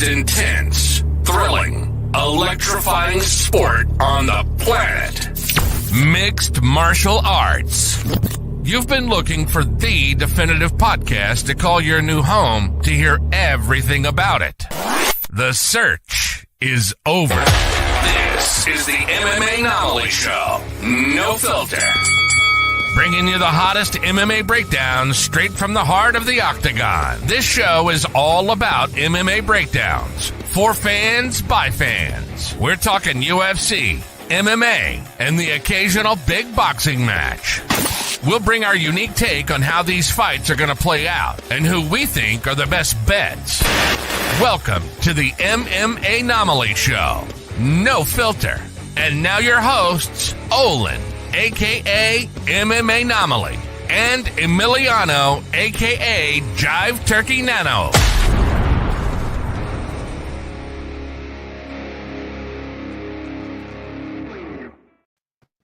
most intense, thrilling, electrifying sport on the planet. Mixed martial arts. You've been looking for the definitive podcast to call your new home to hear everything about it. The search is over. This is the MMAnomaly Show. No filter. Bringing you the hottest MMA breakdowns straight from the heart of the octagon. This show is all about MMA breakdowns. For fans, by fans. We're talking UFC, MMA, and the occasional big boxing match. We'll bring our unique take on how these fights are going to play out and who we think are the best bets. Welcome to the MMAnomaly Show. No filter. And now your hosts, Olin, a.k.a. MMAnomaly, and Emiliano, a.k.a. Jive Turkey Nano.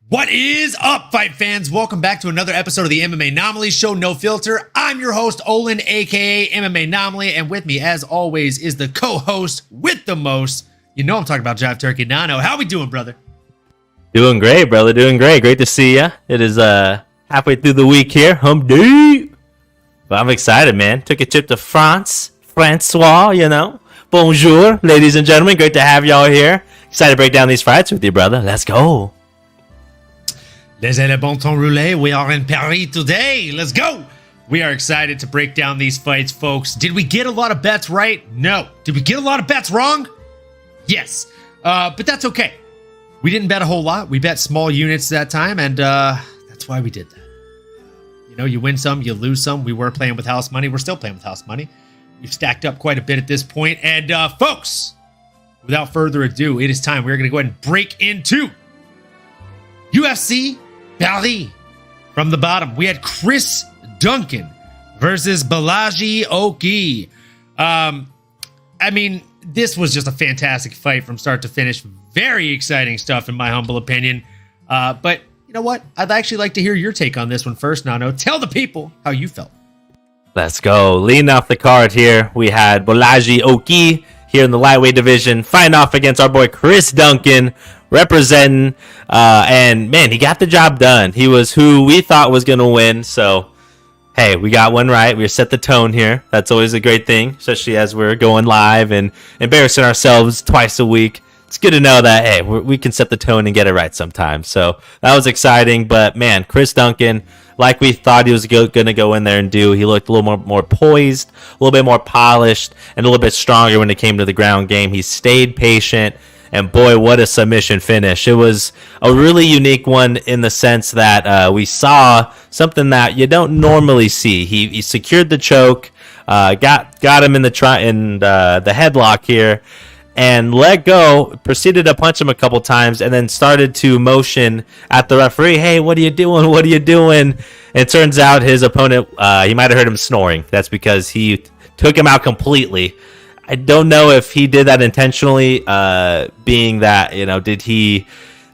What is up, fight fans? Welcome back to another episode of the MMAnomaly Show, No Filter. I'm your host, Olin, a.k.a. MMAnomaly, and with me, as always, is the co-host with the most. You know I'm talking about Jive Turkey Nano. How we doing, brother? Doing great, brother. Doing great. Great to see ya. It is halfway through the week here. Hump day. But I'm excited, man. Took a trip to France. Francois, you know. Bonjour, ladies and gentlemen. Great to have y'all here. Excited to break down these fights with you, brother. Let's go. Laissez le bon temps rouler. We are in Paris today. Let's go. We are excited to break down these fights, folks. Did we get a lot of bets right? No. Did we get a lot of bets wrong? Yes. But that's okay. We didn't bet a whole lot. We bet small units that time, and that's why we did that. You know, you win some, you lose some. We were playing with house money. We're still playing with house money. We've stacked up quite a bit at this point. And, folks, without further ado, it is time. We're going to go ahead and break into UFC Paris. From the bottom, we had Chris Duncan versus Balaji Oki. I mean, this was just a fantastic fight from start to finish. Very exciting stuff, in my humble opinion. But you know what? I'd actually like to hear your take on this one first, Nano. Tell the people how you felt. Let's go. Leading off the card here, we had Balaji Oki here in the lightweight division, fighting off against our boy Chris Duncan, representing. And man, he got the job done. He was who we thought was going to win. So, hey, we got one right. We set the tone here. That's always a great thing, especially as we're going live and embarrassing ourselves twice a week. It's good to know that, hey, we can set the tone and get it right sometimes. So that was exciting. But, man, Chris Duncan, like we thought he was going to go in there and do, he looked a little more poised, a little bit more polished, and a little bit stronger when it came to the ground game. He stayed patient, and, boy, what a submission finish. It was a really unique one in the sense that we saw something that you don't normally see. He secured the choke, got him in the headlock here, and let go, proceeded to punch him a couple times, and then started to motion at the referee, hey, what are you doing? What are you doing? And it turns out his opponent, he might have heard him snoring. That's because he took him out completely. I don't know if he did that intentionally, being that, you know, did he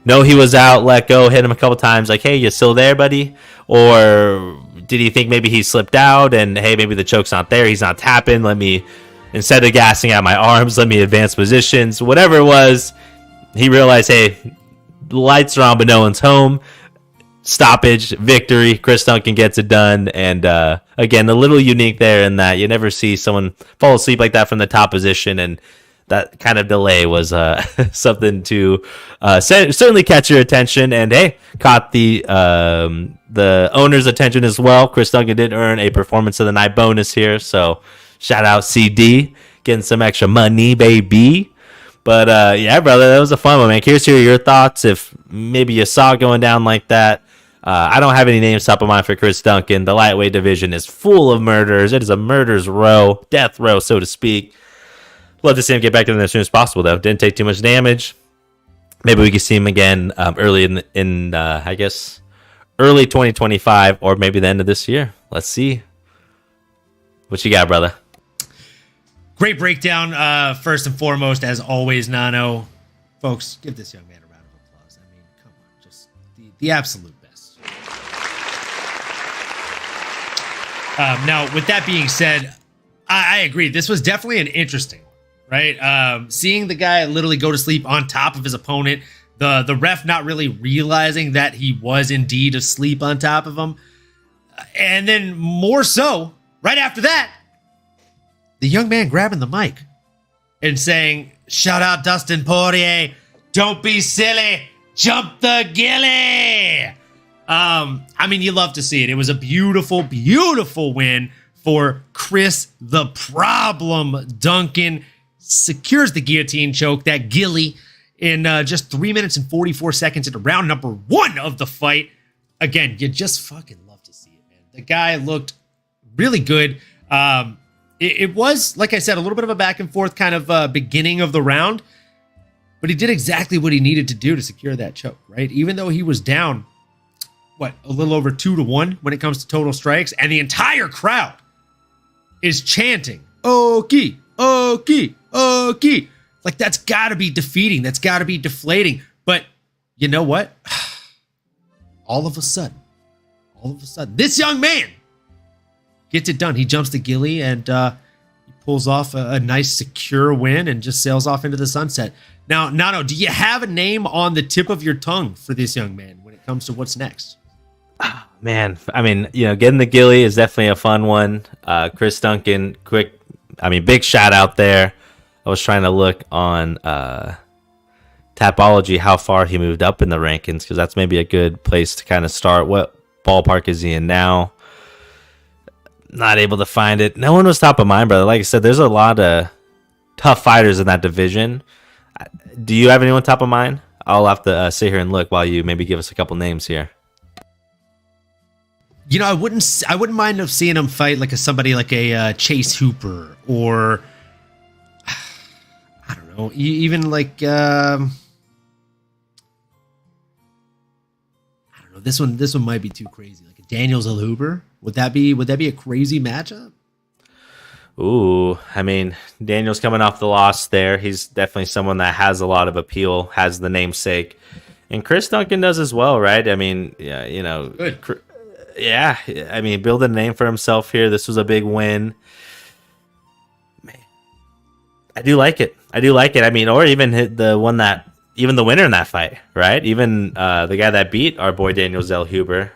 know he was out, let go, hit him a couple times, like, hey, you still there, buddy? Or did he think maybe he slipped out and, hey, maybe the choke's not there, he's not tapping, instead of gassing out my arms, let me advance positions. Whatever it was, he realized, hey, the lights are on, but no one's home. Stoppage, victory. Chris Duncan gets it done. And again, a little unique there in that you never see someone fall asleep like that from the top position. And that kind of delay was something to certainly catch your attention. And hey, caught the owner's attention as well. Chris Duncan did earn a Performance of the Night bonus here. So shout out CD, getting some extra money, baby. But yeah, brother, that was a fun one, man. Curious to hear your thoughts if maybe you saw it going down like that. I don't have any names top of mind for Chris Duncan. The lightweight division is full of murders. It is a murder's row, death row, so to speak. Love to see him get back to them as soon as possible, though. Didn't take too much damage. Maybe we can see him again early in I guess, early 2025 or maybe the end of this year. Let's see. What you got, brother? Great breakdown. First and foremost, as always, Nano. Folks, give this young man a round of applause. I mean, come on. Just the absolute best. Now, with that being said, I agree. This was definitely an interesting one. right? Seeing the guy literally go to sleep on top of his opponent, the ref not really realizing that he was indeed asleep on top of him. And then more so, right after that, the young man grabbing the mic and saying, "Shout out Dustin Poirier, don't be silly, jump the gilly." I mean, you love to see it. It was a beautiful, beautiful win for Chris the Problem Duncan. Secures the guillotine choke, that gilly, in just 3 minutes and 44 seconds into round number 1 of the fight. Again, you just fucking love to see it, man. The guy looked really good. It was, like I said, a little bit of a back and forth kind of beginning of the round, but he did exactly what he needed to do to secure that choke, right? Even though he was down, a little over 2-1 when it comes to total strikes, and the entire crowd is chanting, "Oki, Oki, Oki." Like, that's got to be defeating. That's got to be deflating. But you know what? All of a sudden, this young man gets it done. He jumps the gilly and he pulls off a nice, secure win and just sails off into the sunset. Now, Nano, do you have a name on the tip of your tongue for this young man when it comes to what's next? Man, I mean, getting the gilly is definitely a fun one. Chris Duncan, big shout out there. I was trying to look on Tapology how far he moved up in the rankings, because that's maybe a good place to kind of start. What ballpark is he in now? Not able to find it. No one was top of mind, brother. Like I said, there's a lot of tough fighters in that division. Do you have anyone top of mind? I'll have to sit here and look while you maybe give us a couple names here. I wouldn't mind of seeing him fight somebody like a Chase Hooper, or I don't know, even like I don't know. This one might be too crazy. Like a Daniel Zellhuber. Would that be a crazy matchup? Ooh, I mean, Daniel's coming off the loss there. He's definitely someone that has a lot of appeal, has the namesake, and Chris Duncan does as well, right? I mean, yeah, Good. Yeah, I mean, building a name for himself here. This was a big win. Man, I do like it. I mean, or even the winner in that fight, right? Even the guy that beat our boy Daniel Zellhuber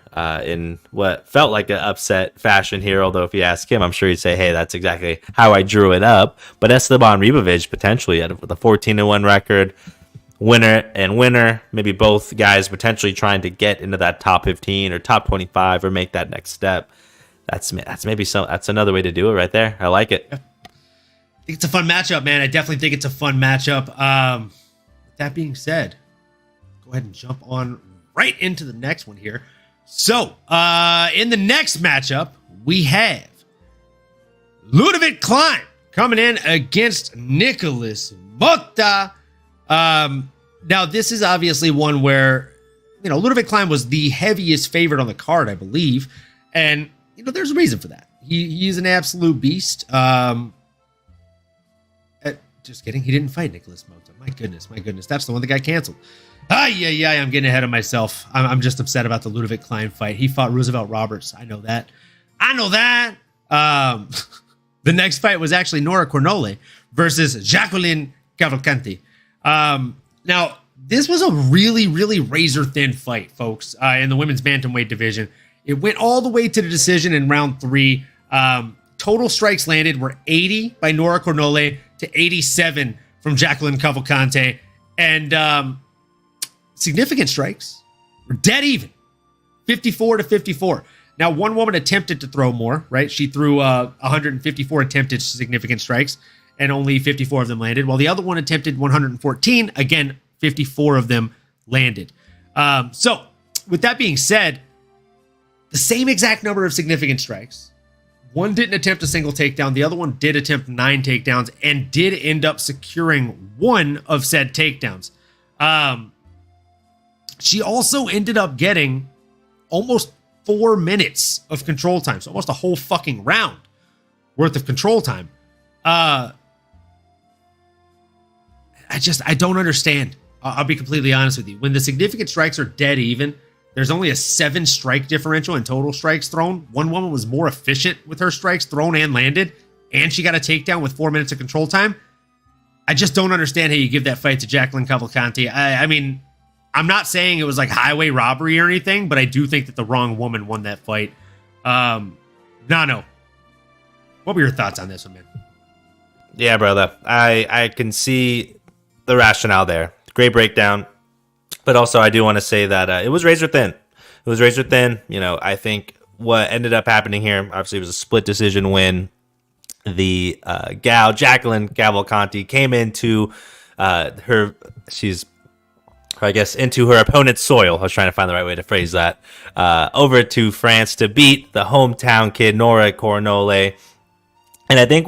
in what felt like an upset fashion here. Although if you ask him, I'm sure he'd say, "Hey, that's exactly how I drew it up." But Esteban Ribovic potentially at the 14-1 record. Winner, maybe both guys potentially trying to get into that top 15 or top 25 or make that next step. That's another way to do it right there. I like it. I think it's a fun matchup, man. I definitely think it's a fun matchup. With that being said, go ahead and jump on right into the next one here. So, in the next matchup, we have Ludovic Klein coming in against Nicholas Motta. Now this is obviously one where, Ludovic Klein was the heaviest favorite on the card, I believe. And, there's a reason for that. He's an absolute beast. Just kidding. He didn't fight Nicholas Motta. My goodness. That's the one that got canceled. I'm getting ahead of myself. I'm just upset about the Ludovic Klein fight. He fought Roosevelt Roberts. I know that. The next fight was actually Nora Cornole versus Jacqueline Cavalcanti. Now, this was a really, really razor-thin fight, folks, in the women's bantamweight division. It went all the way to the decision in round 3. Total strikes landed were 80 by Nora Cornole to 87 from Jacqueline Cavalcante. And significant strikes were dead even, 54 to 54. Now, one woman attempted to throw more, right? She threw 154 attempted significant strikes, and only 54 of them landed, while the other one attempted 114. Again, 54 of them landed. So, with that being said, the same exact number of significant strikes. One didn't attempt a single takedown. The other one did attempt 9 takedowns and did end up securing one of said takedowns. She also ended up getting almost 4 minutes of control time. So almost a whole fucking round worth of control time. I don't understand. I'll be completely honest with you. When the significant strikes are dead even, there's only a 7 strike differential in total strikes thrown. One woman was more efficient with her strikes thrown and landed, and she got a takedown with 4 minutes of control time. I just don't understand how you give that fight to Jacqueline Cavalcanti. I mean, I'm not saying it was like highway robbery or anything, but I do think that the wrong woman won that fight. Nano, what were your thoughts on this one, man? Yeah, brother. I can see the rationale there. Great breakdown. But also, I do want to say that it was razor thin. It was razor thin. You know, I think what ended up happening here, obviously, it was a split decision win. The gal, Jacqueline Cavalcanti, came into into her opponent's soil. I was trying to find the right way to phrase that. Over to France to beat the hometown kid, Nora Coronole. And I think,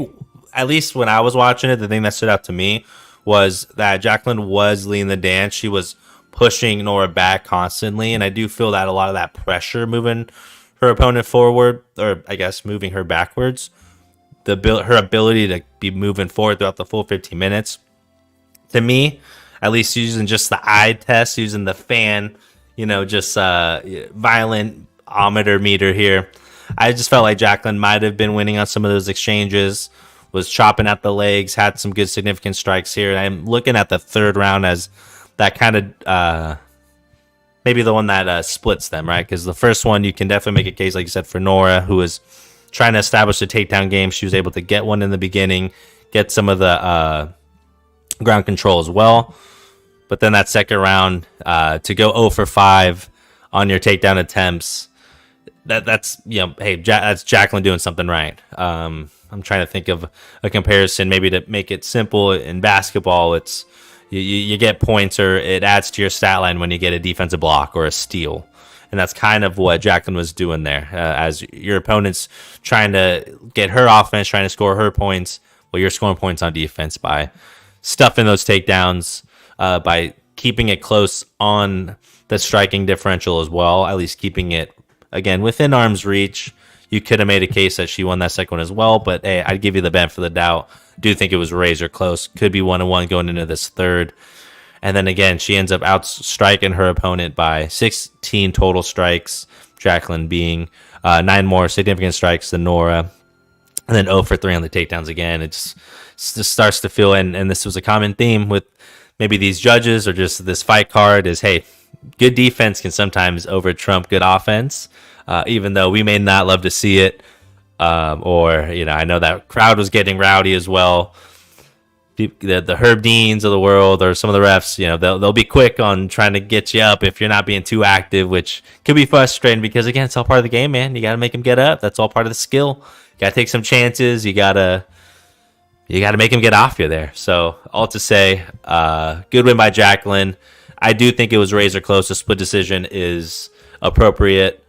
at least when I was watching it, the thing that stood out to me was that Jacqueline was leading the dance. She was pushing Nora back constantly. And I do feel that a lot of that pressure moving her opponent forward, or I guess moving her backwards, her ability to be moving forward throughout the full 15 minutes, to me, at least using just the eye test, using the fan, just violent ometer meter here, I just felt like Jacqueline might have been winning on some of those exchanges, was chopping at the legs, had some good significant strikes here. And I'm looking at the third round as that kind of maybe the one that splits them, right? Because the first one, you can definitely make a case, like you said, for Nora, who was trying to establish the takedown game. She was able to get one in the beginning, get some of the ground control as well. But then that second round, to go 0 for 5 on your takedown attempts, that's that's Jacqueline doing something right. I'm trying to think of a comparison, maybe to make it simple. In basketball, it's you get points, or it adds to your stat line when you get a defensive block or a steal. And that's kind of what Jacqueline was doing there. As your opponent's trying to get her offense, trying to score her points, well, you're scoring points on defense by stuffing those takedowns, by keeping it close on the striking differential as well, at least keeping it, again, within arm's reach. You could have made a case that she won that second one as well, but hey, I'd give you the benefit of the doubt. Do think it was razor close. Could be 1-1 going into this third. And then again, she ends up outstriking her opponent by 16 total strikes, Jacqueline being 9 more significant strikes than Nora. And then 0 for 3 on the takedowns again. It just starts to feel, and this was a common theme with maybe these judges or just this fight card, is, hey, good defense can sometimes over-trump good offense, even though we may not love to see it. I know that crowd was getting rowdy as well. The Herb Deans of the world, or some of the refs, they'll be quick on trying to get you up if you're not being too active, which could be frustrating because, again, it's all part of the game, man. You got to make them get up. That's all part of the skill. You got to take some chances. You got to make them get off you there. So all to say, good win by Jacqueline. I do think it was razor close. A split decision is appropriate.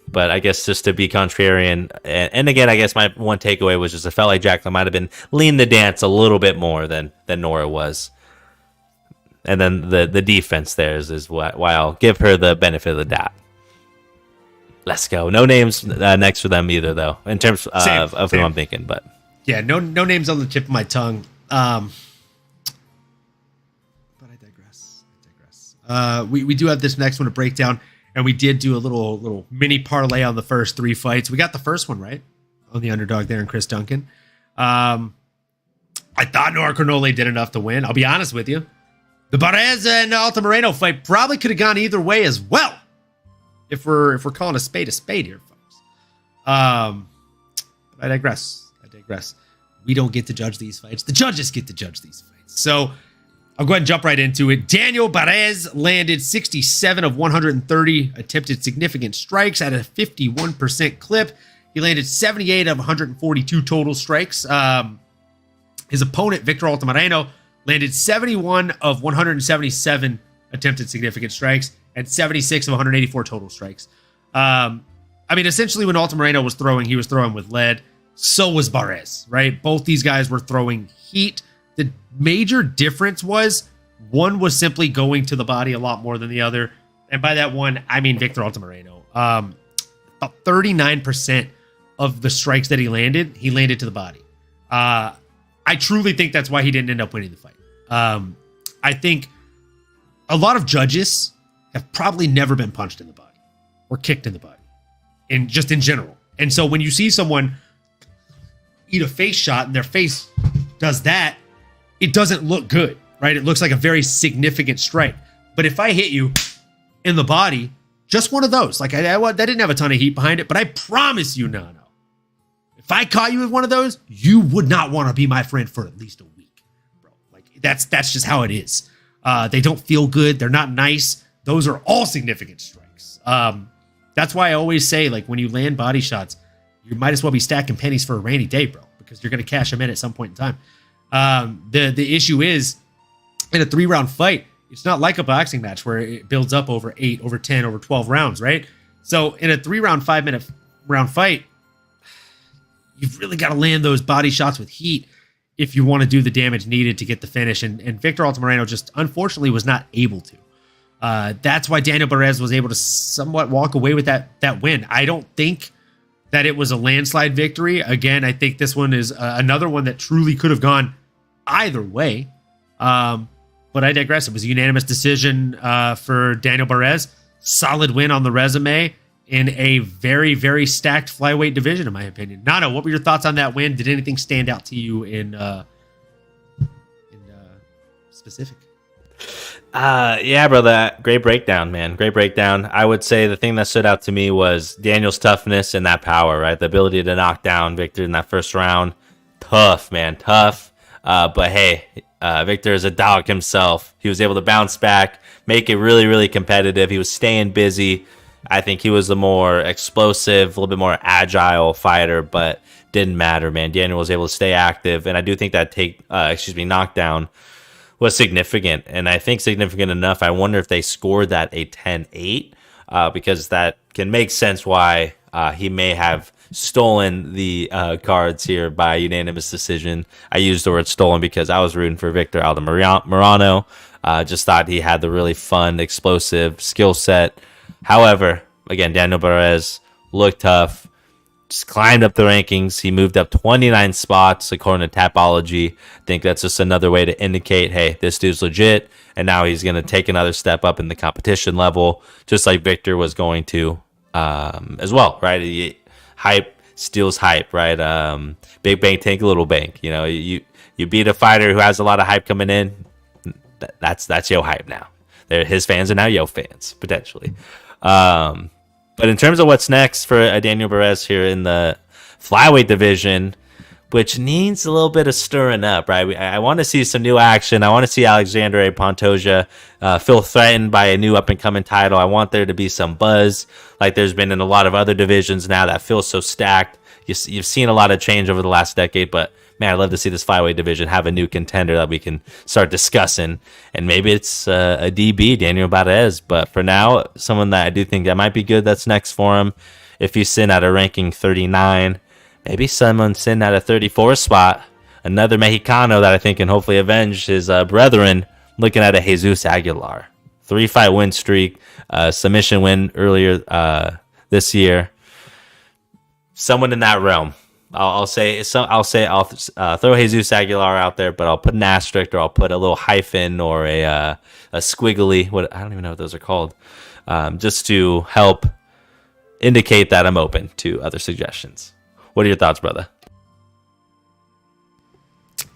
But I guess just to be contrarian, and again, I guess my one takeaway was just I felt like Jacqueline might have been leading the dance a little bit more than Nora was. And then the defense there is why I'll give her the benefit of the doubt. Let's go. No names next for them either, though, in terms of who I'm thinking. But yeah, no names on the tip of my tongue. But I digress. We do have this next one to break down. And we did do a little mini parlay on the first 3 fights. We got the first one right on the underdog there in Chris Duncan. I thought Nora Coronole did enough to win. I'll be honest with you. The Barez and Alta Moreno fight probably could have gone either way as well. If we're calling a spade here, folks. But I digress. We don't get to judge these fights. The judges get to judge these fights. So I'll go ahead and jump right into it. Daniel Barez landed 67 of 130 attempted significant strikes at a 51% clip. He landed 78 of 142 total strikes. His opponent, Victor Altamirano, landed 71 of 177 attempted significant strikes and 76 of 184 total strikes. Essentially when Altamirano was throwing, he was throwing with lead. So was Barez, right? Both these guys were throwing heat. The major difference was one was simply going to the body a lot more than the other. And by that one, I mean Victor Altamirano. About 39% of the strikes that he landed to the body. I truly think that's why he didn't end up winning the fight. I think a lot of judges have probably never been punched in the body or kicked in the body, in general. And so when you see someone eat a face shot and their face does that, it doesn't look good, right? It looks like a very significant strike. But if I hit you in the body, just one of those, like that didn't have a ton of heat behind it, but I promise you, Nano, if I caught you with one of those, you would not want to be my friend for at least a week, bro. Like that's just how it is. They don't feel good. They're not nice. Those are all significant strikes. That's why I always say, like, when you land body shots, you might as well be stacking pennies for a rainy day, bro, because you're going to cash them in at some point in time. The issue is, in a 3-round fight, it's not like a boxing match where it builds up over 8, over 10, over 12 rounds, right? So in a 3-round, 5-minute round fight, you've really got to land those body shots with heat if you want to do the damage needed to get the finish. And Victor Altamirano just unfortunately was not able to. That's why Daniel Perez was able to somewhat walk away with that win. I don't think that it was a landslide victory. Again, I think this one is another one that truly could have gone either way. But I digress. It was a unanimous decision for Daniel Perez. Solid win on the resume in a very, very stacked flyweight division, in my opinion. Nano, what were your thoughts on that win? Did anything stand out to you in specific? Yeah, brother. Great breakdown, man. Great breakdown. I would say the thing that stood out to me was Daniel's toughness and that power, right? The ability to knock down Victor in that first round. Tough, man. Tough. But hey, Victor is a dog himself. He was able to bounce back, make it really, really competitive. He was staying busy. I think he was the more explosive, a little bit more agile fighter, but didn't matter, man. Daniel was able to stay active, and I do think that knockdown was significant, and I think significant enough. I wonder if they scored that a 10-8, because that can make sense why he may have stolen the cards here by unanimous decision. I used the word stolen because I was rooting for Victor Altamirano. Just thought he had the really fun, explosive skill set. However, again, Daniel Perez looked tough, just climbed up the rankings. He moved up 29 spots according to Tapology. I think that's just another way to indicate, hey, this dude's legit, and now he's going to take another step up in the competition level, just like Victor was going to as well, right? Hype steals hype, right? Big bank take little bank. You know, you beat a fighter who has a lot of hype coming in. That's yo hype now. His fans are now yo fans potentially. But in terms of what's next for Daniel Perez here in the flyweight division, which needs a little bit of stirring up, right? I want to see some new action. I want to see Alexandre Pantoja feel threatened by a new up-and-coming title. I want there to be some buzz, like there's been in a lot of other divisions now that feel so stacked. You've seen a lot of change over the last decade, but man, I'd love to see this flyweight division have a new contender that we can start discussing. And maybe it's a DB, Daniel Perez. But for now, someone that I do think that might be good that's next for him. If he's sitting at a ranking 39, maybe someone sitting at a 34 spot. Another Mexicano that I think can hopefully avenge his brethren. Looking at a Jesus Aguilar. 3-fight win streak. Submission win earlier this year. Someone in that realm. I'll throw Jesus Aguilar out there, but I'll put an asterisk, or I'll put a little hyphen, or a squiggly. I don't even know what those are called, just to help indicate that I'm open to other suggestions. What are your thoughts, brother?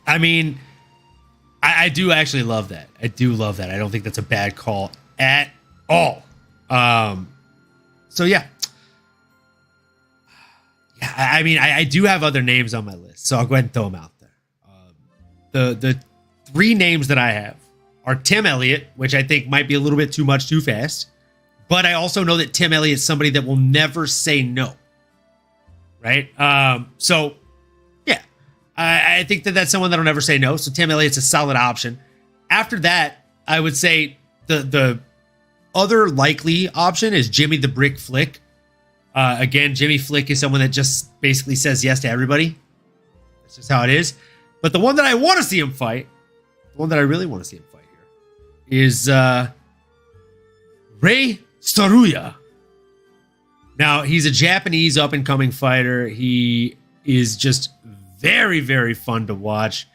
I mean, I do actually love that. I do love that. I don't think that's a bad call at all. So yeah. Yeah, I mean, I do have other names on my list, so I'll go ahead and throw them out there. The 3 names that I have are Tim Elliott, which I think might be a little bit too much too fast, but I also know that Tim Elliott is somebody that will never say no, right? So, yeah, I think that that's someone that will never say no, so Tim Elliott's a solid option. After that, I would say the other likely option is Jimmy the Brick Flick. Again, Jimmy Flick is someone that just basically says yes to everybody. That's just how it is. But the one that I want to see him fight, the one that I really want to see him fight here, is Rei Staruya. Now, he's a Japanese up-and-coming fighter. He is just very, very fun to watch.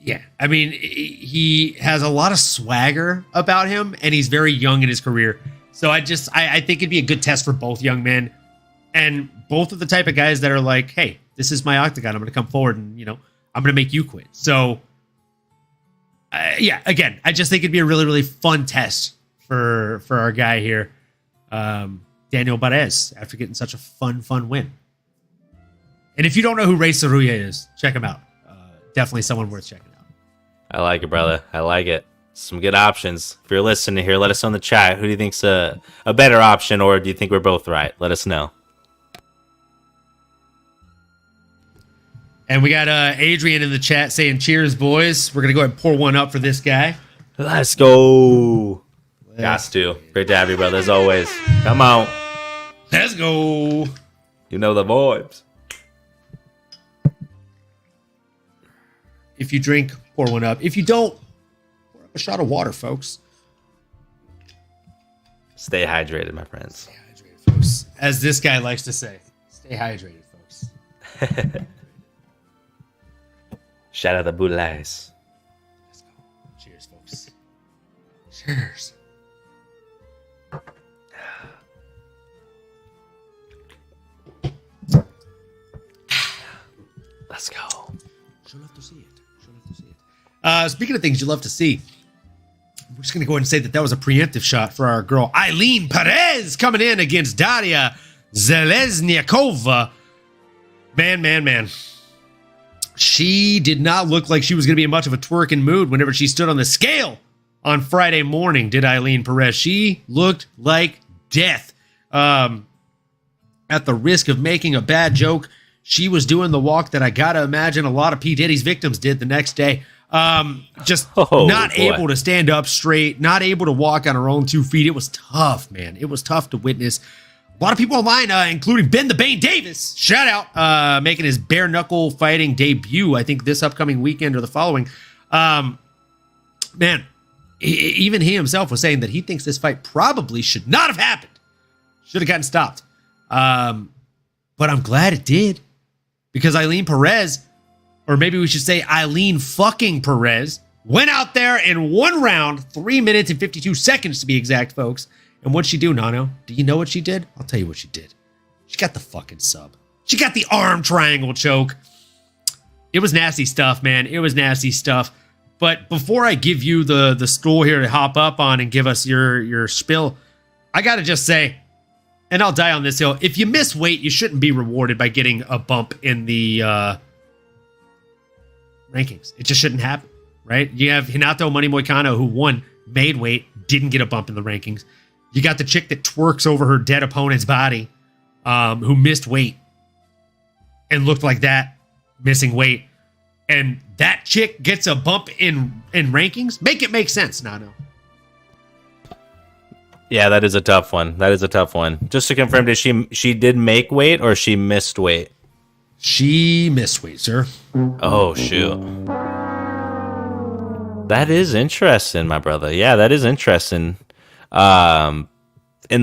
Yeah, I mean, he has a lot of swagger about him, and he's very young in his career. So I think it'd be a good test for both young men, and both of the type of guys that are like, hey, this is my octagon. I'm going to come forward and, I'm going to make you quit. So, yeah, again, I just think it'd be a really, really fun test for our guy here, Daniel Perez, after getting such a fun win. And if you don't know who Ray Saruya is, check him out. Definitely someone worth checking out. I like it, brother. I like it. Some good options. If you're listening here, let us know in the chat. Who do you think's a better option, or do you think we're both right? Let us know. And we got Adrian in the chat saying, cheers, boys. We're going to go ahead and pour one up for this guy. Let's go. Gots to. Great to have you, brother, as always. Come on. Let's go. You know the vibes. If you drink, pour one up. If you don't, pour up a shot of water, folks. Stay hydrated, my friends. Stay hydrated, folks. As this guy likes to say, stay hydrated, folks. Shout out the Boulais. Let's go. Cheers, folks. Cheers. Let's go. You'll love to see it. You'll love to see it. Speaking of things you love to see, we're just going to go ahead and say that was a preemptive shot for our girl Eileen Perez coming in against Daria Zelezniakova. Man. She did not look like she was going to be in much of a twerking mood whenever she stood on the scale on Friday morning, did Eileen Perez. She looked like death. At the risk of making a bad joke, she was doing the walk that I got to imagine a lot of P. Diddy's victims did the next day. Able to stand up straight, not able to walk on her own 2 feet. It was tough, man. It was tough to witness. A lot of people online, including Ben the Bane Davis, shout out, making his bare knuckle fighting debut, I think this upcoming weekend or the following. Even he himself was saying that he thinks this fight probably should not have happened. Should have gotten stopped. But I'm glad it did, because Eileen Perez, or maybe we should say Eileen fucking Perez, went out there in 1 round, 3 minutes and 52 seconds to be exact, folks. And what'd she do, Nano? Do you know what she did? I'll tell you what she did. She got the fucking sub. She got the arm triangle choke. It was nasty stuff, man. It was nasty stuff. But before I give you the score here to hop up on and give us your spill, I got to just say, and I'll die on this hill, if you miss weight, you shouldn't be rewarded by getting a bump in the rankings. It just shouldn't happen, right? You have Renato Moicano, who won, made weight, didn't get a bump in the rankings. You got the chick that twerks over her dead opponent's body, who missed weight and looked like that, missing weight. And that chick gets a bump in rankings? Make it make sense, Nano. Yeah, that is a tough one. Just to confirm, did she did make weight or she missed weight? She missed weight, sir. Oh, shoot. That is interesting, my brother. Yeah, that is interesting. In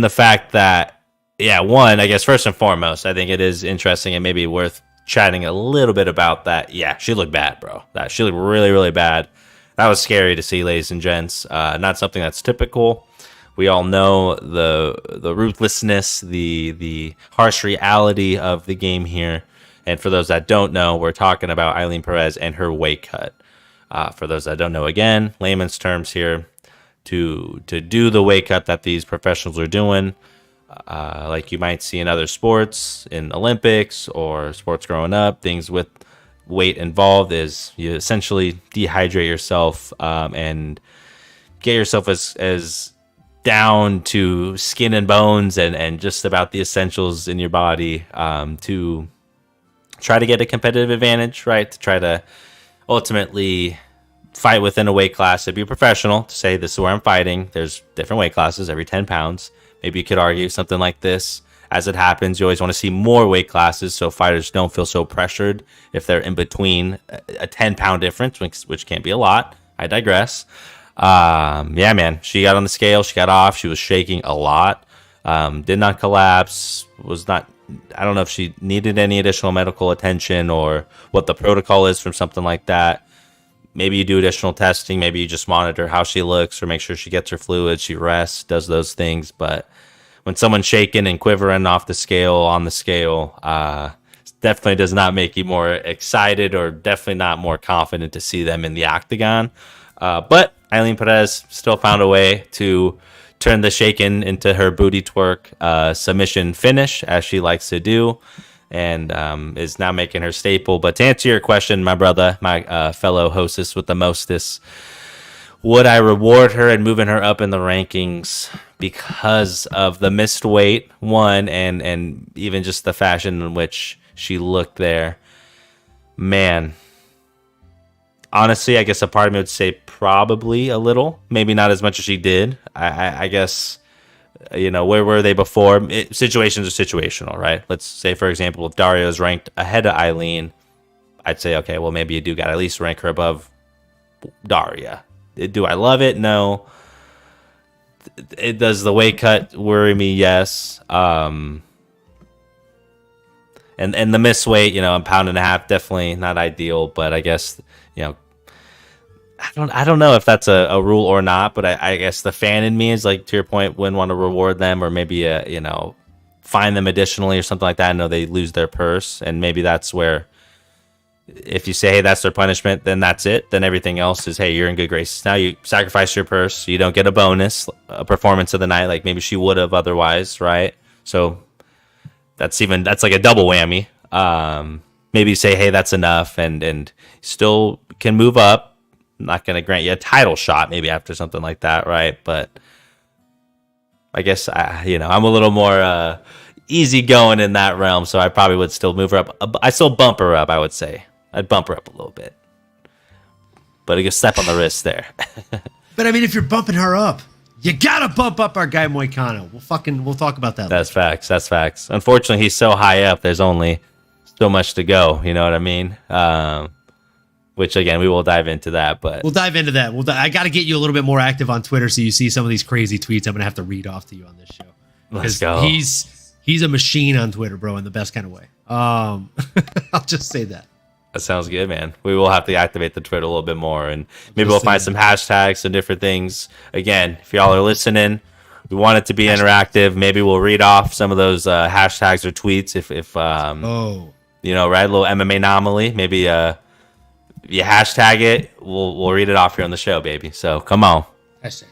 the fact that, yeah, one, I guess first and foremost, I think it is interesting and maybe worth chatting a little bit about that. Yeah, she looked bad, bro. She looked really, really bad. That was scary to see, ladies and gents. Not something that's typical. We all know the ruthlessness, the harsh reality of the game here. And for those that don't know, we're talking about Eileen Perez and her weight cut. For those that don't know, again, layman's terms here, to do the weight cut that these professionals are doing, like you might see in other sports, in Olympics or sports growing up, things with weight involved, is you essentially dehydrate yourself and get yourself as down to skin and bones and just about the essentials in your body to try to get a competitive advantage, right? To try to ultimately fight within a weight class, to be a professional, to say this is where I'm fighting. There's different weight classes every 10 pounds. Maybe you could argue something like this. As it happens, you always want to see more weight classes so fighters don't feel so pressured if they're in between a 10-pound difference, which can't be a lot. I digress. Yeah, man, she got on the scale, she got off, she was shaking a lot, did not collapse, I don't know if she needed any additional medical attention or what the protocol is from something like that. Maybe you do additional testing, maybe you just monitor how she looks or make sure she gets her fluids, she rests, does those things. But when someone's shaking and quivering off the scale, on the scale, definitely does not make you more excited or definitely not more confident to see them in the octagon. But Eileen Perez still found a way to turn the shaken into her booty twerk submission finish, as she likes to do, and is now making her staple. But to answer your question, my brother, my fellow hostess with the mostest, would I reward her and moving her up in the rankings because of the missed weight, one, and even just the fashion in which she looked there? Man, honestly, I guess a part of me would say probably a little, maybe not as much as she did. I guess, where were they before? Situations are situational, right? Let's say, for example, if Daria is ranked ahead of Eileen, I'd say, okay, well, maybe you do got to at least rank her above Daria. Do I love it? No. Does the weight cut worry me? Yes. And the miss weight, a pound and a half, definitely not ideal. But I guess, I don't know if that's a rule or not. But I guess the fan in me is like, to your point, wouldn't want to reward them or maybe fine them additionally or something like that. I know they lose their purse, and maybe that's where, if you say, hey, that's their punishment, then that's it. Then everything else is, hey, you're in good graces. Now you sacrifice your purse. You don't get a bonus, a performance of the night, like maybe she would have otherwise, right? So that's like a double whammy. Maybe say, hey, that's enough, and still can move up. I'm not going to grant you a title shot maybe after something like that, right? But I guess, I'm a little more easy going in that realm, so I probably would still move her up. I still bump her up, I would say. I'd bump her up a little bit. But I guess step on the wrist there. But I mean, if you're bumping her up, you gotta bump up our guy Moicano. We'll talk about that That's later. That's facts. Unfortunately, he's so high up, there's only so much to go. You know what I mean? Which, again, we will dive into that. But we'll dive into that. I got to get you a little bit more active on Twitter so you see some of these crazy tweets I'm going to have to read off to you on this show. Let's go. He's a machine on Twitter, bro, in the best kind of way. I'll just say that. That sounds good, man. We will have to activate the Twitter a little bit more, and maybe we'll find some hashtags and different things. Again, if y'all are listening, we want it to be interactive. Maybe we'll read off some of those hashtags or tweets if right, a little MMAnomaly. Maybe you hashtag it, we'll read it off here on the show, baby. So come on. Hashtag.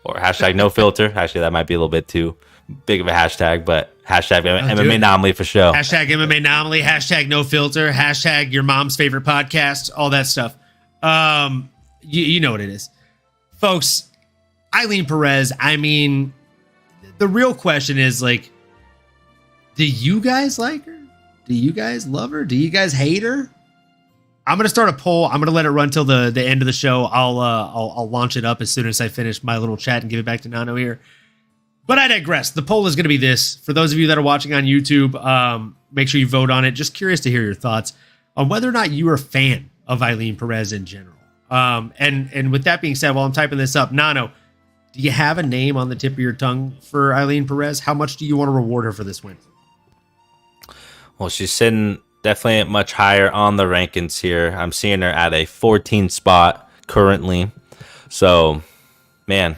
Or hashtag no filter. Actually, that might be a little bit too big of a hashtag, but hashtag MMAnomaly for show. Hashtag MMAnomaly, hashtag no filter, hashtag your mom's favorite podcast, all that stuff. You know what it is. Folks, Eileen Perez, I mean, the real question is, like, do you guys like her? Do you guys love her? Do you guys hate her? I'm going to start a poll. I'm going to let it run till the end of the show. I'll launch it up as soon as I finish my little chat and give it back to Nano here. But I digress. The poll is going to be this. For those of you that are watching on YouTube, make sure you vote on it. Just curious to hear your thoughts on whether or not you are a fan of Eileen Perez in general. And with that being said, while I'm typing this up, Nano, do you have a name on the tip of your tongue for Eileen Perez? How much do you want to reward her for this win? Well, she's sitting definitely much higher on the rankings here. I'm seeing her at a 14 spot currently. So, man,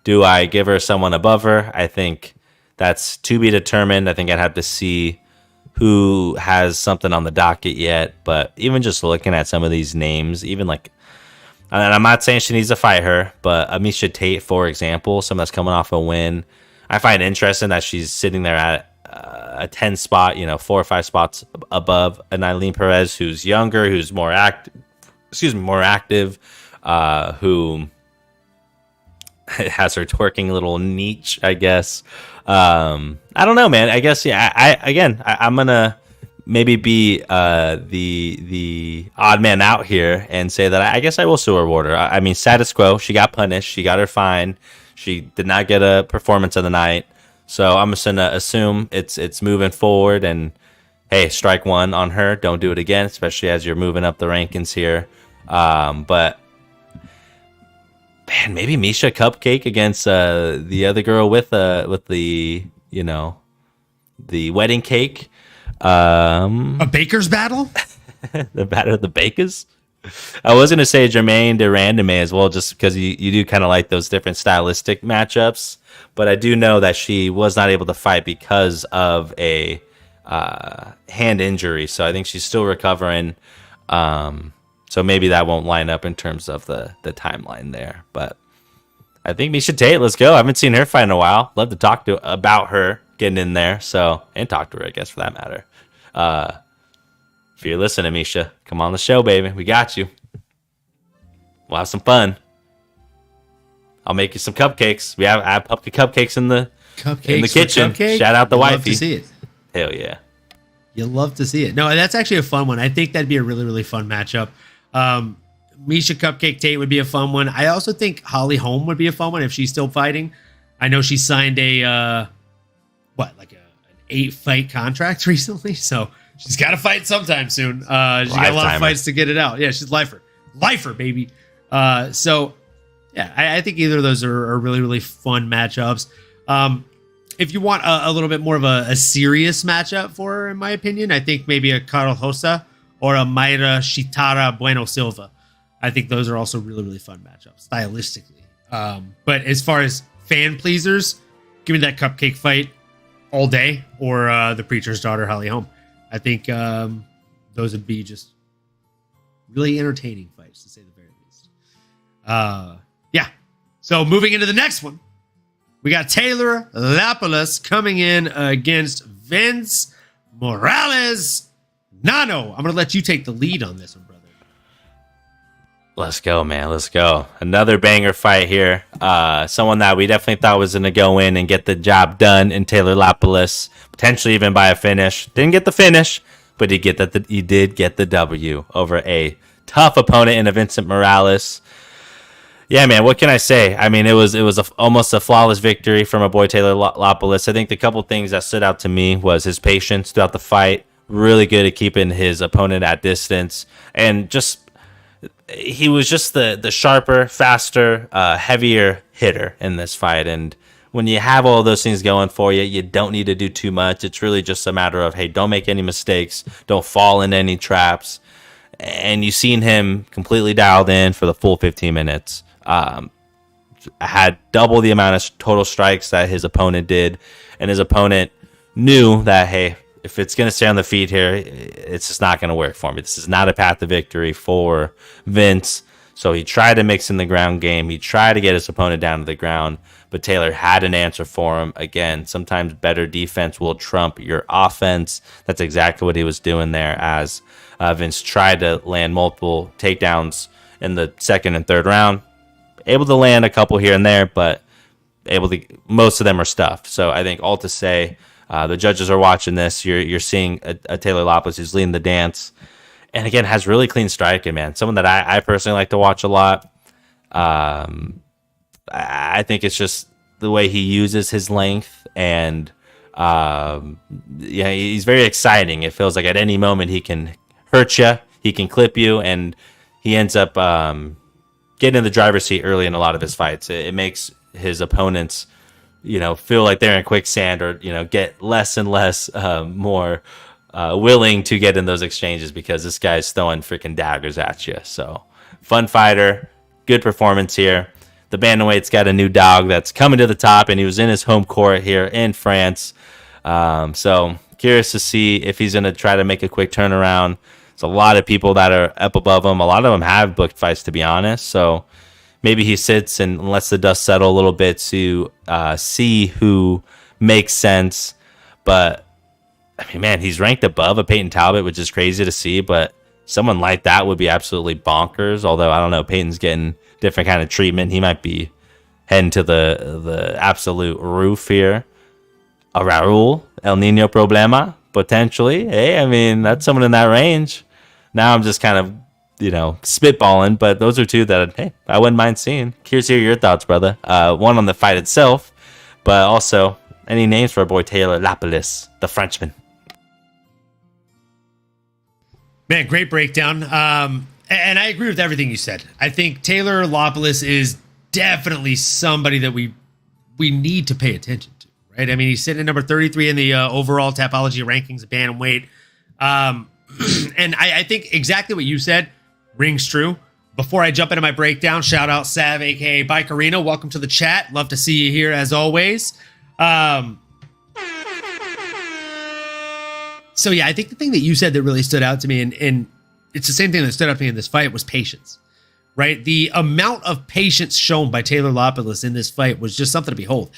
do I give her someone above her? I think that's to be determined. I think I'd have to see who has something on the docket yet. But even just looking at some of these names, even like, and I'm not saying she needs to fight her, but Amisha Tate, for example, someone that's coming off a win, I find it interesting that she's sitting there at a 10 spot, 4 or 5 spots above an Eileen Perez who's younger, who's more active, who has her twerking little niche, I guess. I don't know, man. I guess, I'm gonna maybe be the odd man out here and say that I guess I will still reward her. I mean, status quo. She got punished. She got her fine. She did not get a performance of the night. So I'm just gonna assume it's moving forward, and hey, strike one on her. Don't do it again, especially as you're moving up the rankings here. But man, maybe Misha Cupcake against the other girl with the the wedding cake. A baker's battle? The battle of the bakers. I was gonna say Jermaine Durandame as well, just because you do kind of like those different stylistic matchups. But I do know that she was not able to fight because of a hand injury, so I think she's still recovering. So maybe that won't line up in terms of the timeline there. But I think Miesha Tate, let's go. I haven't seen her fight in a while. Love to talk about her getting in there. So, and talk to her, I guess, for that matter. If you're listening, Miesha, come on the show, baby. We got you. We'll have some fun. I'll make you some cupcakes. I have cupcakes in the kitchen. Shout out the wifey. Love to see it. Hell yeah. You'll love to see it. No, that's actually a fun one. I think that'd be a really, really fun matchup. Miesha Cupcake Tate would be a fun one. I also think Holly Holm would be a fun one if she's still fighting. I know she signed an 8-fight contract recently, so she's got to fight sometime soon. She's got a lot of fights to get it out. Yeah, she's lifer, baby. So yeah, I think either of those are really, really fun matchups. If you want a little bit more of a serious matchup for her, in my opinion, I think maybe a Carol Hosa or a Mayra Shitara Bueno Silva. I think those are also really, really fun matchups stylistically. But as far as fan pleasers, give me that cupcake fight all day or the Preacher's Daughter, Holly Holm. I think those would be just really entertaining fights, to say the very least. Yeah. So moving into the next one, we got Taylor Lapilus coming in against Vince Morales. Nano, I'm going to let you take the lead on this one, brother. Let's go, man. Let's go. Another banger fight here. Someone that we definitely thought was going to go in and get the job done in Taylor Lapilus, potentially even by a finish. Didn't get the finish, but he did get the W over a tough opponent in a Vincent Morales. Yeah, man, what can I say? I mean, it was almost a flawless victory from our boy Taylor Lapilus. I think the couple things that stood out to me was his patience throughout the fight. Really good at keeping his opponent at distance, and he was just the sharper, faster, heavier hitter in this fight. And when you have all those things going for you, you don't need to do too much. It's really just a matter of, hey, don't make any mistakes, don't fall into any traps. And you've seen him completely dialed in for the full 15 minutes. Had double the amount of total strikes that his opponent did, and his opponent knew that, hey, if it's going to stay on the feet here, it's just not going to work for me. This is not a path to victory for Vince. So he tried to mix in the ground game. He tried to get his opponent down to the ground, but Taylor had an answer for him. Again, sometimes better defense will trump your offense. That's exactly what he was doing there, as Vince tried to land multiple takedowns in the second and third round. Able to land a couple here and there, but most of them are stuffed. So I think all to say, the judges are watching this. You're seeing a Taylor Lapilus who's leading the dance, and again has really clean striking, man. Someone that I personally like to watch a lot. I think it's just the way he uses his length, and he's very exciting. It feels like at any moment he can hurt you, he can clip you, and he ends up getting in the driver's seat early in a lot of his fights. It makes his opponents feel like they're in quicksand, or get less and less more willing to get in those exchanges, because this guy's throwing freaking daggers at you. So fun fighter, good performance here. The bantamweight's got a new dog that's coming to the top, and he was in his home court here in France. So curious to see if he's going to try to make a quick turnaround. There's a lot of people that are up above him. A lot of them have booked fights, to be honest. So maybe he sits and lets the dust settle a little bit to see who makes sense. But, I mean, man, he's ranked above a Peyton Talbot, which is crazy to see. But someone like that would be absolutely bonkers. Although, I don't know, Peyton's getting different kind of treatment. He might be heading to the absolute roof here. A Raul, El Nino Problema, potentially. Hey, I mean, that's someone in that range. Now I'm just kind of spitballing, but those are two that, hey, I wouldn't mind seeing. Curious to hear your thoughts, brother. One on the fight itself, but also any names for our boy Taylor Lapilus, the Frenchman. Man, great breakdown. And I agree with everything you said. I think Taylor Lapilus is definitely somebody that we need to pay attention to, right? I mean, he's sitting at number 33 in the overall Tapology rankings of bantamweight. And I think exactly what you said rings true. Before I jump into my breakdown, shout out Sav, aka Bike Arena. Welcome to the chat. Love to see you here as always. So yeah, I think the thing that you said that really stood out to me, and it's the same thing that stood out to me in this fight, was patience. Right? The amount of patience shown by Taylor Lapilus in this fight was just something to behold.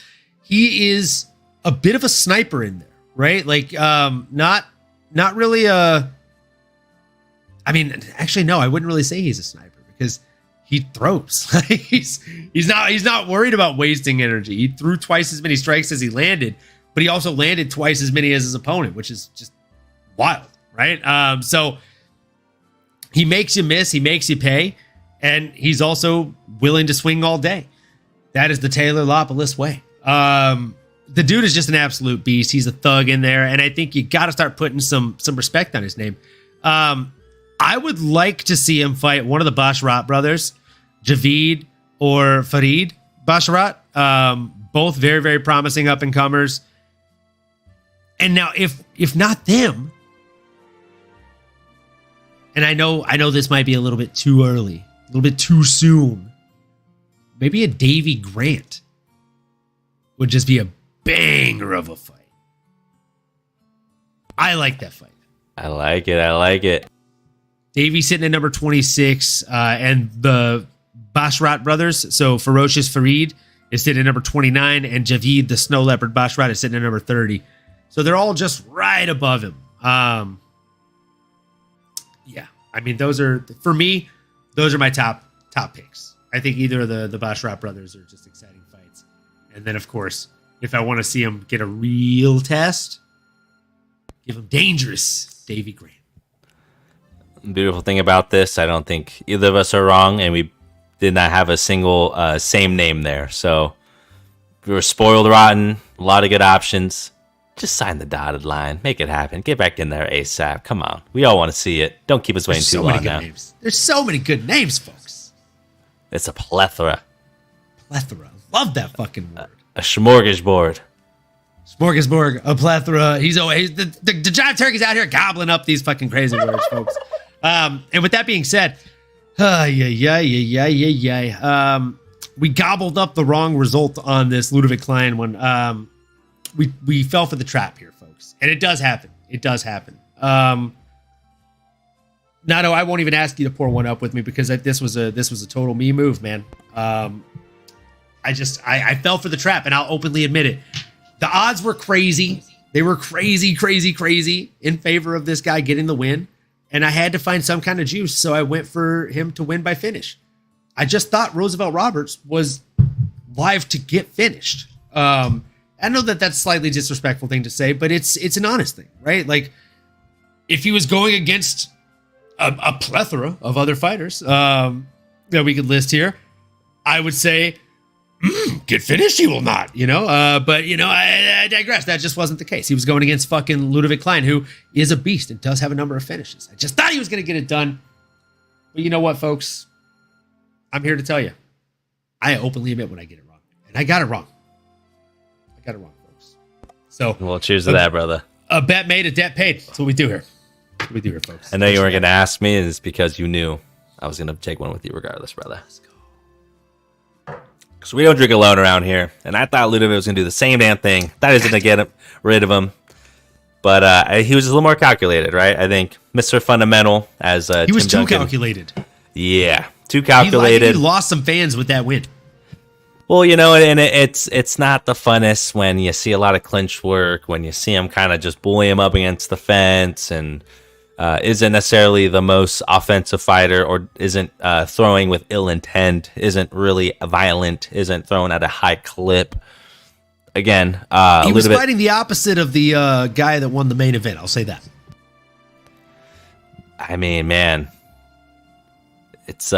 He is a bit of a sniper in there, right? Like, not really I mean, actually, no, I wouldn't really say he's a sniper because he throws. he's not worried about wasting energy. He threw twice as many strikes as he landed, but he also landed twice as many as his opponent, which is just wild, right? So he makes you miss, he makes you pay. And he's also willing to swing all day. That is the Taylor Lapilus way. The dude is just an absolute beast. He's a thug in there. And I think you got to start putting some respect on his name. I would like to see him fight one of the Basharat brothers, Javid or Farid Basharat. Both very, very promising up-and-comers. And now, if not them, and I know this might be a little bit too early, a little bit too soon. Maybe a Davy Grant would just be a banger of a fight. I like that fight. I like it. Davy sitting at number 26, and the Basharat brothers, so Ferocious Farid is sitting at number 29, and Javid, the Snow Leopard Basharat, is sitting at number 30. So they're all just right above him. Yeah, I mean, those are, for me, those are my top picks. I think either of the Basharat brothers are just exciting fights. And then, of course, if I want to see them get a real test, give them dangerous Davy Grant. Beautiful thing about this, I don't think either of us are wrong, and we did not have a single same name there. So we were spoiled rotten, a lot of good options. Just sign the dotted line. Make it happen. Get back in there ASAP. Come on. We all want to see it. Don't keep us waiting too long now. Names. There's so many good names, folks. It's a plethora. Love that fucking word. A smorgasbord. Smorgasbord, a plethora. He's always the giant turkey's out here gobbling up these fucking crazy words, folks. And with that being said, we gobbled up the wrong result on this Ludovic Klein one. We fell for the trap here, folks, and it does happen. Nato, I won't even ask you to pour one up with me because this was a total me move, man. I fell for the trap, and I'll openly admit it. The odds were crazy. They were crazy in favor of this guy getting the win, and I had to find some kind of juice, so I went for him to win by finish. I just thought Roosevelt Roberts was live to get finished. I know that that's a slightly disrespectful thing to say, but it's an honest thing, right? Like, if he was going against a plethora of other fighters that we could list here, I would say, get finished, he will not, but, I digress. That just wasn't the case. He was going against fucking Ludovic Klein, who is a beast and does have a number of finishes. I just thought he was going to get it done. But you know what, folks? I'm here to tell you, I openly admit when I get it wrong. And I got it wrong. Folks. So, well, cheers to that, brother. A bet made, a debt paid. That's what we do here. Folks. I know you weren't going to ask me, and it's because you knew I was going to take one with you regardless, brother. Let's go. Because we don't drink alone around here, and I thought Ludovic was going to do the same damn thing. Thought he was going to get rid of him, but he was a little more calculated, right? I think Mr. Fundamental, as he was Tim too calculated. Yeah, too calculated. He lost some fans with that win. Well, and it's not the funnest when you see a lot of clinch work, when you see him kind of just bully him up against the fence, and isn't necessarily the most offensive fighter, or isn't throwing with ill intent, isn't really violent, isn't throwing at a high clip. Again, he was fighting the opposite of the guy that won the main event. I'll say that. I mean, man, it's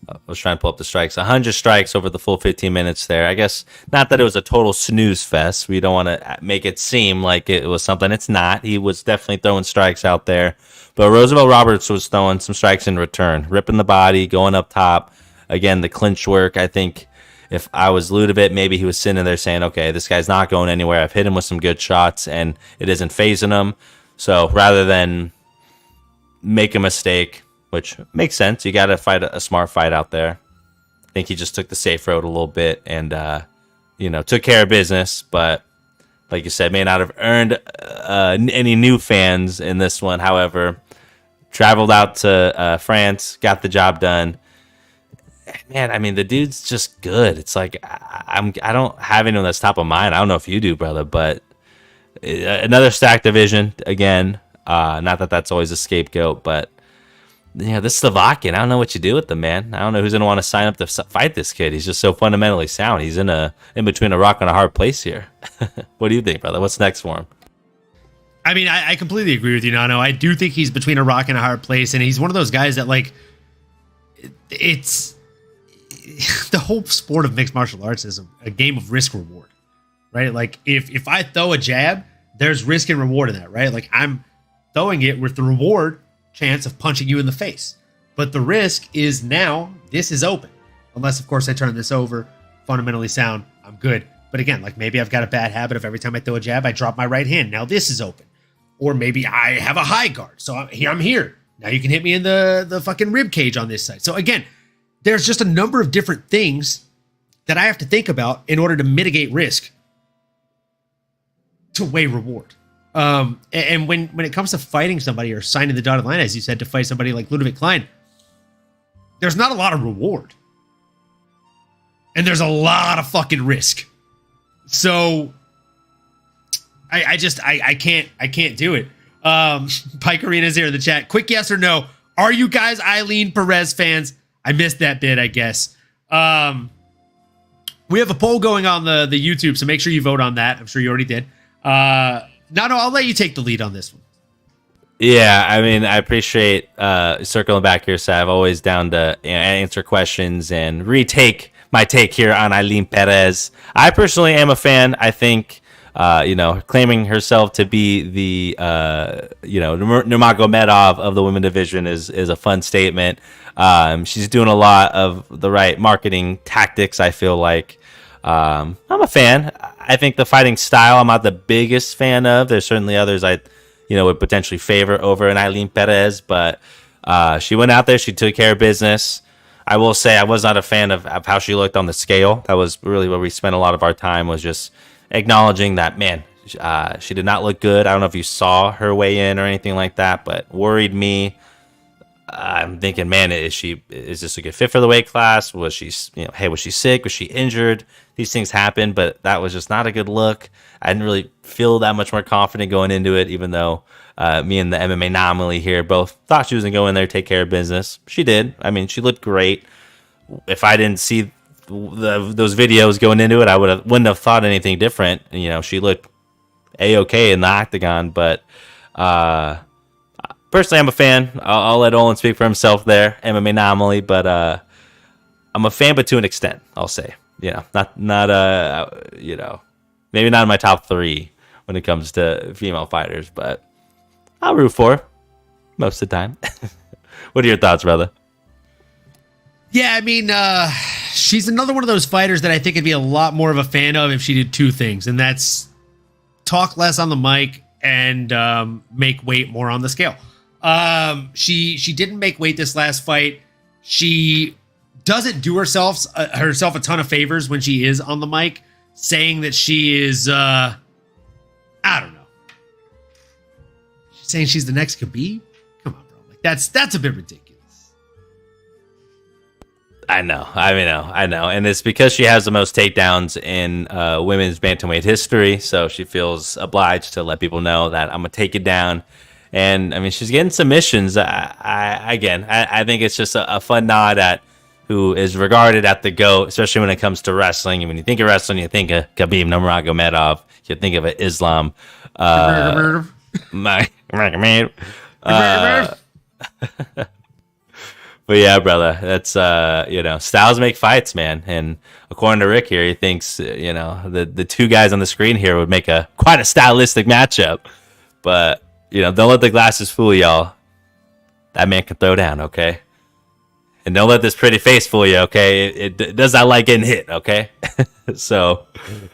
I was trying to pull up the strikes. 100 strikes over the full 15 minutes there. I guess not that it was a total snooze fest. We don't want to make it seem like it was something. It's not. He was definitely throwing strikes out there. But Roosevelt Roberts was throwing some strikes in return. Ripping the body, going up top. Again, the clinch work. I think if I was Ludovic, maybe he was sitting there saying, okay, this guy's not going anywhere. I've hit him with some good shots, and it isn't phasing him. So rather than make a mistake, which makes sense. You got to fight a smart fight out there. I think he just took the safe road a little bit and, took care of business. But like you said, may not have earned any new fans in this one. However, traveled out to France, got the job done. Man, I mean, the dude's just good. It's like I don't have anyone that's top of mind. I don't know if you do, brother, but another stacked division again. Not that that's always a scapegoat, but this Slovakian, I don't know what you do with the man. I don't know who's gonna want to sign up to fight this kid. He's just so fundamentally sound. He's in between a rock and a hard place here. What do you think, brother? What's next for him? I mean, I completely agree with you, Nano. I do think he's between a rock and a hard place, and he's one of those guys that, like, it's the whole sport of mixed martial arts is a game of risk reward, right? Like, if I throw a jab, there's risk and reward in that, right? Like, I'm throwing it with the reward chance of punching you in the face, but the risk is now this is open, unless of course I turn this over, fundamentally sound, I'm good. But again, like, maybe I've got a bad habit of every time I throw a jab, I drop my right hand. Now this is open. Or maybe I have a high guard, so I'm here. Now you can hit me in the fucking rib cage on this side. So again, there's just a number of different things that I have to think about in order to mitigate risk to weigh reward. And when it comes to fighting somebody or signing the dotted line, as you said, to fight somebody like Ludwig Klein, there's not a lot of reward. And there's a lot of fucking risk. So I can't do it. Pike Arena's here in the chat. Quick yes or no. Are you guys Eileen Perez fans? I missed that bit, I guess. We have a poll going on the YouTube, so make sure you vote on that. I'm sure you already did. No, I'll let you take the lead on this one. Yeah, I mean, I appreciate circling back here, Sav. Always down to answer questions and retake my take here on Eileen Perez. I personally am a fan. I think, claiming herself to be the, Nurmagomedov of the women division is a fun statement. She's doing a lot of the right marketing tactics, I feel like. I'm a fan. I think the fighting style I'm not the biggest fan of. There's certainly others I would potentially favor over an Eileen Perez, but she went out there, she took care of business. I will say I was not a fan of how she looked on the scale. That was really where we spent a lot of our time, was just acknowledging that, man, she did not look good. I don't know if you saw her weigh in or anything like that, but worried me. I'm thinking, man, is this a good fit for the weight class? Was she sick? Was she injured? These things happen, but that was just not a good look. I didn't really feel that much more confident going into it, even though me and the MMAnomaly here both thought she was going to go in there, take care of business. She did. I mean, she looked great. If I didn't see those videos going into it, I wouldn't have thought anything different. She looked A-okay in the octagon, but personally, I'm a fan. I'll let Olin speak for himself there, MMAnomaly, but I'm a fan, but to an extent, I'll say. Not maybe not in my top 3 when it comes to female fighters, but I'll root for her most of the time. What are your thoughts, brother? Yeah, I mean, she's another one of those fighters that I think I'd be a lot more of a fan of if she did 2 things, and that's talk less on the mic and make weight more on the scale. She didn't make weight this last fight. She doesn't do herself a ton of favors when she is on the mic, saying that she is I don't know. She's saying she's the next Khabib? Come on, bro. Like that's a bit ridiculous. I know. And it's because she has the most takedowns in women's bantamweight history, so she feels obliged to let people know that I'm going to take it down. And, I mean, she's getting submissions. I think it's just a fun nod at who is regarded at the GOAT, especially when it comes to wrestling. And when you think of wrestling, you think of Khabib Nurmagomedov. You think of Islam. But yeah, brother, that's styles make fights, man. And according to Rick here, he thinks the 2 guys on the screen here would make quite a stylistic matchup. But don't let the glasses fool y'all. That man can throw down, okay? And don't let this pretty face fool you, okay? It does not like getting hit, okay? So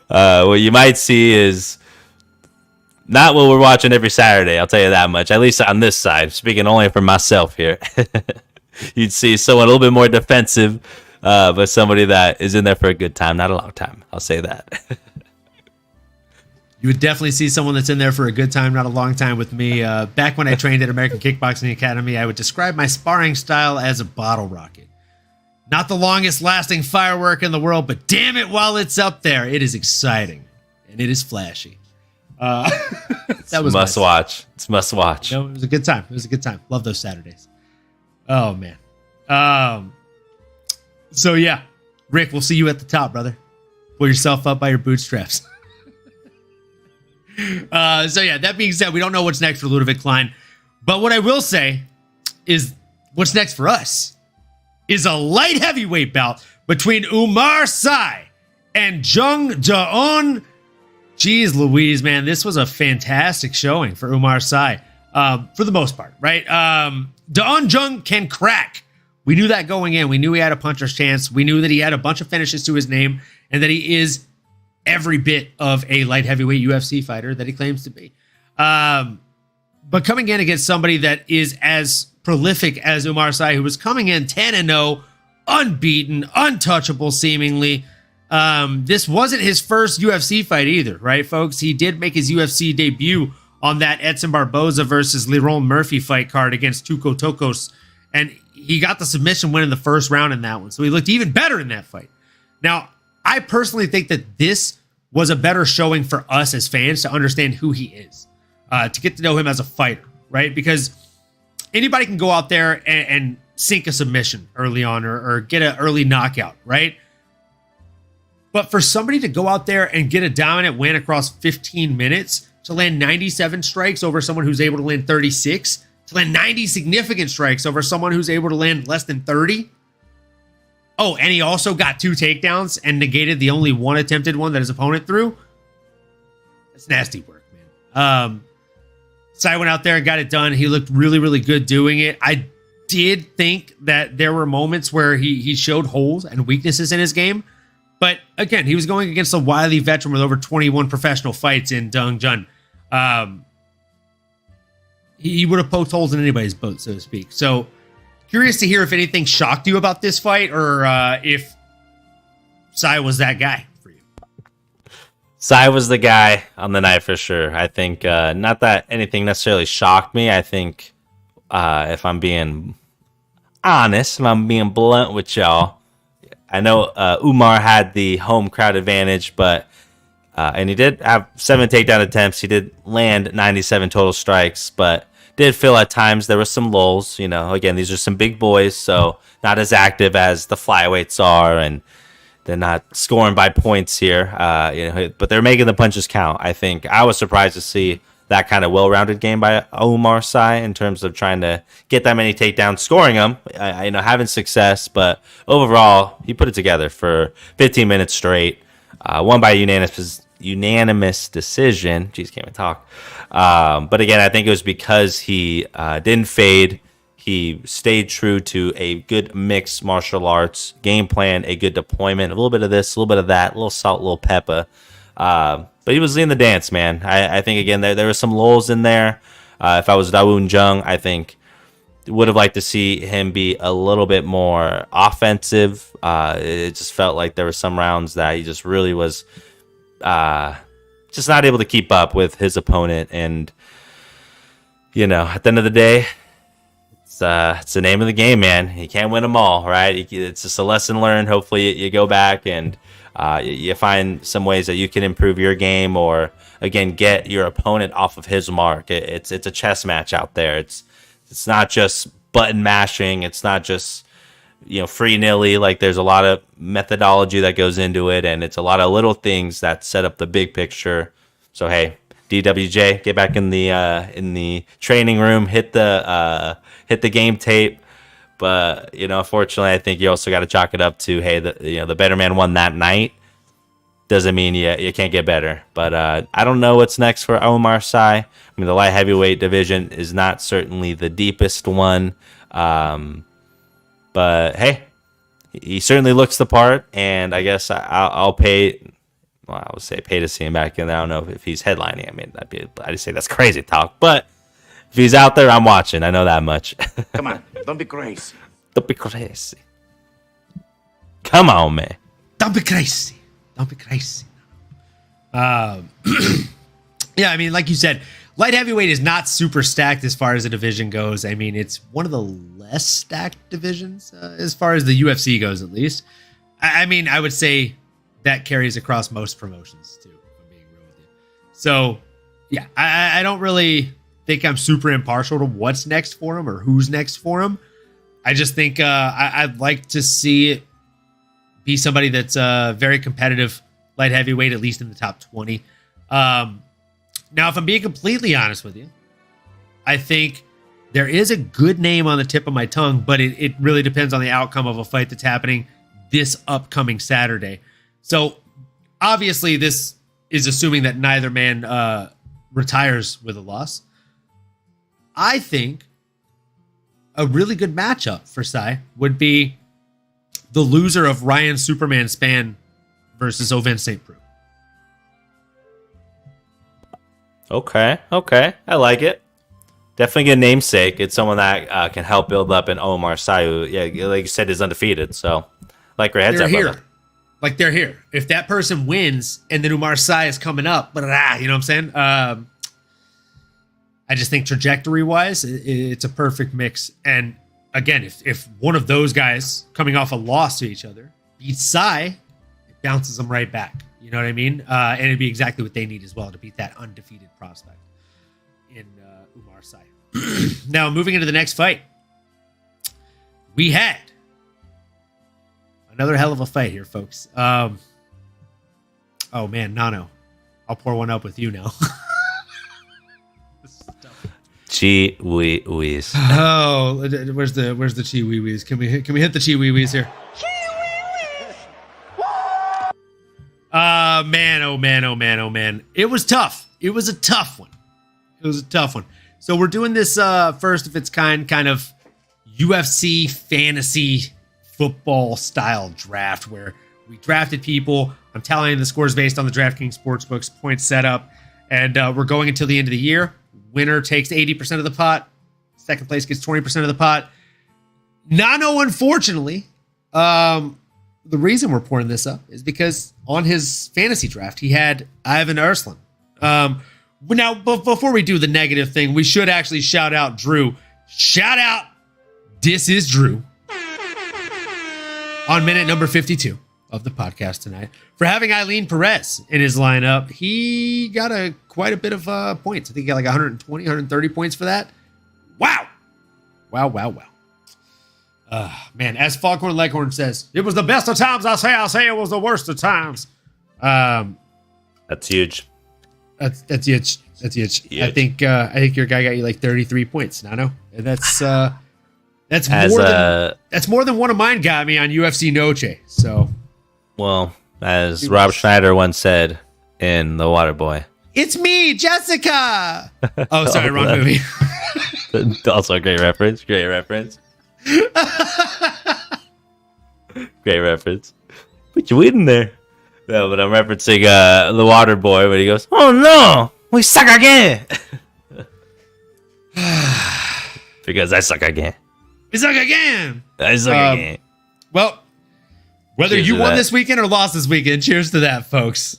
what you might see is not what we're watching every Saturday, I'll tell you that much. At least on this side, speaking only for myself here. You'd see someone a little bit more defensive, but somebody that is in there for a good time, not a long time. I'll say that. You would definitely see someone that's in there for a good time, not a long time with me. Back when I trained at American Kickboxing Academy, I would describe my sparring style as a bottle rocket. Not the longest lasting firework in the world, but damn it, while it's up there, it is exciting and it is flashy. That was must watch. It's must watch. No, it was a good time. It was a good time. Love those Saturdays. Oh man. So yeah, Rick, we'll see you at the top, brother. Pull yourself up by your bootstraps. So yeah, that being said, we don't know what's next for Ludovic Klein, but what I will say is what's next for us is a light heavyweight bout between Umar Sy and Jung Jaeon. Jeez Louise, man, this was a fantastic showing for Umar Sy, for the most part, right? Daeon Jung can crack. We knew that going in. We knew he had a puncher's chance. We knew that he had a bunch of finishes to his name and that he is every bit of a light heavyweight UFC fighter that he claims to be. But coming in against somebody that is as prolific as Umar Sy, who was coming in 10-0, unbeaten, untouchable seemingly. This wasn't his first UFC fight either, right, folks? He did make his UFC debut on that Edson Barboza versus Liron Murphy fight card against Tuco Tokos, and he got the submission win in the first round in that one. So he looked even better in that fight. Now, I personally think that this was a better showing for us as fans to understand who he is, to get to know him as a fighter, right? Because anybody can go out there and sink a submission early on or get an early knockout, right? But for somebody to go out there and get a dominant win across 15 minutes, to land 97 strikes over someone who's able to land 36, to land 90 significant strikes over someone who's able to land less than 30. Oh, and he also got 2 takedowns and negated the only one attempted one that his opponent threw. That's nasty work, man. Sy went out there and got it done. He looked really, really good doing it. I did think that there were moments where he showed holes and weaknesses in his game. But again, he was going against a wily veteran with over 21 professional fights in Daeon Jung. He would have poked holes in anybody's boat, so to speak. So curious to hear if anything shocked you about this fight or if Sy was that guy for you. Sy was the guy on the night for sure. I think not that anything necessarily shocked me. I think if I'm being honest, if I'm being blunt with y'all, I know Umar had the home crowd advantage, but and he did have 7 takedown attempts. He did land 97 total strikes, but did feel at times there were some lulls. You know, again, these are some big boys, so not as active as the flyweights are, and they're not scoring by points here. But they're making the punches count. I think I was surprised to see that kind of well-rounded game by Umar Sy in terms of trying to get that many takedowns, scoring them, having success. But overall, he put it together for 15 minutes straight. Won by unanimous decision. Jeez, can't even talk. But again, I think it was because he didn't fade. He stayed true to a good mixed martial arts game plan, a good deployment, a little bit of this, a little bit of that, a little salt, a little pepper. But he was in the dance, man. I think, again, there were some lulls in there. If I was Daeon Jung, I think would have liked to see him be a little bit more offensive. It just felt like there were some rounds that he just really was just not able to keep up with his opponent. And, at the end of the day, it's the name of the game, man. You can't win them all, right? It's just a lesson learned. Hopefully you go back and you find some ways that you can improve your game or, again, get your opponent off of his mark. It's a chess match out there. It's not just button mashing. It's not just, free-nilly. Like, there's a lot of methodology that goes into it, and it's a lot of little things that set up the big picture. So, hey, DWJ, get back in the training room, hit the game tape. But, unfortunately, I think you also got to chalk it up to, hey, the better man won that night. Doesn't mean you can't get better. But I don't know what's next for Umar Sy. I mean, the light heavyweight division is not certainly the deepest one. But, hey, he certainly looks the part. And I guess I'll pay... Well, I would say pay to see him back in. I don't know if he's headlining. I mean, I just say that's crazy talk. But if he's out there, I'm watching. I know that much. Come on, don't be crazy. Don't be crazy. Come on, man. Don't be crazy. Don't be crazy. Yeah, I mean, like you said, light heavyweight is not super stacked as far as the division goes. I mean, it's one of the less stacked divisions as far as the UFC goes, at least. I mean, I would say that carries across most promotions, too, if I'm being real with you. So, yeah, I don't really think I'm super impartial to what's next for him or who's next for him. I just think I'd like to see it be somebody that's very competitive light heavyweight, at least in the top 20. Now, if I'm being completely honest with you, I think there is a good name on the tip of my tongue, but it really depends on the outcome of a fight that's happening this upcoming Saturday. So, obviously, this is assuming that neither man retires with a loss. I think a really good matchup for Sai would be the loser of Ryan Superman Spann versus Ovince St. Preux. Okay. I like it. Definitely get namesake. It's someone that can help build up an Omar Sy, who, yeah, like you said, is undefeated. So, like your heads They're up, here. brother. Like, they're here. If that person wins and then Umar Sy is coming up, you know what I'm saying? I just think trajectory-wise, it's a perfect mix. And again, if one of those guys coming off a loss to each other beats Sy, it bounces them right back. You know what I mean? And it'd be exactly what they need as well to beat that undefeated prospect in Umar Sy. Now, moving into the next fight, we had another hell of a fight here, folks. Oh, man, Nano. I'll pour one up with you now. Gee wee wees. Oh, where's the chi wee wees? Can we hit the chi wee wees here? Man, oh man. It was tough. It was a tough one. So we're doing this first of its kind of UFC fantasy football style draft where we drafted people. I'm tallying the scores based on the DraftKings Sportsbook's point setup, and we're going until the end of the year. Winner takes 80% of the pot. Second place gets 20% of the pot. Nano, unfortunately, the reason we're pouring this up is because on his fantasy draft, he had Ivan Arslan. Now, before we do the negative thing, we should actually shout out Drew. Shout out, this is Drew, on minute number 52 of the podcast tonight, for having Eileen Perez in his lineup. He got quite a bit of points. I think he got like 120, 130 points for that. Wow. Man, as Foghorn Leghorn says, it was the best of times. I say it was the worst of times. That's huge. That's huge. Huge. I think your guy got you like 33 points, Nano. And that's more than one of mine got me on UFC Noche. So, well, as Rob Schneider once said in The Waterboy, it's me, Jessica. Oh, sorry, wrong movie. Also a great reference. Great reference. Put your weed in there. No, but I'm referencing The Waterboy when he goes, "Oh no, we suck again." Because I suck again. We suck again. I suck again. Well, whether Cheers you to won that. this weekend or lost this weekend, cheers to that, folks.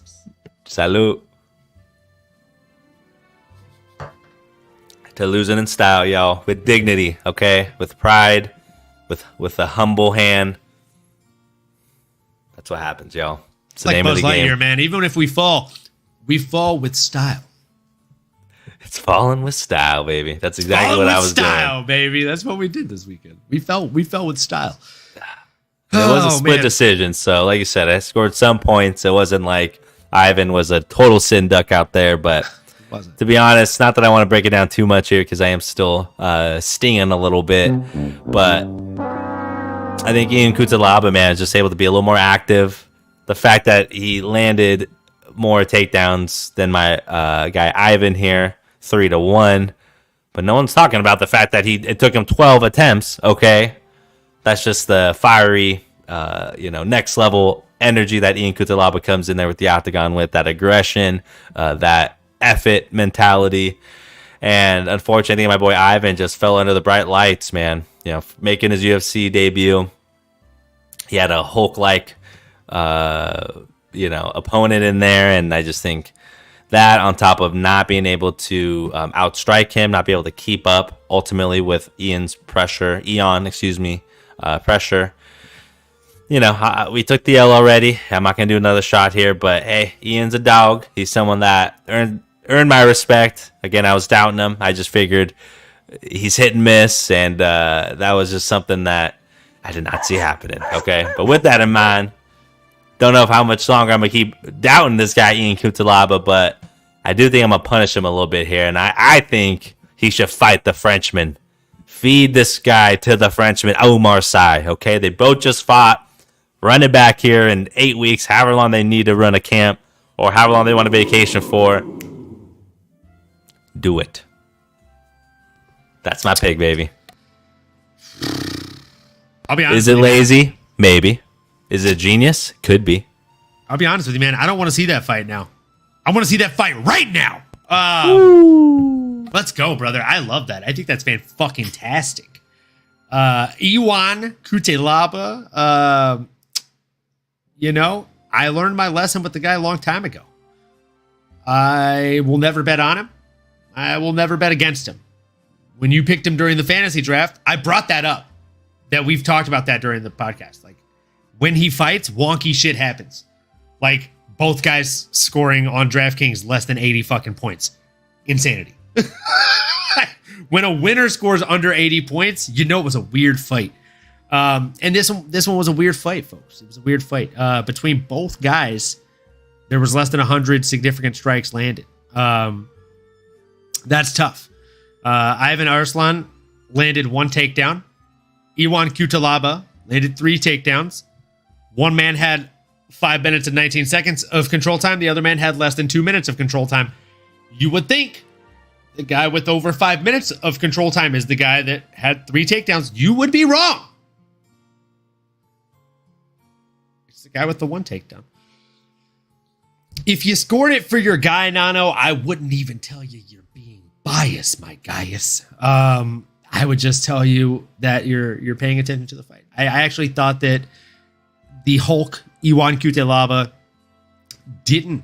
Salute. To losing in style, y'all. With dignity, okay? With pride. With a humble hand. That's what happens, y'all. It's the Like name of Buzz the game. Lightyear, man. Even if we fall with style. It's falling with style, baby. That's exactly what I was style, doing. baby. That's what we did this weekend. We fell with style. It was a split man. decision, so like you said, I scored some points. It wasn't like Ivan was a total sin duck out there, but Wasn't. to be honest, not that I want to break it down too much here because I am still stinging a little bit, but I think Ian Cutelaba, man, is just able to be a little more active. The fact that he landed more takedowns than my guy Ivan here, 3-1, but no one's talking about the fact that it took him 12 attempts. Okay, that's just the fiery, next level energy that Ian Cutelaba comes in there with the octagon with, that aggression, that effort mentality. And unfortunately, my boy Ivan just fell under the bright lights, man. Making his UFC debut, he had a Hulk-like, opponent in there, and I just think That on top of not being able to outstrike him, not be able to keep up ultimately with pressure. You know, we took the L already. I'm not going to do another shot here, but hey, Ian's a dog. He's someone that earned my respect. Again, I was doubting him. I just figured he's hit and miss, and that was just something that I did not see happening. Okay, but with that in mind, don't know how much longer I'm going to keep doubting this guy, Ian Cutelaba, but I do think I'm going to punish him a little bit here, and I think he should fight the Frenchman. Feed this guy to the Frenchman, Omar Sy, okay? They both just fought. Run it back here in 8 weeks, however long they need to run a camp, or however long they want a vacation for. Do it. That's my pick, baby. I'll be honest. Is it lazy? Maybe. Is it genius? Could be. I'll be honest with you, man. I don't want to see that fight now. I want to see that fight right now. Let's go, brother. I love that. I think that's fan-fucking-tastic. Iwan Cutelaba, you know, I learned my lesson with the guy a long time ago. I will never bet on him. I will never bet against him. When you picked him during the fantasy draft, I brought that up. That we've talked about that during the podcast. Like, when he fights, wonky shit happens. Like, both guys scoring on DraftKings less than 80 fucking points. Insanity. When a winner scores under 80 points, you know it was a weird fight. And this one was a weird fight, folks. It was a weird fight. Between both guys, there was less than 100 significant strikes landed. That's tough. Ivan Arslan landed 1 takedown. Iwan Cutelaba landed 3 takedowns. One man had 5 minutes and 19 seconds of control time. The other man had less than 2 minutes of control time. You would think the guy with over 5 minutes of control time is the guy that had 3 takedowns. You would be wrong. It's the guy with the 1 takedown. If you scored it for your guy, Nano, I wouldn't even tell you you're being biased, my guys. I would just tell you that you're paying attention to the fight. I actually thought that the Hulk, Iwan Cutelaba, didn't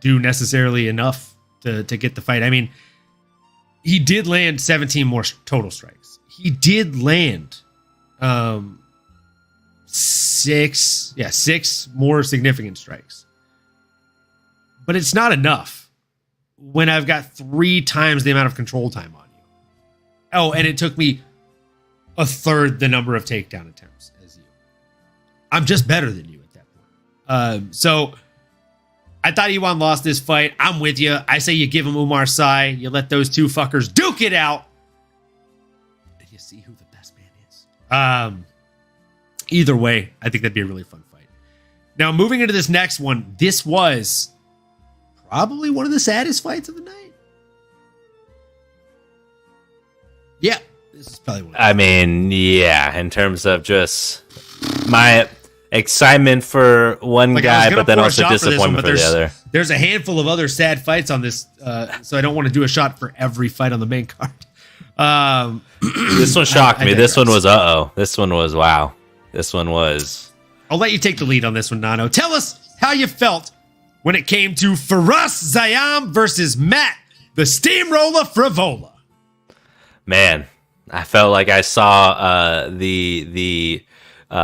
do necessarily enough to get the fight. I mean, he did land 17 more total strikes. He did land 6 more significant strikes. But it's not enough when I've got 3 times the amount of control time on you. Oh, and it took me a third the number of takedown attempts as you. I'm just better than you at that point. So I thought Iwan lost this fight. I'm with you. I say you give him Omar Sy. You let those 2 fuckers duke it out. And you see who the best man is. Either way, I think that'd be a really fun fight. Now, moving into this next one, this was probably one of the saddest fights of the night. Yeah, this is probably one. I mean, yeah, in terms of just my excitement for one guy, but then also disappointment for the other. There's a handful of other sad fights on this, so I don't want to do a shot for every fight on the main card. This one shocked me. This one was This one was wow. This one was. I'll let you take the lead on this one, Nano. Tell us how you felt when it came to Faraz Zayam versus Matt, the Steamroller Frivola. Man, I felt like I saw the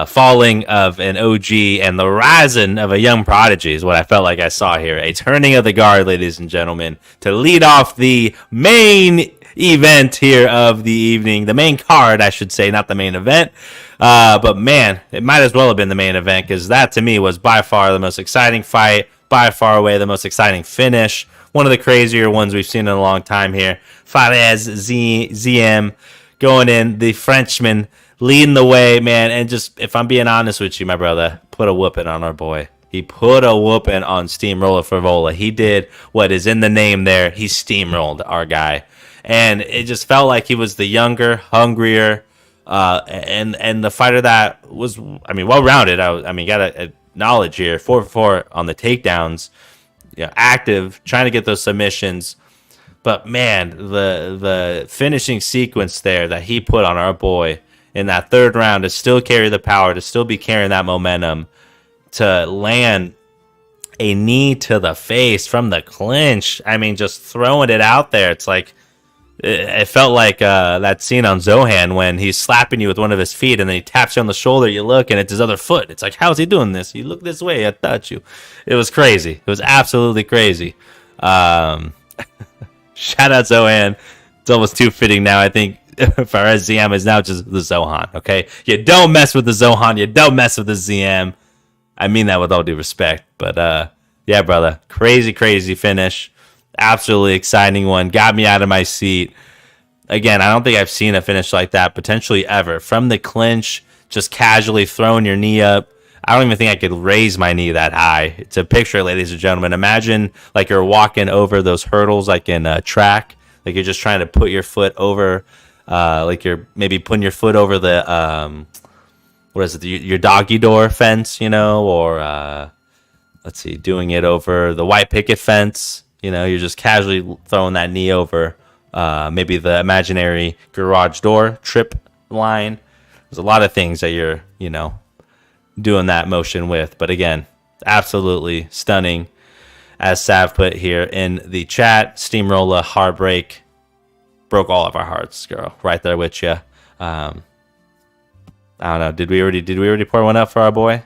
falling of an OG and the rising of a young prodigy is what I felt like I saw here. A turning of the guard, ladies and gentlemen, to lead off the main event here of the evening. The main card, I should say, not the main event. But man, it might as well have been the main event because that to me was by far the most exciting fight, by far away the most exciting finish. One of the crazier ones we've seen in a long time here. Fares ZM going in, the Frenchman leading the way, man. And just, if I'm being honest with you, my brother, put a whooping on our boy. He put a whooping on Steamroller Frivola. He did what is in the name there. He steamrolled our guy. And it just felt like he was the younger, hungrier, and the fighter that was, I mean, well-rounded. I mean, got a knowledge here. 4-4 on the takedowns. You know, active, trying to get those submissions. But man, the finishing sequence there that he put on our boy in that third round to still carry the power, to still be carrying that momentum, to land a knee to the face from the clinch. I mean, just throwing it out there. It's like, it felt like that scene on Zohan when he's slapping you with one of his feet and then he taps you on the shoulder. You look and it's his other foot. It's like, how's he doing this? You look this way, I touch you. It was crazy. It was absolutely crazy. Shout out Zohan. It's almost too fitting now. I think Fares ZM is now just the Zohan. Okay, you don't mess with the Zohan. You don't mess with the ZM. I mean that with all due respect. But yeah, brother, crazy finish. Absolutely exciting one. Got me out of my seat. Again, I don't think I've seen a finish like that potentially ever. From the clinch, just casually throwing your knee up. I don't even think I could raise my knee that high. It's a picture, ladies and gentlemen. Imagine like you're walking over those hurdles like in track. Like you're just trying to put your foot over, like you're maybe putting your foot over the, what is it, your doggy door fence, you know, or let's see, doing it over the white picket fence. You know, you're just casually throwing that knee over maybe the imaginary garage door trip line. There's a lot of things that you're, you know, doing that motion with. But again, absolutely stunning. As Sav put here in the chat, Steamroller, Heartbreak, broke all of our hearts, girl. Right there with you. I don't know. Did we already pour one up for our boy?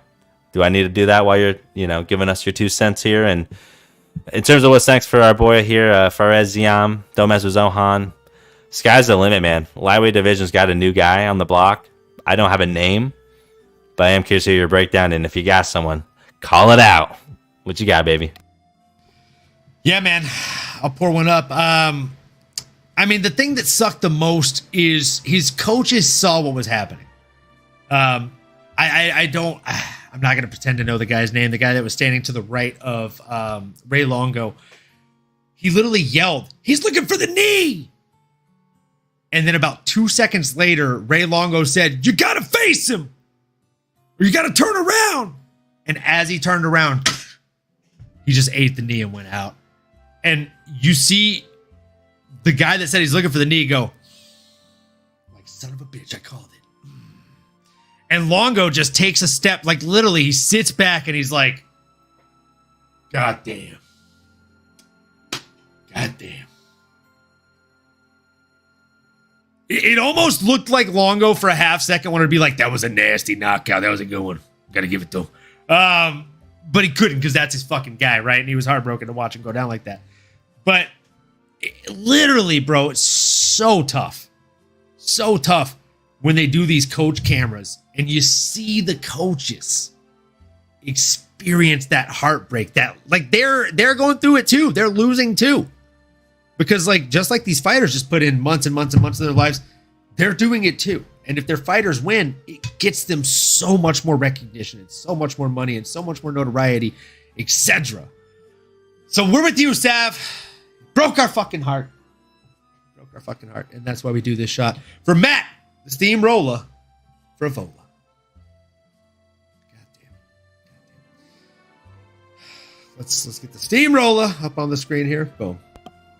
Do I need to do that while you're, you know, giving us your 2 cents here? And in terms of what's next for our boy here, Fares Ziam, don't mess with Zohan. Sky's the limit, man. Lightweight division's got a new guy on the block. I don't have a name, but I am curious to hear your breakdown. And if you got someone, call it out. What you got, baby? Yeah, man. I'll pour one up. I mean, the thing that sucked the most is his coaches saw what was happening. I'm not going to pretend to know the guy's name. The guy that was standing to the right of Ray Longo. He literally yelled, "He's looking for the knee!" And then about 2 seconds later, Ray Longo said, "You got to face him! Or you got to turn around!" And as he turned around, he just ate the knee and went out. And you see the guy that said he's looking for the knee go, like, son of a bitch, I called it. And Longo just takes a step, like literally he sits back and he's like, God damn. It almost looked like Longo for a half second wanted to be like, that was a nasty knockout. That was a good one. Got to give it to him. But he couldn't because that's his fucking guy, right? And he was heartbroken to watch him go down like that. But literally, bro, it's so tough. So tough when they do these coach cameras and you see the coaches experience that heartbreak, that like they're going through it too. They're losing too. Because like, just like these fighters just put in months and months and months of their lives, they're doing it too. And if their fighters win, it gets them so much more recognition and so much more money and so much more notoriety, etc. So we're with you, Sav. Broke our fucking heart. And that's why we do this shot. For Matt, the steamroller, for Vola. Goddamn. Let's get the steamroller up on the screen here. Boom.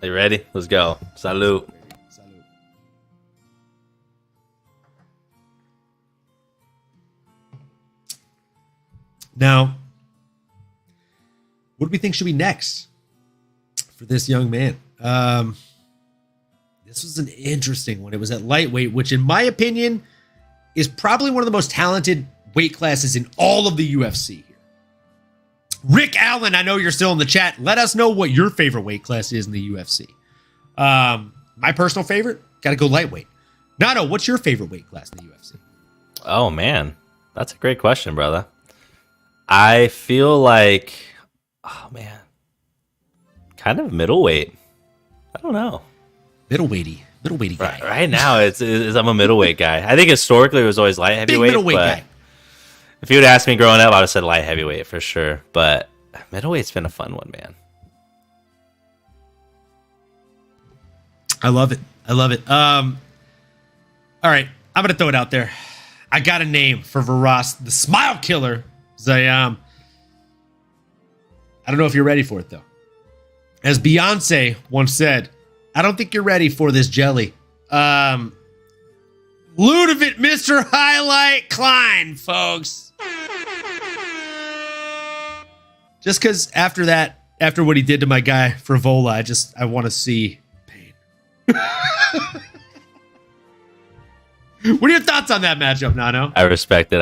Are you ready? Let's go. Salute. Now, what do we think should be next for this young man? This was an interesting one. It was at lightweight, which in my opinion is probably one of the most talented weight classes in all of the UFC here. Rick Allen, I know you're still in the chat. Let us know what your favorite weight class is in the UFC. My personal favorite, got to go lightweight. Nano, what's your favorite weight class in the UFC? Oh, man. That's a great question, brother. I feel like, oh, man, kind of middleweight. I don't know. Middleweighty guy. Right now, it's I'm a middleweight guy. I think historically it was always light heavyweight. Big middleweight guy. If you would ask me growing up, I would have said light heavyweight for sure. But middleweight's been a fun one, man. I love it. All right, I'm gonna throw it out there. I got a name for Varas, the Smile Killer, Zayam. I don't know if you're ready for it though. As Beyonce once said, I don't think you're ready for this jelly. Ludovic, Mr. Highlight Klein, folks. Just because after what he did to my guy Frivola, I want to see pain. What are your thoughts on that matchup, Nano? I respect it.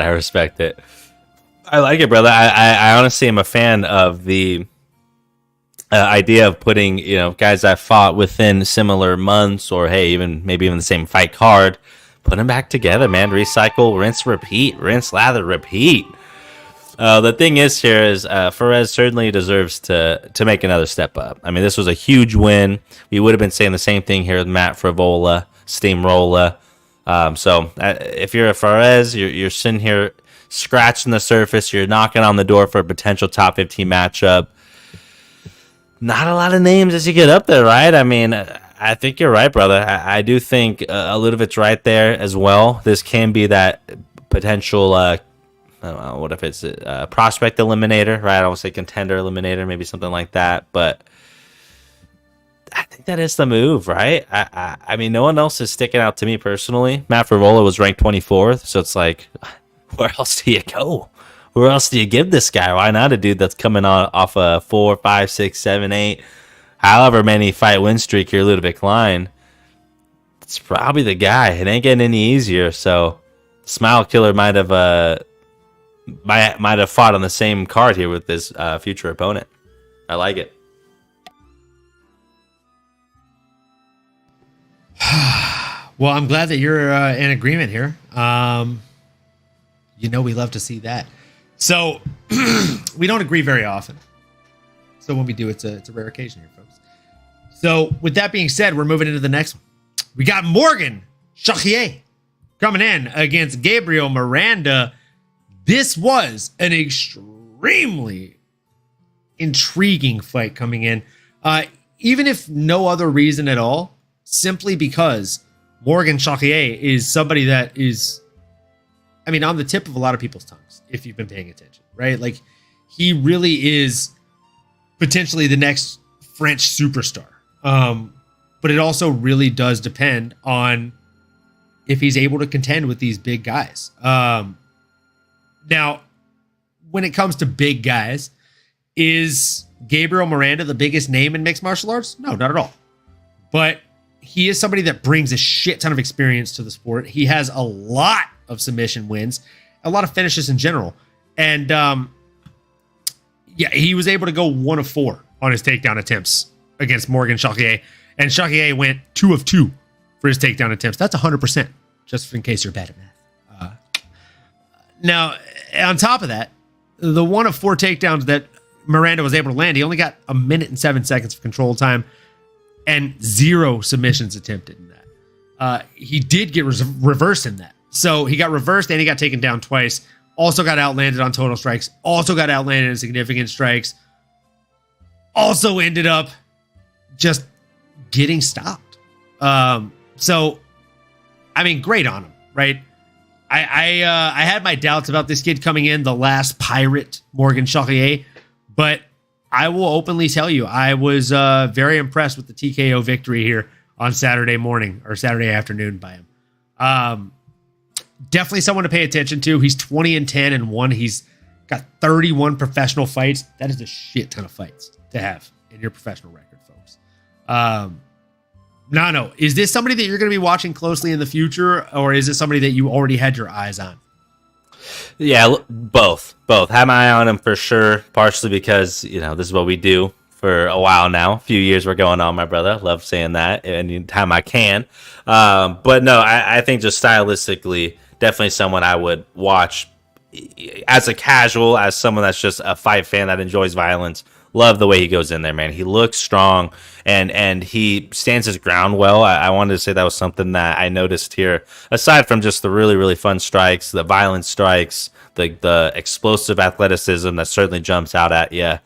I like it, brother. I honestly am a fan of the idea of putting, guys that fought within similar months or, hey, maybe even the same fight card, put them back together, man. Recycle, rinse, repeat, rinse, lather, repeat. The thing is here is Perez certainly deserves to make another step up. I mean, this was a huge win. We would have been saying the same thing here with Matt Frivola, Steamroller. So if you're a Perez, you're sitting here scratching the surface. You're knocking on the door for a potential top 15 matchup. Not a lot of names as you get up there, right? I mean, I think you're right, brother. I do think a little bit's right there as well. This can be that potential, I don't know, what if it's a prospect eliminator, right? I don't say contender eliminator, maybe something like that. But I think that is the move, right? I mean, no one else is sticking out to me personally. Matt Frivola was ranked 24th, so it's like, where else do you go? Where else do you give this guy? Why not a dude that's coming off a 4, 5, 6, 7, 8, however many fight win streak you're Ludovic Klein? It's probably the guy. It ain't getting any easier. So, Smile Killer might have fought on the same card here with this future opponent. I like it. Well, I'm glad that you're in agreement here. We love to see that. So we don't agree very often. So when we do, it's a rare occasion here, folks. So with that being said, we're moving into the next one. We got Morgan Charrier coming in against Gabriel Miranda. This was an extremely intriguing fight coming in. Even if no other reason at all, simply because Morgan Charrier is somebody that is, on the tip of a lot of people's tongues, if you've been paying attention, right? Like, he really is potentially the next French superstar. But it also really does depend on if he's able to contend with these big guys. Now, when it comes to big guys, is Gabriel Miranda the biggest name in mixed martial arts? No, not at all. But he is somebody that brings a shit ton of experience to the sport. He has a lot of submission wins, a lot of finishes in general. And he was able to go 1 of 4 on his takedown attempts against Morgan Charrier. And Charrier went 2 of 2 for his takedown attempts. That's 100%, just in case you're bad at math. Now, on top of that, the 1 of 4 takedowns that Miranda was able to land, he only got 1 minute and 7 seconds of control time and 0 submissions attempted in that. He did get reversed in that. So he got reversed and he got taken down twice. Also got outlanded on total strikes. Also got outlanded in significant strikes. Also ended up just getting stopped. So, great on him, right? I had my doubts about this kid coming in, the last pirate Morgan Charrier, but I will openly tell you, I was very impressed with the TKO victory here on Saturday morning or Saturday afternoon by him. Definitely someone to pay attention to. He's 20-10-1. He's got 31 professional fights. That is a shit ton of fights to have in your professional record, folks. Nano, is this somebody that you're going to be watching closely in the future, or is this somebody that you already had your eyes on? Yeah, both. Have my eye on him for sure, partially because, this is what we do for a while now. A few years we're going on, my brother. Love saying that anytime I can. But no, I think just stylistically, definitely someone I would watch as a casual, as someone that's just a fight fan that enjoys violence. Love the way he goes in there, man. He looks strong and he stands his ground well. I wanted to say that was something that I noticed here. Aside from just the really, really fun strikes, the violent strikes, the explosive athleticism that certainly jumps out at you.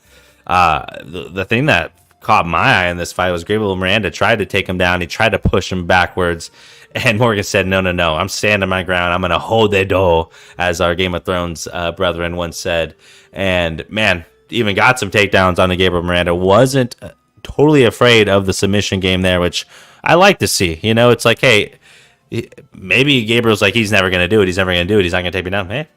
The thing that caught my eye in this fight was Gabriel Miranda tried to take him down. He tried to push him backwards. And Morgan said, no, I'm standing my ground. I'm going to hold the door, as our Game of Thrones brethren once said. And, man, even got some takedowns on the Gabriel Miranda. Wasn't totally afraid of the submission game there, which I like to see. It's like, hey, maybe Gabriel's like, he's never going to do it. He's not going to take me down. Hey,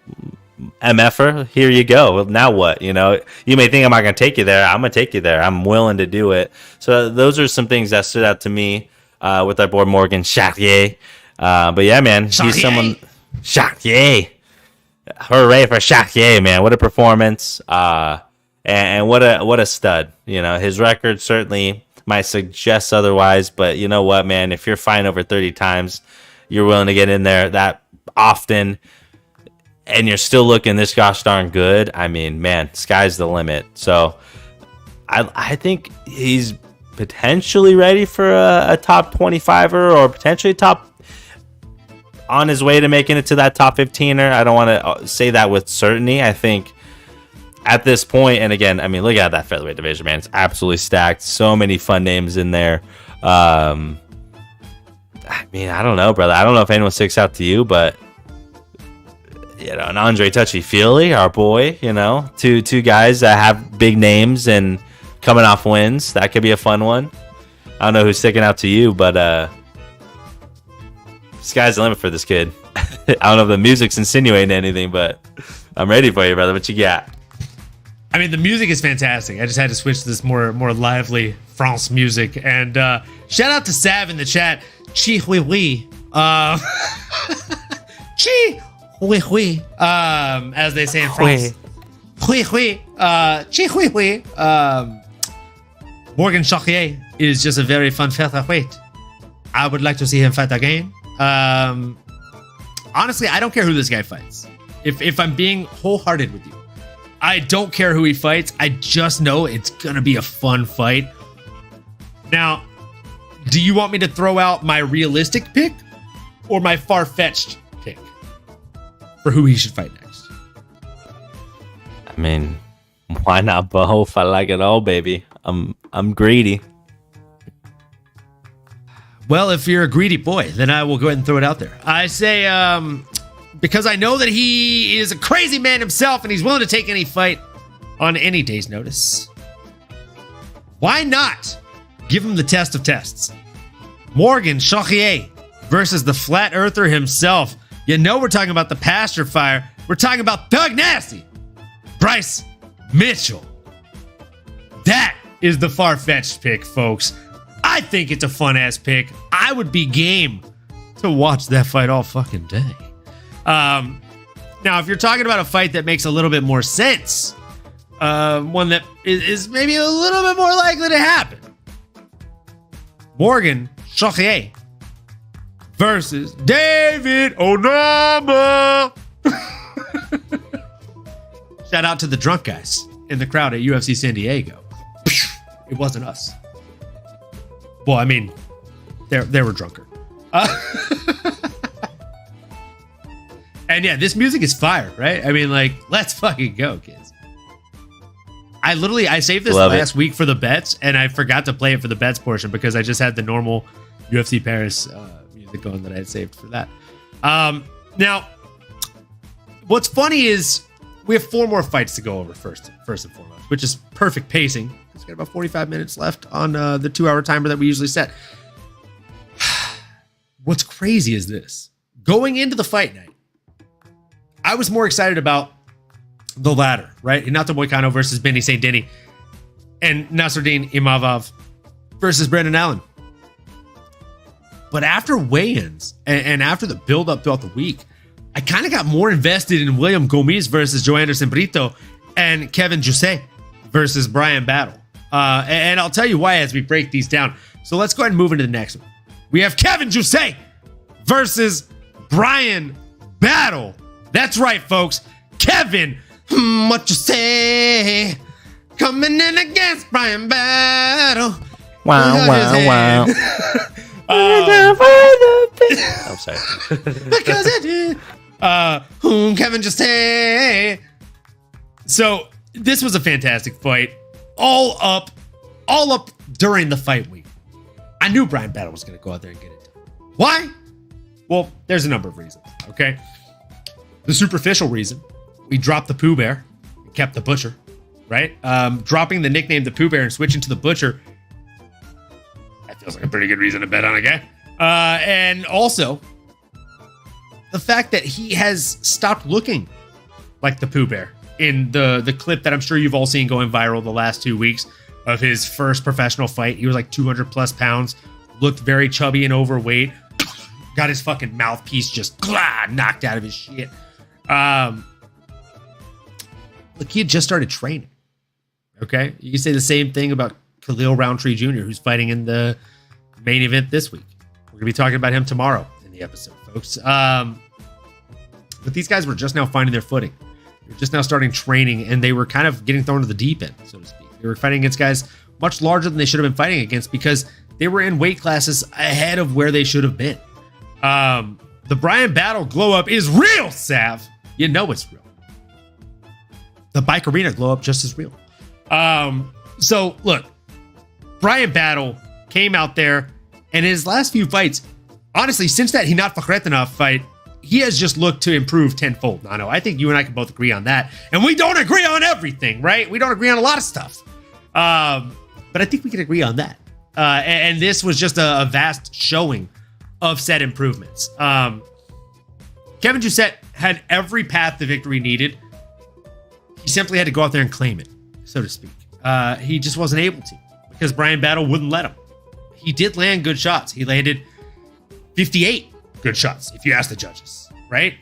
MFer, here you go. Well, now what? You know, you may think I'm not going to take you there. I'm going to take you there. I'm willing to do it. So those are some things that stood out to me with our boy Morgan Chartier. But yeah, man, he's someone. Chartier. Hooray for Chartier, man. What a performance. And what a stud. You know, his record certainly might suggest otherwise, but you know what, man? If you're fighting over 30 times, you're willing to get in there that often, and you're still looking this gosh darn good. I mean, man, sky's the limit. So I think he's potentially ready for a top 25er or potentially top on his way to making it to that top 15er. I don't want to say that with certainty. I think at this point, and again, I mean, look at that featherweight division, man. It's absolutely stacked. So many fun names in there. I mean, I don't know, brother. I don't know if anyone sticks out to you, but you know, an Andre Touchy-Feely, our boy, you know, two guys that have big names and coming off wins. That could be a fun one. I don't know who's sticking out to you, but sky's the limit for this kid. I don't know if the music's insinuating anything, but I'm ready for you, brother. What you got? I mean, the music is fantastic. I just had to switch to this more lively France music. And shout out to Sav in the chat. Chi hui hui. Chi hui hui. As they say in France. Hui hui. Chi hui hui. Morgan Chartier is just a very fun featherweight. I would like to see him fight again. Honestly, I don't care who this guy fights. If I'm being wholehearted with you, I don't care who he fights. I just know it's going to be a fun fight. Now, do you want me to throw out my realistic pick or my far-fetched pick for who he should fight next? I mean, why not both? I like it all, baby. I'm greedy. Well, if you're a greedy boy, then I will go ahead and throw it out there. I say, because I know that he is a crazy man himself and he's willing to take any fight on any day's notice. Why not give him the test of tests? Morgan Chartier versus the flat earther himself. You know we're talking about the pasture fire. We're talking about Thug Nasty. Bryce Mitchell. That is the far-fetched pick, folks. I think it's a fun-ass pick. I would be game to watch that fight all fucking day. Now, if you're talking about a fight that makes a little bit more sense, one that is maybe a little bit more likely to happen, Morgan Chartier versus David Onama. Shout out to the drunk guys in the crowd at UFC San Diego. It wasn't us. Well, I mean, they were drunker. And yeah, this music is fire, right? I mean, like, let's fucking go, kids. I saved this last week for the bets, and I forgot to play it for the bets portion because I just had the normal UFC Paris music going that I had saved for that. Now, what's funny is we have 4 more fights to go over first and foremost, which is perfect pacing. It's got about 45 minutes left on the 2-hour timer that we usually set. What's crazy is this. Going into the fight night, I was more excited about the latter, right? Renato Moicano versus Benny Saint-Denis and Nasruddin Imavov versus Brendan Allen. But after weigh-ins and after the build-up throughout the week, I kind of got more invested in William Gomis versus Joe Anderson Brito and Kevin Jousset versus Brian Battle. And I'll tell you why as we break these down. So let's go ahead and move into the next one. We have Kevin Jousset versus Brian Battle. That's right, folks. Kevin, what you say? Coming in against Brian Battle. Wow. I'm sorry. Because it did. Kevin Jousset. So this was a fantastic fight. All up during the fight week. I knew Brian Battle was going to go out there and get it done. Why? Well, there's a number of reasons, okay? The superficial reason, we dropped the Pooh Bear, kept the Butcher, right? Dropping the nickname the Pooh Bear and switching to the Butcher, that feels like a pretty good reason to bet on a guy. And also, the fact that he has stopped looking like the Pooh Bear in the clip that I'm sure you've all seen going viral the last 2 weeks of his first professional fight. He was like 200 plus pounds, looked very chubby and overweight, got his fucking mouthpiece just knocked out of his shit. Look, he had just started training. Okay, you can say the same thing about Khalil Roundtree Jr., who's fighting in the main event this week. We're gonna be talking about him tomorrow in the episode, folks. But these guys were just now finding their footing. They're just now starting training, and they were kind of getting thrown to the deep end, so to speak. They were fighting against guys much larger than they should have been fighting against because they were in weight classes ahead of where they should have been. The Brian Battle glow up is real, Sav. You know it's real. The Bike Arena glow up just as real. So look, Brian Battle came out there, and in his last few fights, honestly, since that Hinat Fakhretdinov fight, he has just looked to improve tenfold. Nano, I think you and I can both agree on that. And we don't agree on everything, right? We don't agree on a lot of stuff. But I think we can agree on that. And this was just a vast showing of said improvements. Kevin Jousset had every path to victory needed. He simply had to go out there and claim it, so to speak. He just wasn't able to because Brian Battle wouldn't let him. He did land good shots. He landed 58 good shots, if you ask the judges, right?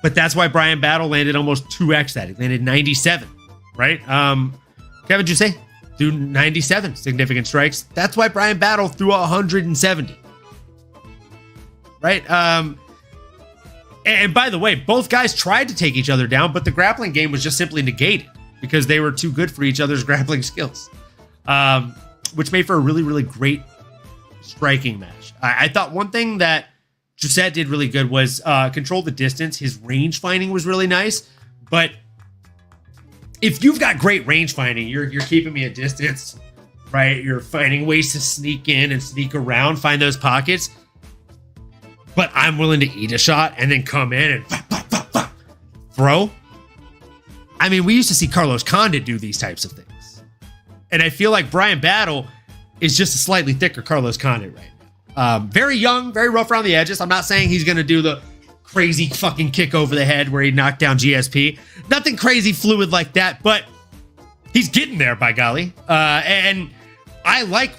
But that's why Brian Battle landed almost 2x that. He landed 97, right? Kevin Jousset threw 97 significant strikes. That's why Brian Battle threw 170, right? And by the way, both guys tried to take each other down, but the grappling game was just simply negated because they were too good for each other's grappling skills, which made for a really, really great striking match. I thought one thing that Jousset did really good was control the distance. His range finding was really nice, but if you've got great range finding, you're keeping me at distance, right? You're finding ways to sneak in and sneak around, find those pockets. But I'm willing to eat a shot and then come in and throw. I mean, we used to see Carlos Condit do these types of things. And I feel like Brian Battle is just a slightly thicker Carlos Condit right now. Very young, very rough around the edges. I'm not saying he's going to do the crazy fucking kick over the head where he knocked down GSP. Nothing crazy fluid like that, but he's getting there, by golly. And I like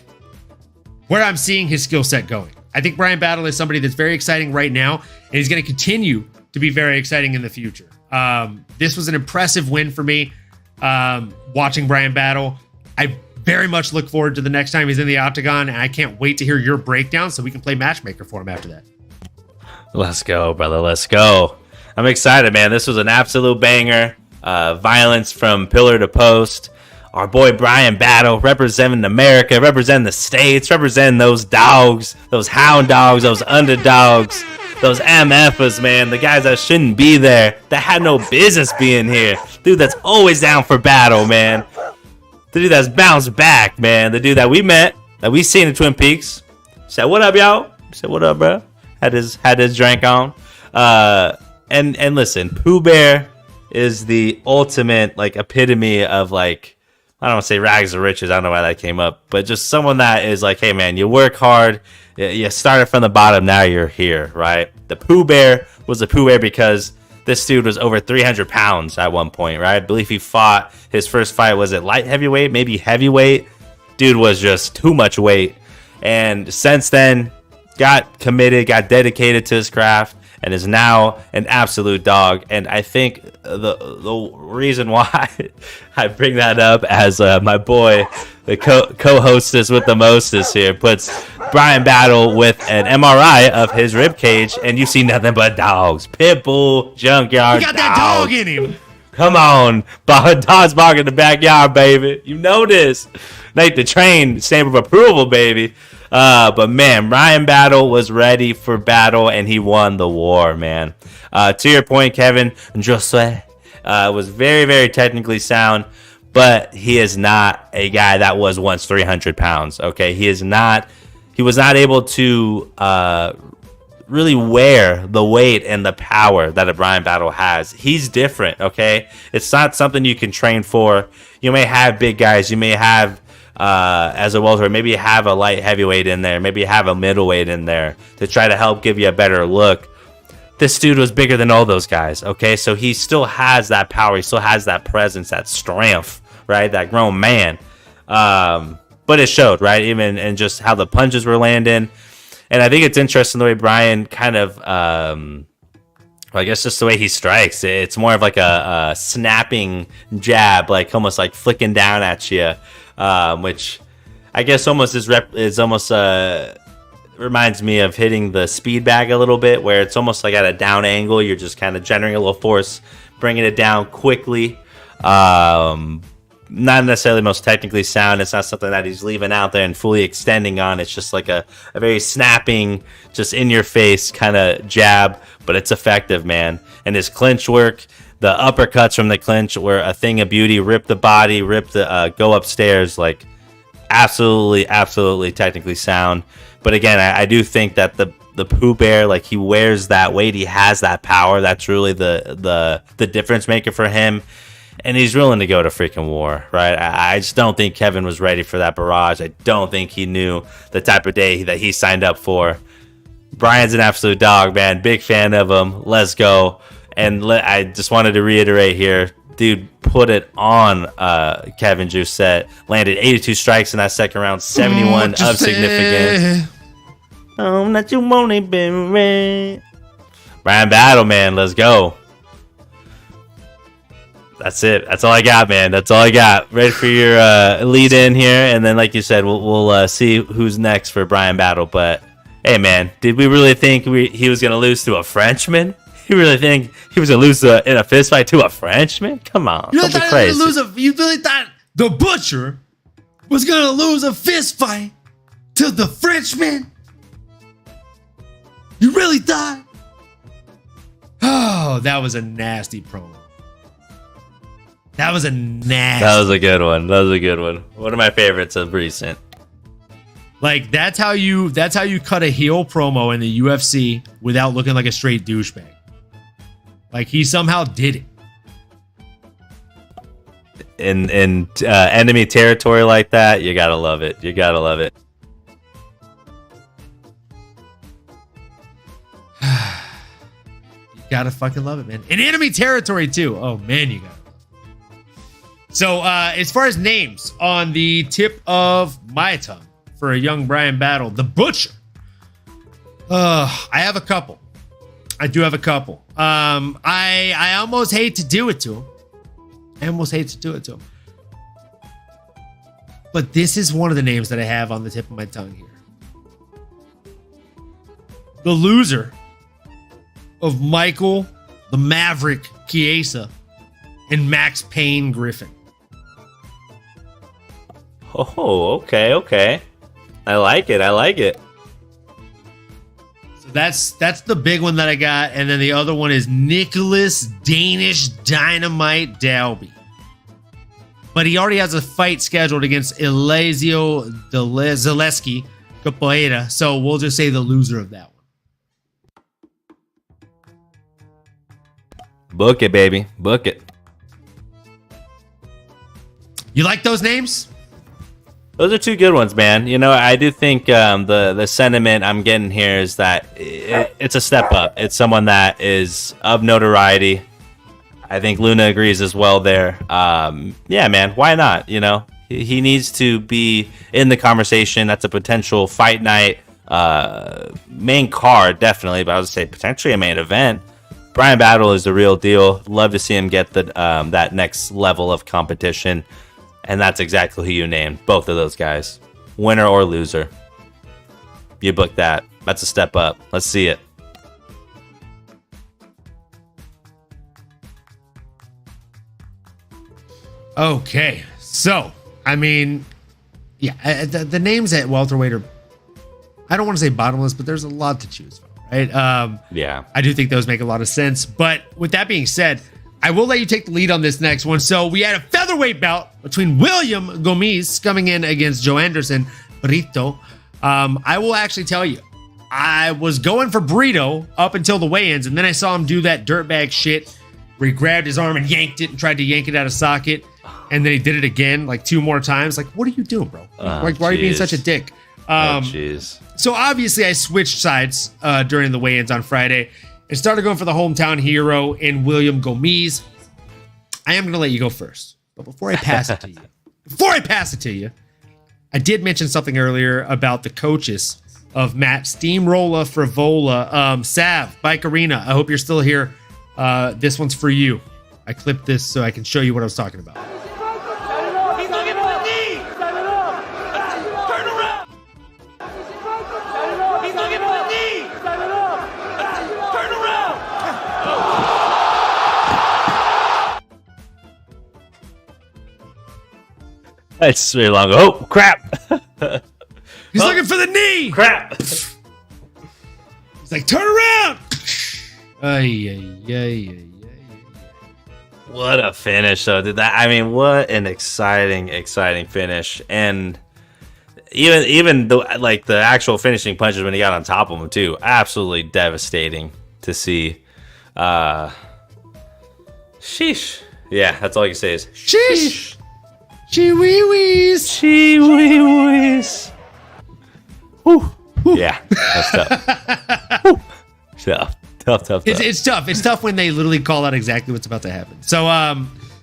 where I'm seeing his skill set going. I think Brian Battle is somebody that's very exciting right now, and he's going to continue to be very exciting in the future. This was an impressive win for me, watching Brian Battle. I very much look forward to the next time he's in the octagon, and I can't wait to hear your breakdown so we can play matchmaker for him after that. Let's go, brother. Let's go. I'm excited, man. This was an absolute banger. Violence from pillar to post. Our boy Brian Battle representing America, representing the States, representing those dogs, those hound dogs, those underdogs, those MFers, man. The guys that shouldn't be there, that had no business being here. Dude that's always down for battle, man. The dude that's bounced back, man. The dude that we met, that we seen in Twin Peaks. Said, what up, y'all? Said, what up, bro? Had his drink on. And listen, Pooh Bear is the ultimate, like, epitome of, like, I don't want to say rags to riches. I don't know why that came up. But just someone that is like, hey, man, you work hard. You started from the bottom. Now you're here, right? The Pooh Bear was the Pooh Bear because this dude was over 300 pounds at one point, right? I believe he fought his first fight. Was it light heavyweight? Maybe heavyweight? Dude was just too much weight. And since then, got committed, got dedicated to his craft, and is now an absolute dog. And I think the reason why I bring that up as my boy, the co-hostess with the mostest here, puts Brian Battle with an MRI of his rib cage, and you see nothing but dogs. Pitbull, junkyard, He got that dog in him. Come on, dogs barking in the backyard, baby. You know this. Nate the Train, stamp of approval, baby. But man, Brian Battle was ready for battle, and he won the war, man. To your point, Kevin, Jousset was very, very technically sound, but he is not a guy that was once 300 pounds. Okay, he was not able to really wear the weight and the power that a Brian Battle has. He's different. Okay, it's not something you can train for. You may have big guys. You may have as a welterweight, maybe you have a light heavyweight in there, maybe you have a middleweight in there to try to help give you a better look. this dude was bigger than all those guys. Okay, so he still has that power. He still has that presence, that strength, right? That grown man. But it showed, right? Even and just how the punches were landing. And I think it's interesting the way Brian kind of, I guess just the way he strikes. It's more of like a snapping jab, like almost like flicking down at you, which I guess almost is almost reminds me of hitting the speed bag a little bit, where it's almost like at a down angle. You're just kind of generating a little force, bringing it down quickly. Not necessarily most technically sound. It's not something that he's leaving out there and fully extending on. It's just like a very snapping, just in your face kind of jab, but it's effective, man. And his clinch work, the uppercuts from the clinch were a thing of beauty. Rip the body, go upstairs, like absolutely technically sound. But again, I do think that the Pooh Bear, like, he wears that weight. He has that power. That's really the difference maker for him. And he's willing to go to freaking war, right? I just don't think Kevin was ready for that barrage. I don't think he knew the type of day that he signed up for. Brian's an absolute dog, man. Big fan of him. Let's go. And I just wanted to reiterate here, dude, put it on Kevin Jousset. Landed 82 strikes in that second round, 71 of significance. Oh, not you want it, baby. Brian Battle, man. Let's go. That's it. That's all I got, man. That's all I got. Ready for your lead in here, and then, like you said, we'll see who's next for Brian Battle. But hey, man, did we really think he was gonna lose to a Frenchman? You really think he was gonna lose in a fist fight to a Frenchman? Come on, You don't be thought crazy. you really thought the Butcher was gonna lose a fist fight to the Frenchman? You really thought? Oh, that was a nasty promo. That was a nasty. That was a good one. One of my favorites of recent. Like, that's how you cut a heel promo in the UFC without looking like a straight douchebag. Like, he somehow did it. In enemy territory like that, you gotta love it. You gotta fucking love it, man. In enemy territory too. Oh man, you got it. So as far as names on the tip of my tongue for a young Brian Battle, the Butcher. I have a couple. I do have a couple. I almost hate to do it to him. But this is one of the names that I have on the tip of my tongue here. The loser of Michael the Maverick Chiesa and Max Payne Griffin. Oh, okay. I like it. So that's the big one that I got, and then the other one is Nicholas Danish Dynamite Dalby. But he already has a fight scheduled against Elazio Zaleski Capoeira, so we'll just say the loser of that one. Book it, baby. Book it. You like those names? Those are two good ones, man. You know, I do think the sentiment I'm getting here is that it's a step up. It's someone that is of notoriety. I think Luna agrees as well there. Yeah, man, why not? You know, he needs to be in the conversation. That's a potential fight night main card, definitely, but I would say potentially a main event. Brian Battle is the real deal. Love to see him get that next level of competition. And that's exactly who you named. Both of those guys. Winner or loser. You book that. That's a step up. Let's see it. Okay. So, I mean, yeah, the names at welterweight are, I don't want to say bottomless, but there's a lot to choose from, right? Yeah. I do think those make a lot of sense. But with that being said, I will let you take the lead on this next one. So we had a featherweight bout between William Gomes coming in against Joe Anderson Brito. I will actually tell you, I was going for Brito up until the weigh-ins, and then I saw him do that dirtbag shit where he grabbed his arm and yanked it and tried to yank it out of socket, and then he did it again like 2 more times. Like, what are you doing, bro? Like, why are you being such a dick? Jeez. So obviously I switched sides during the weigh-ins on Friday, and started going for the hometown hero in William Gomes. I am going to let you go first. But before I pass it to you, I did mention something earlier about the coaches of Matt Steamroller Frivola. Sav, Bike Arena, I hope you're still here. This one's for you. I clipped this so I can show you what I was talking about. He's looking for the knee! Turn around! He's looking for the knee! Turn around! That's really long. Oh, crap. He's looking for the knee! Crap. He's like, turn around! Ay, ay, ay, ay, ay. What a finish, though. What an exciting finish. And even the actual finishing punches when he got on top of him, too. Absolutely devastating to see. Sheesh. Yeah, that's all you can say is Sheesh! Chee-wee-wees! Chee-wee-wees. Whew. Yeah, that's tough. Whew. Tough. It's tough. It's tough when they literally call out exactly what's about to happen. So,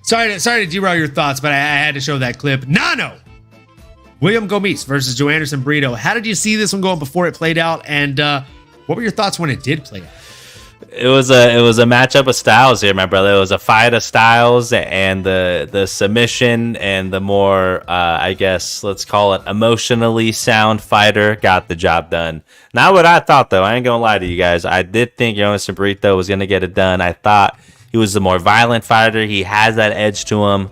sorry to derail your thoughts, but I had to show that clip. Nano! William Gomes versus Joanderson Brito. How did you see this one going before it played out? And what were your thoughts when it did play out? It was a matchup of styles here, my brother. It was a fight of styles, and the submission and the more, I guess, let's call it emotionally sound fighter got the job done. Not what I thought, though. I ain't gonna lie to you guys. I did think Joanderson Brito was gonna get it done. I thought he was the more violent fighter. He has that edge to him.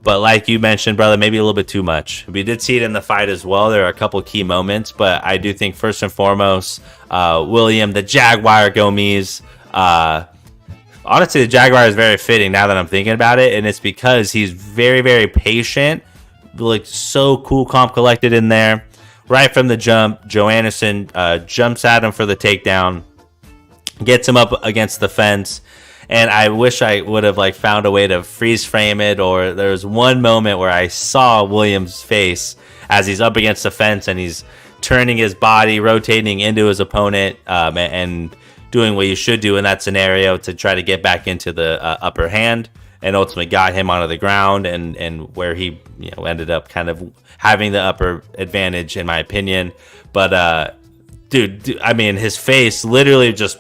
But like you mentioned, brother, maybe a little bit too much. We did see it in the fight as well. There are a couple key moments, but I do think first and foremost, William, the Jaguar Gomes, honestly, the Jaguar is very fitting now that I'm thinking about it, and it's because he's very, very patient, like so cool, calm, collected in there. Right from the jump, Joanderson jumps at him for the takedown, gets him up against the fence. And I wish I would have found a way to freeze frame it, or there was one moment where I saw Williams' face as he's up against the fence and he's turning his body, rotating into his opponent, and doing what you should do in that scenario to try to get back into the upper hand, and ultimately got him onto the ground and where he ended up kind of having the upper advantage in my opinion. But dude, his face literally just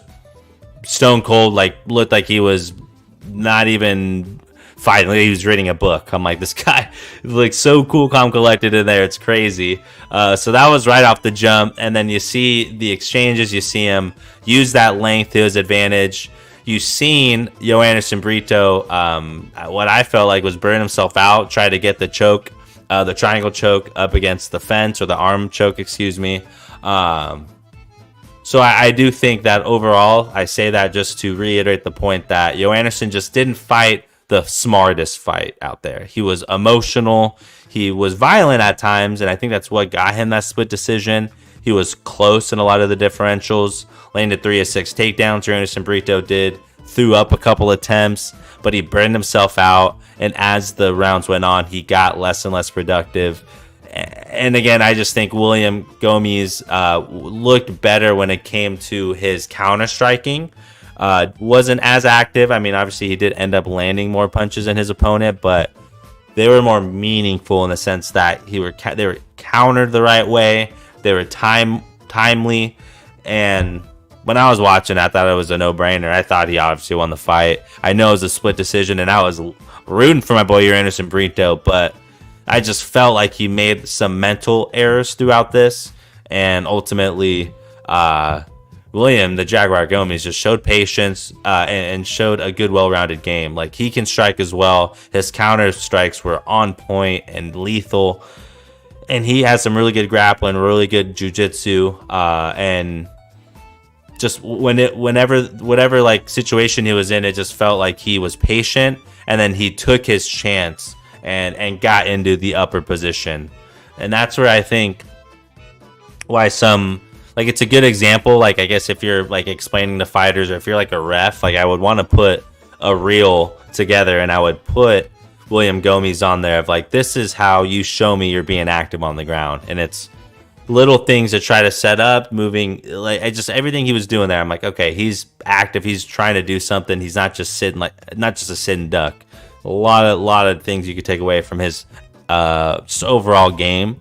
stone cold, looked like he was not even fighting, like he was reading a book. I'm like, this guy looks so cool, calm, collected in there. It's crazy. So that was right off the jump, and then you see the exchanges. You see him use that length to his advantage. You've seen Joanderson Brito, what I felt like was burn himself out, try to get the choke, the triangle choke up against the fence, or the arm choke, excuse me. So I do think that overall, I say that just to reiterate the point that Joanderson just didn't fight the smartest fight out there. He was emotional. He was violent at times, and I think that's what got him that split decision. He was close in a lot of the differentials, landed 3 of 6 takedowns. Joanderson Brito did, threw up a couple attempts, but he burned himself out, and as the rounds went on, he got less and less productive. And again, I just think William Gomes looked better when it came to his counter striking. Wasn't as active. Obviously, he did end up landing more punches than his opponent, but they were more meaningful in the sense that they were countered the right way. They were timely. And when I was watching, I thought it was a no-brainer. I thought he obviously won the fight. I know it was a split decision, and I was rooting for my boy Joanderson Brito, but I just felt like he made some mental errors throughout this, and ultimately, William, the Jaguar Gomes, just showed patience and showed a good, well-rounded game. He can strike as well. His counter strikes were on point and lethal, and he has some really good grappling, really good jiu-jitsu, and just whatever situation he was in, it just felt like he was patient, and then he took his chance and got into the upper position. And that's where I think why some, it's a good example. I guess if you're explaining the fighters, or if you're a ref, I would want to put a reel together, and I would put William Gomes on there of this is how you show me you're being active on the ground. And it's little things to try to set up, moving, like everything he was doing there. I'm like, okay, he's active. He's trying to do something. He's not just sitting, not just a sitting duck. A lot of things you could take away from his just overall game.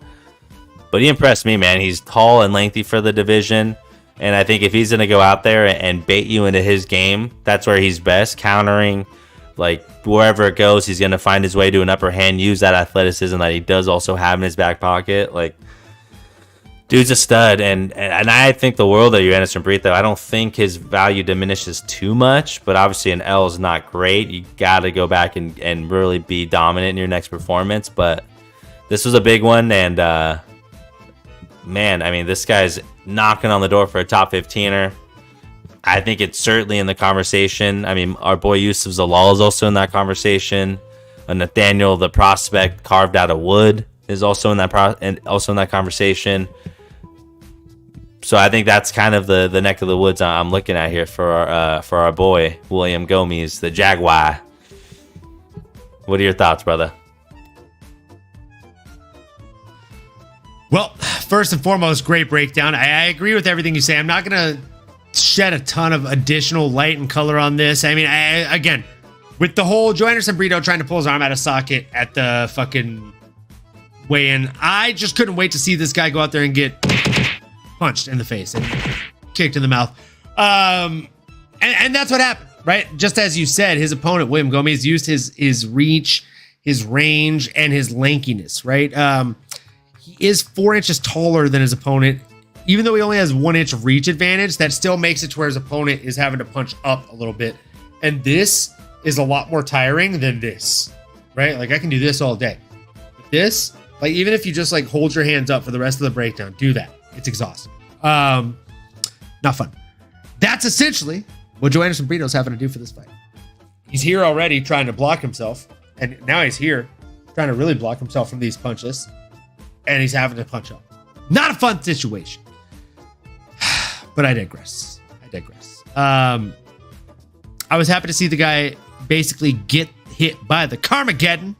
But he impressed me, man. He's tall and lengthy for the division. And I think if he's going to go out there and bait you into his game, that's where he's best. Countering, like, wherever it goes, he's going to find his way to an upper hand, use that athleticism that he does also have in his back pocket. Like, dude's a stud. And I think the world of you, Anderson Brito. I don't think his value diminishes too much. But obviously an L is not great. You got to go back and really be dominant in your next performance. But this was a big one. And, man, I mean, this guy's knocking on the door for a top 15er. I think it's certainly in the conversation. I mean, our boy Yusuf Zalal is also in that conversation. Nathaniel, the prospect carved out of wood, is also in that conversation. So I think that's kind of the neck of the woods I'm looking at here for our boy William Gomes, the Jaguar. What are your thoughts, brother? Well, first and foremost, great breakdown. I agree with everything you say. I'm not going to shed a ton of additional light and color on this. I mean, again, with the whole Joe Anderson Brito trying to pull his arm out of socket at the fucking weigh-in, I just couldn't wait to see this guy go out there and get punched in the face and kicked in the mouth. And that's what happened, right? Just as you said, his opponent, William Gomes, used his reach, his range, and his lankiness, right? He is 4 inches taller than his opponent. Even though he only has 1 inch of reach advantage, that still makes it to where his opponent is having to punch up a little bit. And this is a lot more tiring than this, right? Like, I can do this all day. But this, like, even if you just like hold your hands up for the rest of the breakdown, do that. It's exhausting. Not fun. That's essentially what Joe Anderson Brito is having to do for this fight. He's here already trying to block himself. And now he's here trying to really block himself from these punches. And he's having to punch up. Not a fun situation. But I digress. I was happy to see the guy basically get hit by the Carmageddon.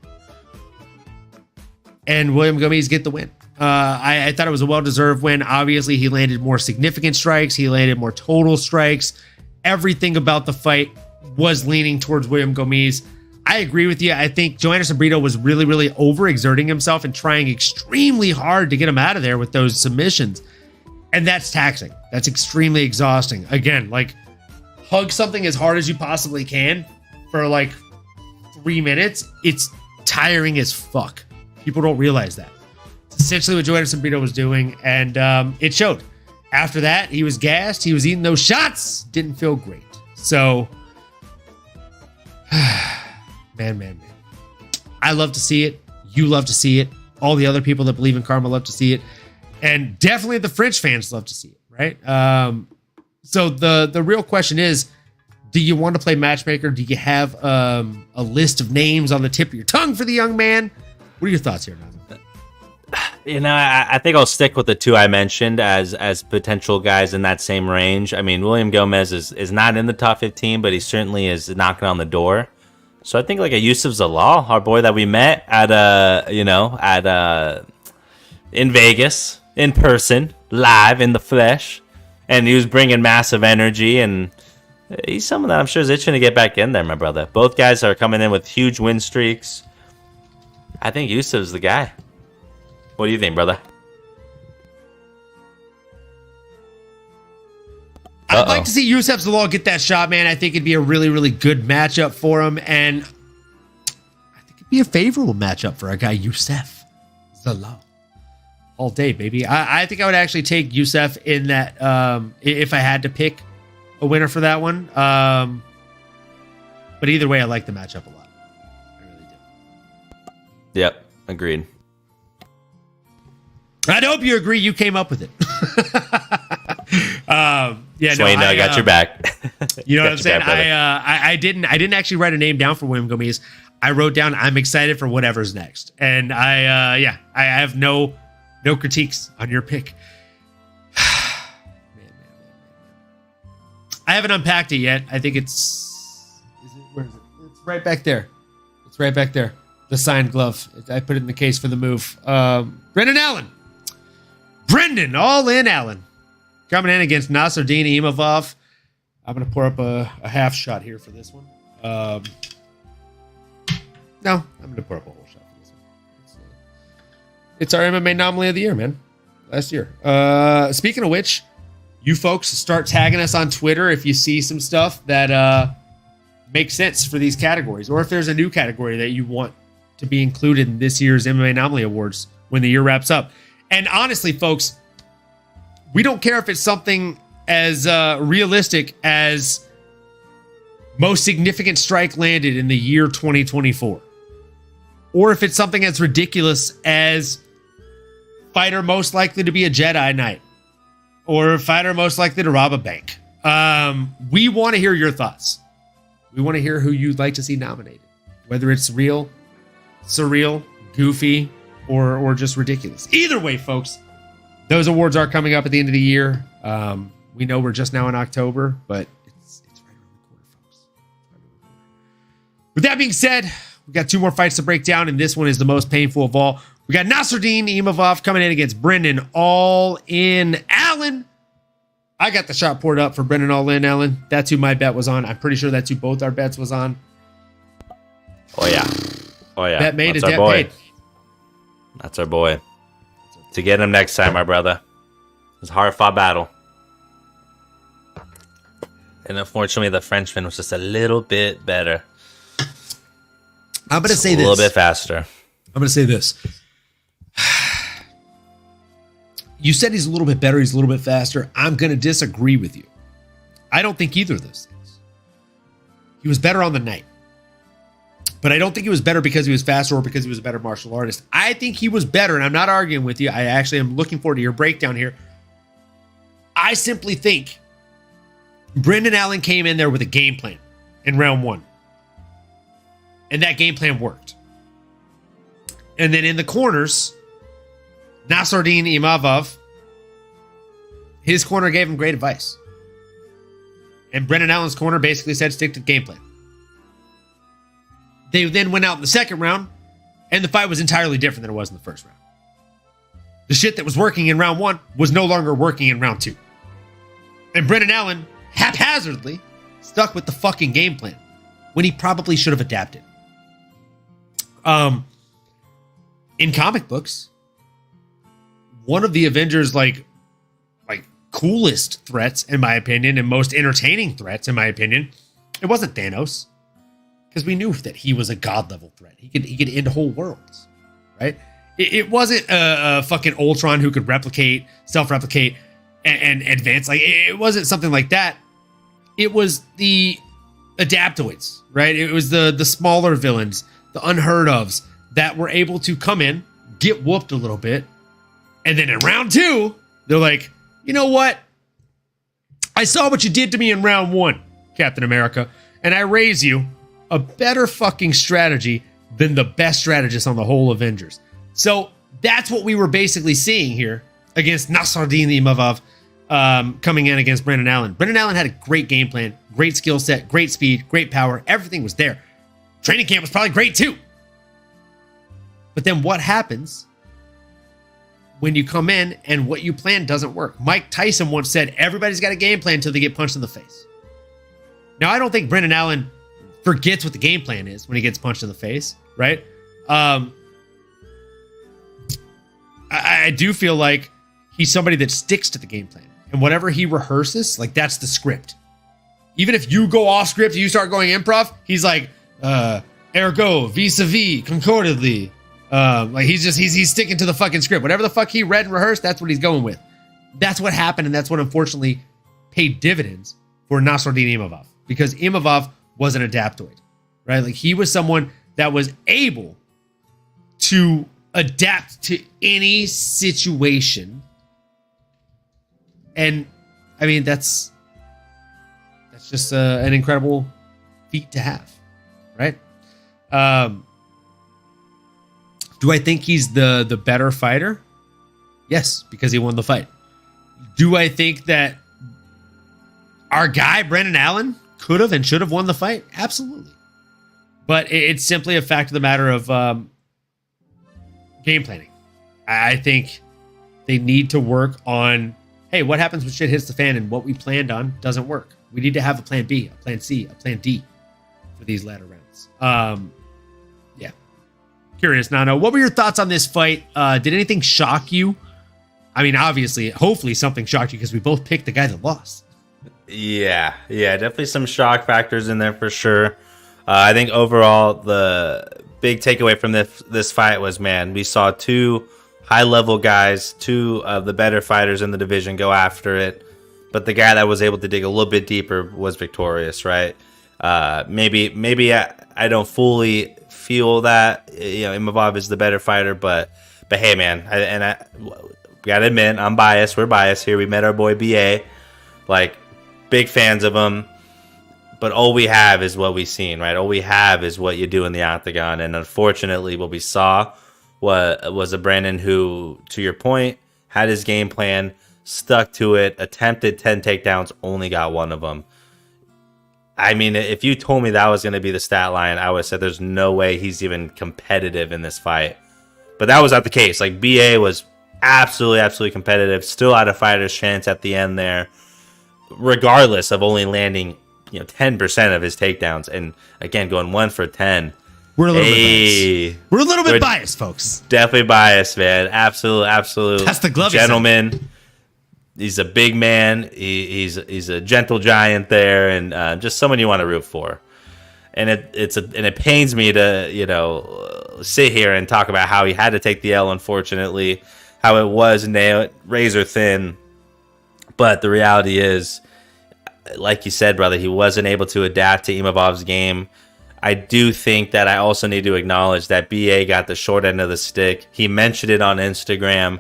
And William Gomes get the win. I thought it was a well-deserved win. Obviously, he landed more significant strikes. He landed more total strikes. Everything about the fight was leaning towards William Gomes. I agree with you. I think Joe Anderson Brito was really, really overexerting himself and trying extremely hard to get him out of there with those submissions. And that's taxing. That's extremely exhausting. Again, like, hug something as hard as you possibly can for like 3 minutes. It's tiring as fuck. People don't realize that. It's essentially what Joe Anderson Brito was doing. And it showed. After that, he was gassed. He was eating those shots. Didn't feel great. So, man. I love to see it. You love to see it. All the other people that believe in karma love to see it. And definitely the French fans love to see it, right? So the real question is, do you want to play matchmaker? Do you have a list of names on the tip of your tongue for the young man? What are your thoughts here, Nazem? You know, I think I'll stick with the two I mentioned as potential guys in that same range. I mean, William Gomes is not in the top 15, but he certainly is knocking on the door. So I think like a Yusuf Zalal, our boy that we met at in Vegas, in person, live in the flesh, and he was bringing massive energy, and he's someone that I'm sure is itching to get back in there, my brother. Both guys are coming in with huge win streaks. I think Yusuf's the guy. What do you think, brother? I'd like to see Yusuf Zalal get that shot, man. I think it'd be a really, really good matchup for him, and I think it'd be a favorable matchup for a guy, Yusuf Zalal. All day, baby. I think I would actually take Yusuf in that if I had to pick a winner for that one. But either way, I like the matchup a lot. I really do. Yep, agreed. I hope you agree. You came up with it. Yeah, Swain, I got your back. You know what I'm saying? I didn't actually write a name down for William Gomes. I wrote down I'm excited for whatever's next, and I have no critiques on your pick. Man. I haven't unpacked it yet. I think where is it? It's right back there. It's right back there. The signed glove. I put it in the case for the move. Brendan Allen. Brendan All In Allen coming in against Nasruddin Imavov. I'm going to pour up a half shot here for this one. No, I'm going to pour up a whole shot for this one. It's our MMA anomaly of the year, man. Last year. Speaking of which, you folks start tagging us on Twitter if you see some stuff that makes sense for these categories, or if there's a new category that you want to be included in this year's MMA Anomaly Awards when the year wraps up. And honestly, folks, we don't care if it's something as realistic as most significant strike landed in the year 2024, or if it's something as ridiculous as fighter most likely to be a Jedi Knight, or fighter most likely to rob a bank. We want to hear your thoughts. We want to hear who you'd like to see nominated, whether it's real, surreal, goofy, or just ridiculous. Either way, folks, those awards are coming up at the end of the year. We know we're just now in October, but it's right around the corner, folks. Right around the corner. With that being said, we got two more fights to break down, and this one is the most painful of all. We got Nasruddin Imavov coming in against Brendan All In Allen. I got the shot poured up for Brendan All In Allen. That's who my bet was on. I'm pretty sure that's who both our bets was on. Oh yeah. Oh yeah. Bet made, That's a our debt boy. paid. That's our boy. To get him next time, my brother. It's a hard-fought battle. And unfortunately, the Frenchman was just a little bit better. I'm going to say a this. little bit faster. I'm going to say this. You said he's a little bit better. He's a little bit faster. I'm going to disagree with you. I don't think either of those things. He was better on the night. But I don't think he was better because he was faster or because he was a better martial artist. I think he was better, and I'm not arguing with you. I actually am looking forward to your breakdown here. I simply think Brendan Allen came in there with a game plan in round one. And that game plan worked. And then in the corners, Nasruddin Imavov, his corner gave him great advice. And Brendan Allen's corner basically said, stick to the game plan. They then went out in the second round, and the fight was entirely different than it was in the first round. The shit that was working in round one was no longer working in round two. And Brendan Allen haphazardly stuck with the fucking game plan when he probably should have adapted. In comic books, one of the Avengers' like coolest threats, in my opinion, and most entertaining threats, in my opinion, it wasn't Thanos. Because we knew that he was a god level threat. He could end whole worlds, right? It wasn't a fucking Ultron who could replicate, self-replicate, and advance. Like it wasn't something like that. It was the adaptoids, right? It was the smaller villains, the unheard ofs that were able to come in, get whooped a little bit, and then in round two, they're like, you know what? I saw what you did to me in round one, Captain America, and I raise you a better fucking strategy than the best strategist on the whole Avengers. So that's what we were basically seeing here against Nasruddin Imavov coming in against Brendan Allen. Brendan Allen had a great game plan, great skill set, great speed, great power. Everything was there. Training camp was probably great too. But then what happens when you come in and what you plan doesn't work? Mike Tyson once said, everybody's got a game plan until they get punched in the face. Now, I don't think Brendan Allen forgets what the game plan is when he gets punched in the face, right? I do feel like he's somebody that sticks to the game plan. And whatever he rehearses, like that's the script. Even if you go off script and you start going improv, he's like, ergo, vis-a-vis, concordedly. Like he's sticking to the fucking script. Whatever the fuck he read and rehearsed, that's what he's going with. That's what happened, and that's what unfortunately paid dividends for Nasruddin Imavov. Because Imavov was an adaptoid, right? Like he was someone that was able to adapt to any situation. And I mean, that's just an incredible feat to have, right? Do I think he's the better fighter? Yes, because he won the fight. Do I think that our guy, Brendan Allen, could have and should have won the fight? Absolutely. But it's simply a fact of the matter of game planning. I think They need to work on, hey, what happens when shit hits the fan and what we planned on doesn't work? We need to have a plan B, a plan C, a plan D for these latter rounds. Yeah. Curious, Nano, what were your thoughts on this fight? Did anything shock you? I mean, obviously, hopefully something shocked you because we both picked the guy that lost. Yeah, definitely some shock factors in there for sure. I think overall, the big takeaway from this fight was, man, we saw two high-level guys, two of the better fighters in the division go after it, but the guy that was able to dig a little bit deeper was victorious, right? Maybe I don't fully feel that, Imavov is the better fighter, but hey, man, we gotta admit, I'm biased. We're biased here. We met our boy BA, like big fans of him, but all we have is what we've seen, right? All we have is what you do in the octagon, and unfortunately, what we saw was a Brandon who, to your point, had his game plan, stuck to it, attempted 10 takedowns, only got one of them. I mean, if you told me that was going to be the stat line, I would have said there's no way he's even competitive in this fight. But that was not the case. Like, BA was absolutely competitive, still had a fighter's chance at the end there, regardless of only landing 10% of his takedowns, and again going 1 for 10. We're a little bit biased. We're a little bit biased, folks. Definitely biased, man. Absolute That's the glove gentleman. He's a big man. He's a gentle giant there, and just someone you want to root for. And it pains me to sit here and talk about how he had to take the L, unfortunately, how it was razor thin. But the reality is, like you said, brother, he wasn't able to adapt to Imavov's game. I do think that I also need to acknowledge that BA got the short end of the stick. He mentioned it on Instagram.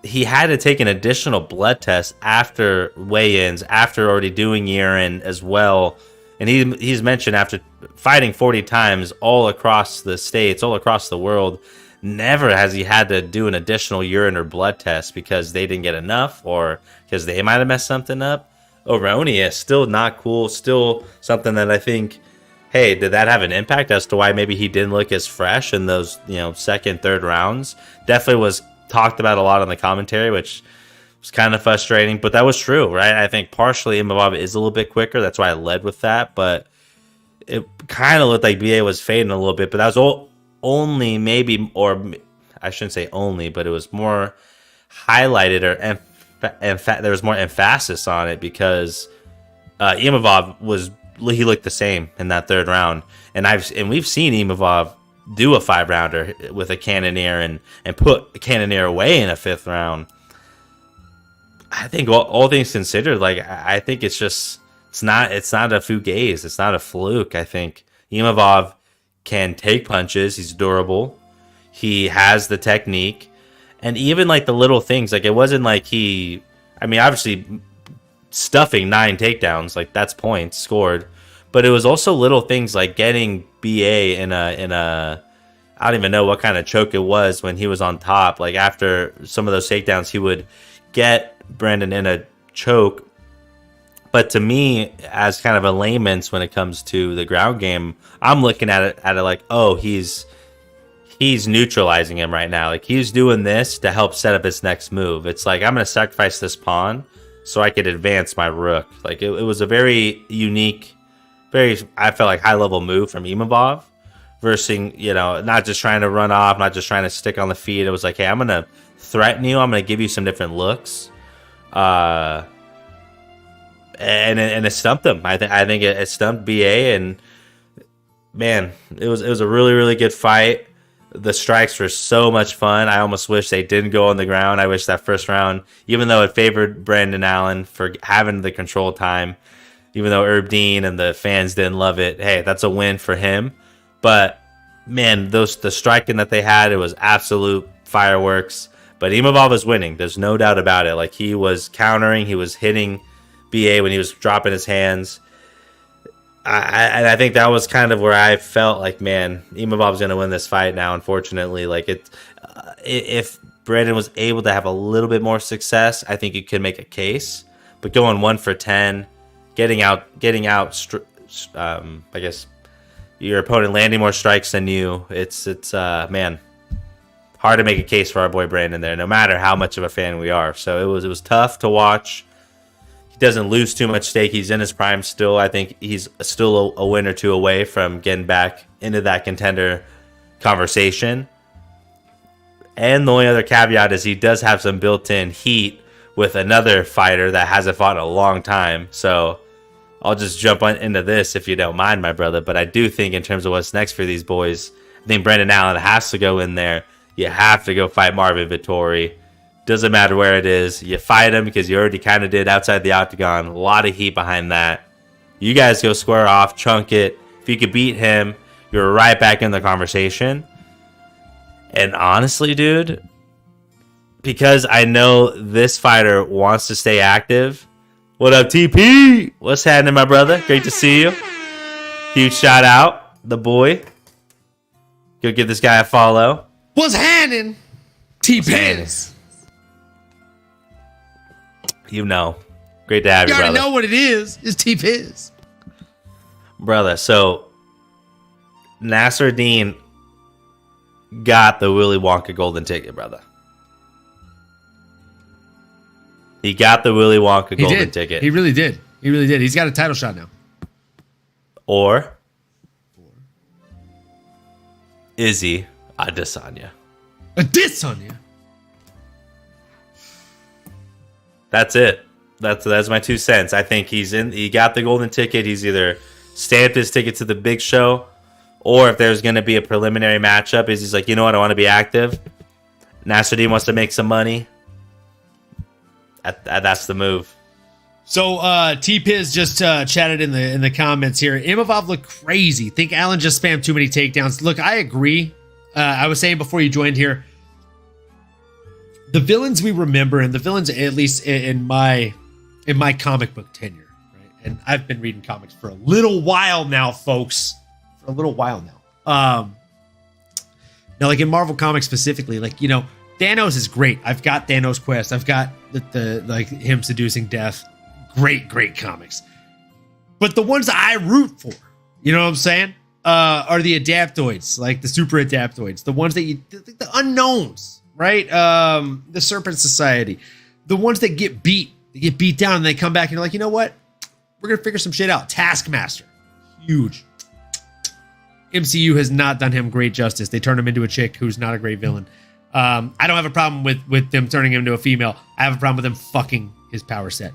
He had to take an additional blood test after weigh-ins, after already doing urine as well. And he's mentioned after fighting 40 times all across the states, all across the world, never has he had to do an additional urine or blood test because they didn't get enough or because they might have messed something up. Erroneous, still not cool, still something that I think, hey, did that have an impact as to why maybe he didn't look as fresh in those, second, third rounds? Definitely was talked about a lot on the commentary, which was kind of frustrating, but that was true, right? I think partially Imavov is a little bit quicker. That's why I led with that, but it kind of looked like BA was fading a little bit, but that was only maybe, or I shouldn't say only, but it was more highlighted or there was more emphasis on it because Imavov he looked the same in that third round, and we've seen Imavov do a 5-rounder with a Cannonier and put a Cannonier away in a 5th round. I think all things considered, like I think it's not a fugaze, it's not a fluke. I think Imavov can take punches, he's durable, he has the technique, and even like the little things, like it wasn't like obviously stuffing 9 takedowns, like that's points scored, but it was also little things like getting BA in a I don't even know what kind of choke it was when he was on top. Like after some of those takedowns, he would get Brandon in a choke. But to me, as kind of a layman's when it comes to the ground game, I'm looking at it like, oh, he's neutralizing him right now. Like he's doing this to help set up his next move. It's like, I'm going to sacrifice this pawn so I could advance my rook. Like it was a very unique, I felt like high level move from Imavov versus, not just trying to run off, not just trying to stick on the feet. It was like, hey, I'm going to threaten you. I'm going to give you some different looks. And it stumped him. I think it stumped BA, and man, it was a really, really good fight. The strikes were so much fun. I almost wish they didn't go on the ground. I wish that first round, even though it favored Brandon Allen for having the control time, even though Herb Dean and the fans didn't love it, hey, that's a win for him. But man, the striking that they had, it was absolute fireworks. But Imavov was winning. There's no doubt about it. Like he was countering, he was hitting BA when he was dropping his hands. I think that was kind of where I felt like, man, Imavov's going to win this fight now, unfortunately. Like if Brandon was able to have a little bit more success, I think you could make a case. But going 1 for 10, getting out, I guess your opponent landing more strikes than you, it's man, hard to make a case for our boy Brandon there, no matter how much of a fan we are. So it was tough to watch. He doesn't lose too much stake. He's in his prime still. I think he's still a win or two away from getting back into that contender conversation. And the only other caveat is he does have some built-in heat with another fighter that hasn't fought in a long time. So I'll just jump into this if you don't mind, my brother. But I do think in terms of what's next for these boys, I think Brendan Allen has to go in there. You have to go fight Marvin Vettori. Doesn't matter where it is. You fight him because you already kind of did outside the octagon. A lot of heat behind that. You guys go square off, chunk it. If you could beat him, you're right back in the conversation. And honestly, dude, because I know this fighter wants to stay active. What up, TP? What's happening, my brother? Great to see you. Huge shout out, the boy. Go give this guy a follow. What's happening? T-Pins. You know. Great to have you, You already brother. know what it is. It's T-Piz. Brother, so Nasser Dean got the Willy Wonka golden ticket, brother. He got the Willy Wonka golden ticket. He really did. He really did. He's got a title shot now. Or Izzy Adesanya. A diss on you. That's it. That's my 2 cents. I think he got the golden ticket. He's either stamped his ticket to the big show, or if there's going to be a preliminary matchup, he's like, you know what, I want to be active. Nasruddin wants to make some money. That's the move. So T-Piz just chatted in the comments here. Imavov looked crazy. Think Allen just spammed too many takedowns. Look, I agree. I was saying before you joined here, the villains we remember, and the villains, at least in my comic book tenure, right? And I've been reading comics for a little while now, folks. For a little while now. Now, like in Marvel Comics specifically, like, you know, Thanos is great. I've got Thanos Quest. I've got the like him seducing death. Great comics. But the ones I root for, you know what I'm saying? Are the adaptoids, like the super adaptoids, the ones that the unknowns, right? The Serpent Society, the ones that get beat down and they come back and you're like, you know what? We're going to figure some shit out. Taskmaster, huge. MCU has not done him great justice. They turned him into a chick who's not a great villain. I don't have a problem with them turning him into a female. I have a problem with them fucking his power set.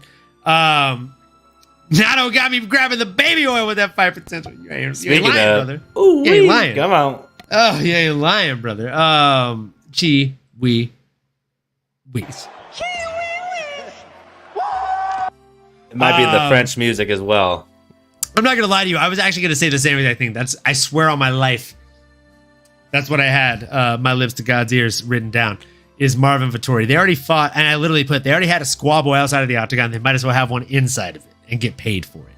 Nato got me grabbing the baby oil with that fight potential. You ain't lying, brother. Ooh, you ain't lying. Come on. Oh, you ain't lying, brother. Chi, we. It might be the French music as well. I'm not gonna lie to you. I was actually gonna say the same exact thing. I swear on my life. That's what I had. My lips to God's ears written down. Is Marvin Vettori. They already fought, and I literally they already had a squabble outside of the octagon. They might as well have one inside of it and get paid for it.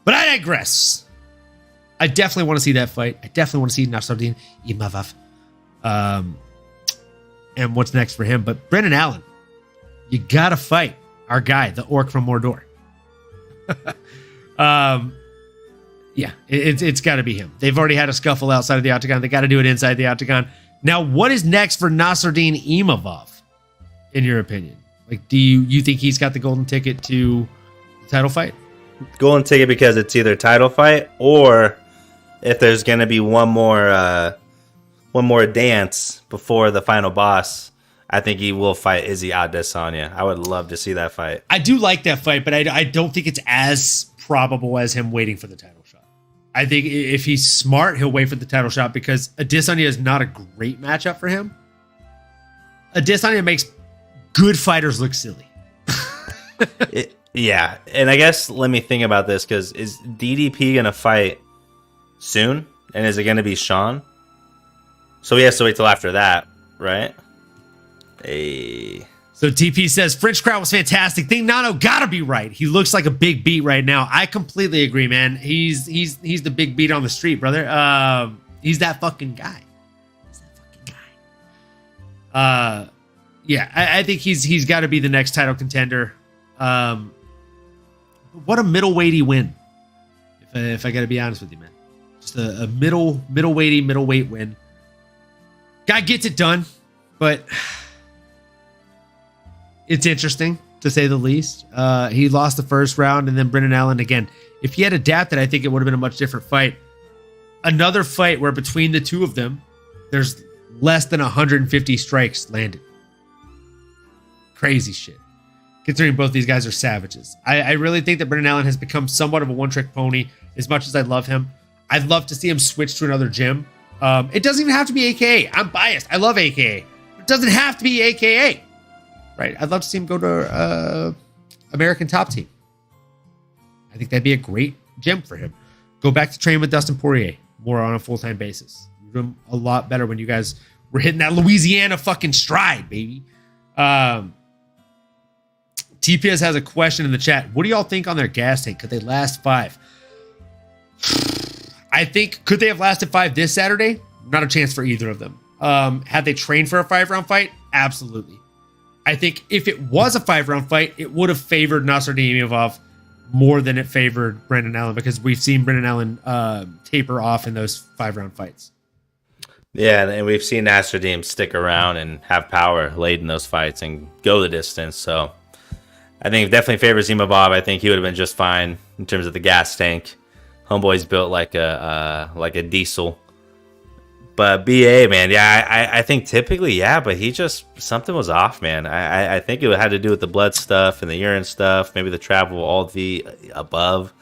But I digress. I definitely want to see that fight. I definitely want to see Nasruddin Imavov. And what's next for him? But Brendan Allen, you gotta fight our guy, the orc from Mordor. Yeah, it's got to be him. They've already had a scuffle outside of the octagon. They got to do it inside the octagon. Now, what is next for Nasruddin Imavov, in your opinion? Like, do you think he's got the golden ticket to the title fight? Golden ticket because it's either title fight or if there's going to be one more dance before the final boss, I think he will fight Izzy Adesanya. I would love to see that fight. I do like that fight, but I don't think it's as probable as him waiting for the title shot. I think if he's smart, he'll wait for the title shot because Adesanya is not a great matchup for him. Adesanya makes good fighters look silly. Yeah, and I guess let me think about this because is DDP going to fight soon? And is it going to be Sean? So he has to wait till after that, right? Hey. So TP says French crowd was fantastic. Think Nano gotta be right. He looks like a big beat right now. I completely agree, man. He's the big beat on the street, brother. He's that fucking guy. Yeah, I think he's got to be the next title contender. What a middleweighty win. If I got to be honest with you, man, just a middleweight win. Guy gets it done, but it's interesting to say the least. He lost the first round, and then Brendan Allen again. If he had adapted, I think it would have been a much different fight. Another fight where between the two of them, there's less than 150 strikes landed. Crazy shit. Considering both these guys are savages. I really think that Brendan Allen has become somewhat of a one-trick pony. As much as I love him, I'd love to see him switch to another gym. It doesn't even have to be AKA. I'm biased. I love AKA. It doesn't have to be AKA. Right? I'd love to see him go to American Top Team. I think that'd be a great gym for him. Go back to train with Dustin Poirier more on a full-time basis. You're doing a lot better when you guys were hitting that Louisiana fucking stride, baby. TPS has a question in the chat. What do y'all think on their gas tank? Could they last 5? I think, could they have lasted 5 this Saturday? Not a chance for either of them. Had they trained for a 5-round fight? Absolutely. I think if it was a 5-round fight, it would have favored Nassourdimov more than it favored Brendan Allen, because we've seen Brendan Allen taper off in those 5-round fights. Yeah, and we've seen Nassourdine stick around and have power late in those fights and go the distance. So I think it definitely favors Imavov. I think he would have been just fine in terms of the gas tank. Homeboy's built like a diesel. But BA, man, yeah, I think typically, yeah, but he just, something was off, man. I think it had to do with the blood stuff and the urine stuff, maybe the travel, all the above.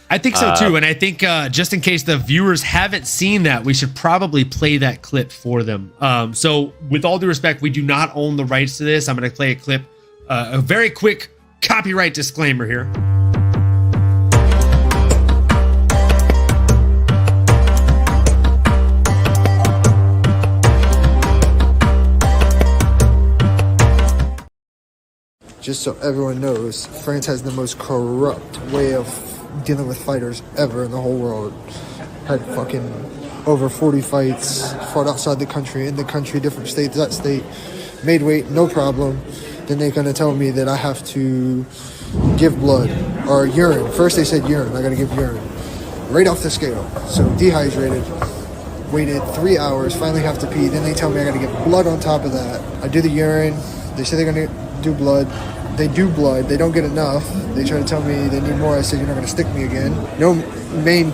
I think so too, and I think just in case the viewers haven't seen that, we should probably play that clip for them. So with all due respect, we do not own the rights to this. I'm going to play a clip, a very quick copyright disclaimer here. Just so everyone knows, France has the most corrupt way of dealing with fighters ever in the whole world. Had fucking over 40 fights, fought outside the country, in the country, different states, that state, made weight, no problem. Then they're gonna tell me that I have to give blood or urine. First they said urine, I gotta give urine. Right off the scale. So dehydrated, waited 3 hours, finally have to pee. Then they tell me I gotta get blood on top of that. I do the urine, they say they're gonna do blood. They do blood. They don't get enough. They try to tell me they need more. I said, you're not going to stick me again. No main,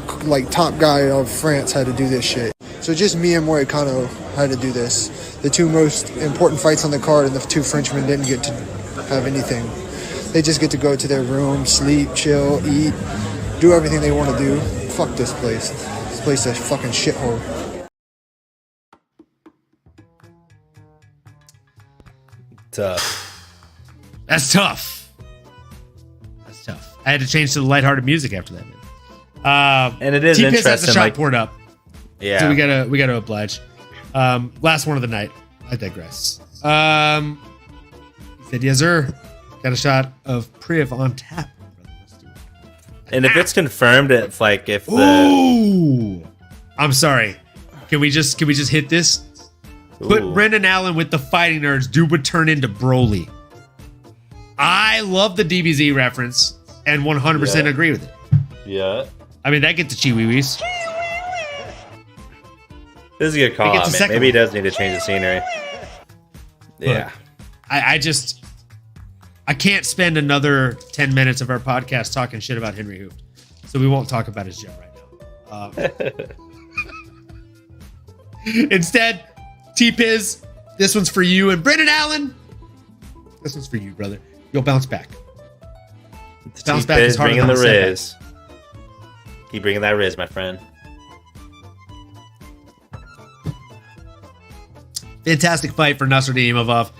top guy of France had to do this shit. So just me and Moicano had to do this. The two most important fights on the card, and the two Frenchmen didn't get to have anything. They just get to go to their room, sleep, chill, eat, do everything they want to do. Fuck this place. This place is a fucking shithole. Tough. That's tough. That's tough. I had to change to the lighthearted music after that, man. And it is TPS interesting. has the shot poured up. Yeah. So we gotta oblige. Last one of the night. I digress. He said, yes, sir. Got a shot of Priv on tap. Let's do it. And if it's confirmed, it's like if the... Ooh! I'm sorry. Can we just hit this? Put Ooh. Brendan Allen with the Fighting Nerds. Dude would turn into Broly. I love the DBZ reference and 100% agree with it. Yeah. I mean, that gets the Chiwi-Wees. This is a good call He gets out, a man. second Maybe he one. does need to change the scenery. Yeah. I can't spend another 10 minutes of our podcast talking shit about Henry Hooft. So we won't talk about his gym right now. Instead, T-Piz, this one's for you. And Brendan Allen, this one's for you, brother. You'll bounce back. Bounce back is harder bringing than the a setback. Riz. Keep bringing that Riz, my friend. Fantastic fight for Nassourdimov.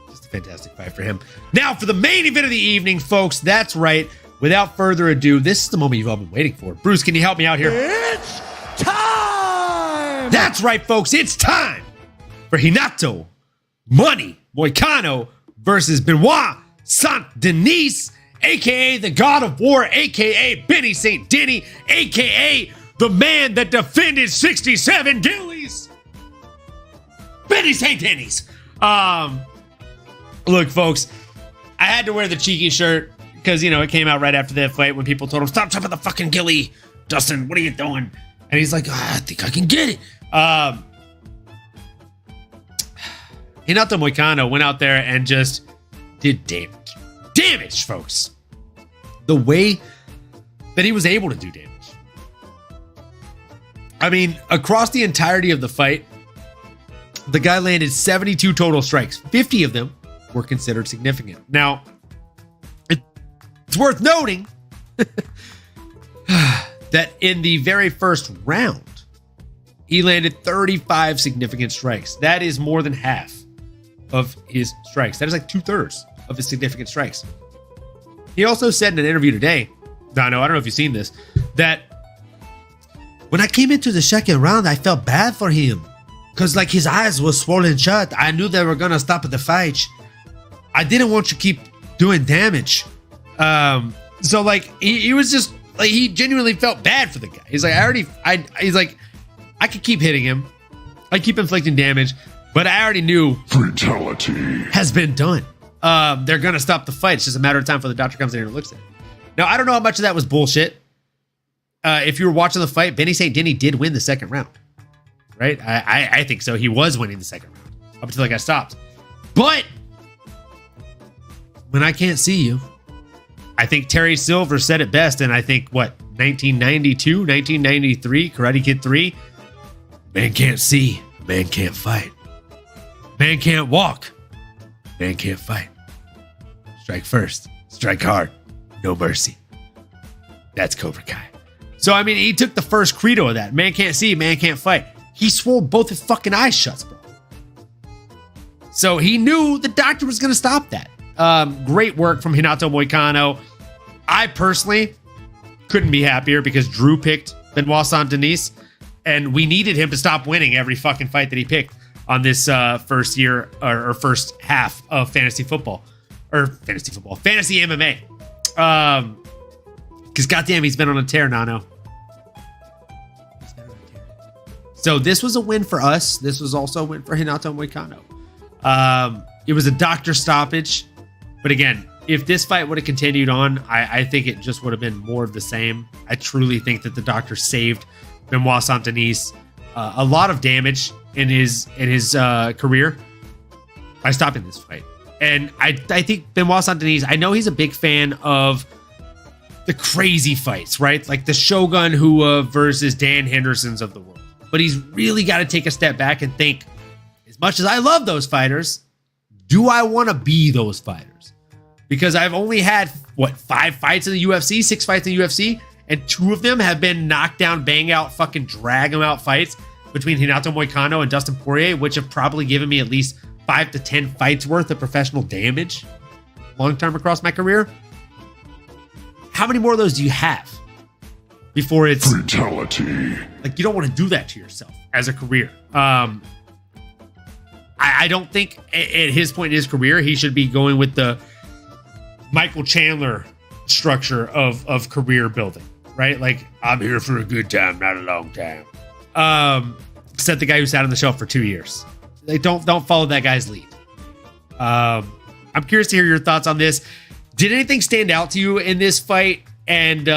Just a fantastic fight for him. Now for the main event of the evening, folks. That's right. Without further ado, this is the moment you've all been waiting for. Bruce, can you help me out here? It's time! That's right, folks. It's time for Renato Moicano versus Benoit Saint-Denis, a.k.a. the God of War, a.k.a. Benny Saint-Denis, a.k.a. the man that defended 67 Gillies. Benny Saint-Denis. Look, folks, I had to wear the cheeky shirt because, it came out right after that fight when people told him, stop chopping the fucking Gilly. Dustin, what are you doing? And he's like, I think I can get it. Renato Moicano went out there and just did damage. Damage, folks. The way that he was able to do damage. I mean, across the entirety of the fight, the guy landed 72 total strikes. 50 of them were considered significant. Now, it's worth noting that in the very first round, he landed 35 significant strikes. That is more than half of his strikes. That is like 2/3 of his significant strikes. He also said in an interview today, Dono, I don't know if you've seen this, that when I came into the second round, I felt bad for him because like his eyes were swollen shut. I knew they were going to stop at the fight. I didn't want to keep doing damage. So like he was just like, he genuinely felt bad for the guy. He's like, he's like, I could keep hitting him. I keep inflicting damage, but I already knew fatality has been done. They're going to stop the fight. It's just a matter of time before the doctor comes in and looks at it. Now, I don't know how much of that was bullshit. If you were watching the fight, Benny Saint-Denis did win the second round, right? I think so. He was winning the second round up until I got stopped. But when I can't see you, I think Terry Silver said it best. And I think, 1992, 1993, Karate Kid 3, man can't see, man can't fight. Man can't walk, man can't fight. Strike first, strike hard, no mercy. That's Cobra Kai. So, I mean, he took the first credo of that. Man can't see, man can't fight. He swore both his fucking eyes shut, bro. So he knew the doctor was going to stop that. Great work from Renato Moicano. I personally couldn't be happier because Drew picked Benoit Saint-Denis, and we needed him to stop winning every fucking fight that he picked on this first year or first half of fantasy MMA. Because goddamn, he's been on a tear, Nano. So this was a win for us. This was also a win for Renato Moicano. It was a doctor stoppage. But again, if this fight would have continued on, I think it just would have been more of the same. I truly think that the doctor saved Benoit Saint-Denis a lot of damage in his career by stopping this fight. And I think Benoit Saint-Denis, I know he's a big fan of the crazy fights, right? Like the Shogun Hua versus Dan Hendersons of the world. But he's really got to take a step back and think, as much as I love those fighters, do I want to be those fighters? Because I've only had, 5 fights in the UFC, 6 fights in the UFC, and 2 of them have been knockdown, bang out, fucking drag them out fights between Renato Moicano and Dustin Poirier, which have probably given me at least 5 to 10 fights worth of professional damage long-term across my career. How many more of those do you have before it's fatality? Like, you don't want to do that to yourself as a career. I don't think at his point in his career, he should be going with the Michael Chandler structure of career building, right? Like, I'm here for a good time, not a long time. Except the guy who sat on the shelf for 2 years. Like, don't follow that guy's lead. I'm curious to hear your thoughts on this. Did anything stand out to you in this fight? And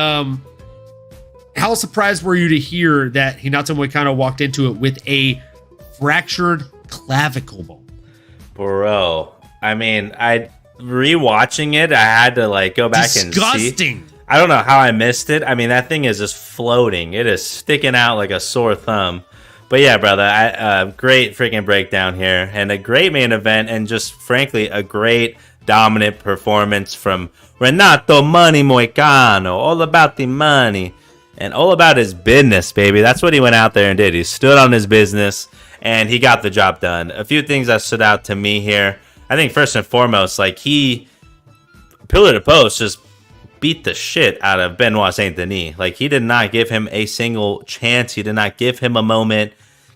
how surprised were you to hear that Renato Moicano walked into it with a fractured clavicle bone? Bro, I mean, rewatching it, I had to go back and see. Disgusting. I don't know how I missed it. I mean, that thing is just floating. It is sticking out like a sore thumb. But yeah, brother, great freaking breakdown here, and a great main event, and just frankly, a great dominant performance from Renato Money Moicano. All about the money and all about his business, baby. That's what he went out there and did. He stood on his business, and he got the job done. A few things that stood out to me here. I think first and foremost, he pillar to post just beat the shit out of Benoit Saint-Denis. He did not give him a single chance. He did not give him a moment.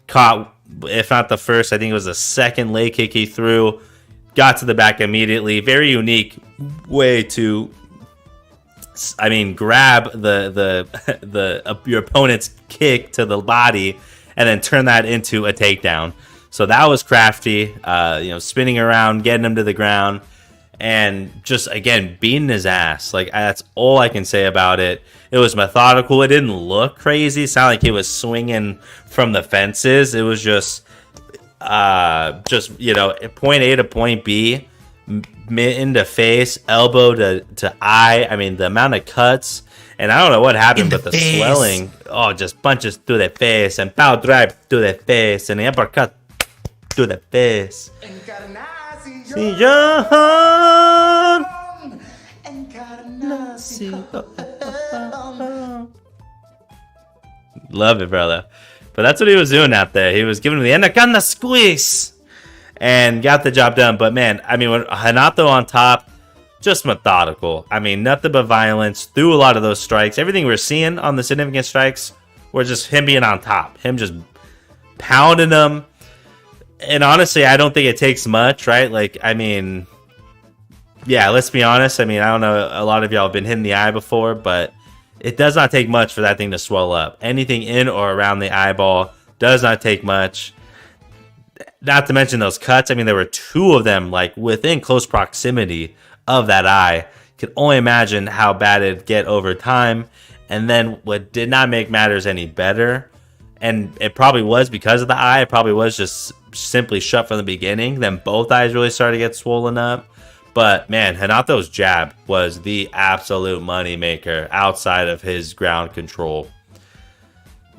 Caught, if not the first, I think it was the second leg kick he threw. Got to the back immediately. Very unique way to, grab your opponent's kick to the body and then turn that into a takedown. So that was crafty. Spinning around, getting him to the ground. and just again beating his ass. Like that's all I can say about it. It was methodical. It didn't look crazy. It sounded like he was swinging from the fences. It was just point A to point B, mitten to face, elbow to eye. I mean, the amount of cuts, and I don't know what happened, but the swelling. Oh, just punches to the face and power drive to the face and the uppercut to the face. Love it, brother. But that's what he was doing out there. He was giving him the anaconda squeeze and got the job done. But man, I mean, when Renato on top, just methodical. I mean, nothing but violence through a lot of those strikes. Everything we're seeing on the significant strikes were just him being on top, him just pounding them. And honestly, I don't think it takes much, right? Like, I mean, yeah, let's be honest. I mean, I don't know, a lot of y'all have been hit in the eye before, but it does not take much for that thing to swell up. Anything in or around the eyeball does not take much. Not to mention those cuts. I mean, there were 2 of them, like, within close proximity of that eye. Could only imagine how bad it'd get over time. And then what did not make matters any better, and it probably was because of the eye, it probably was just simply shut from the beginning, then both eyes really started to get swollen up. But man, Renato's jab was the absolute money maker outside of his ground control.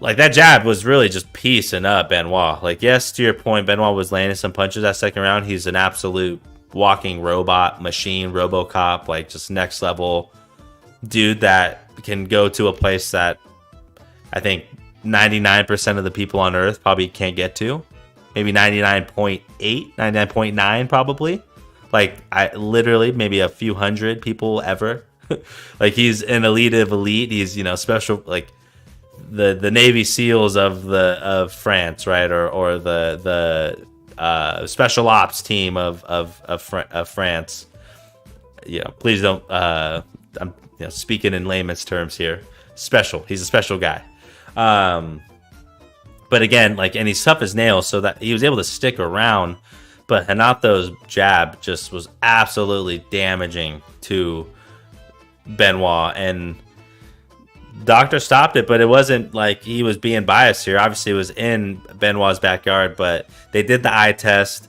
Like, that jab was really just piecing up Benoit. Like, yes, to your point, Benoit was landing some punches that second round. He's an absolute walking robot machine, RoboCop, like just next level dude that can go to a place that I think 99% of the people on Earth probably can't get to. Maybe 99.8, 99.9 probably. Like, I literally maybe a few hundred people ever. Like, he's an elite of elite. He's, you know, special, like the Navy SEALs of France, right? Or the special ops team of France. You know, please don't. I'm speaking in layman's terms here. Special. He's a special guy. But again, like, and he's tough as nails, so that he was able to stick around. But Renato's jab just was absolutely damaging to Benoit, and Doctor stopped it, but it wasn't like he was being biased here. Obviously, it was in Benoit's backyard, but they did the eye test.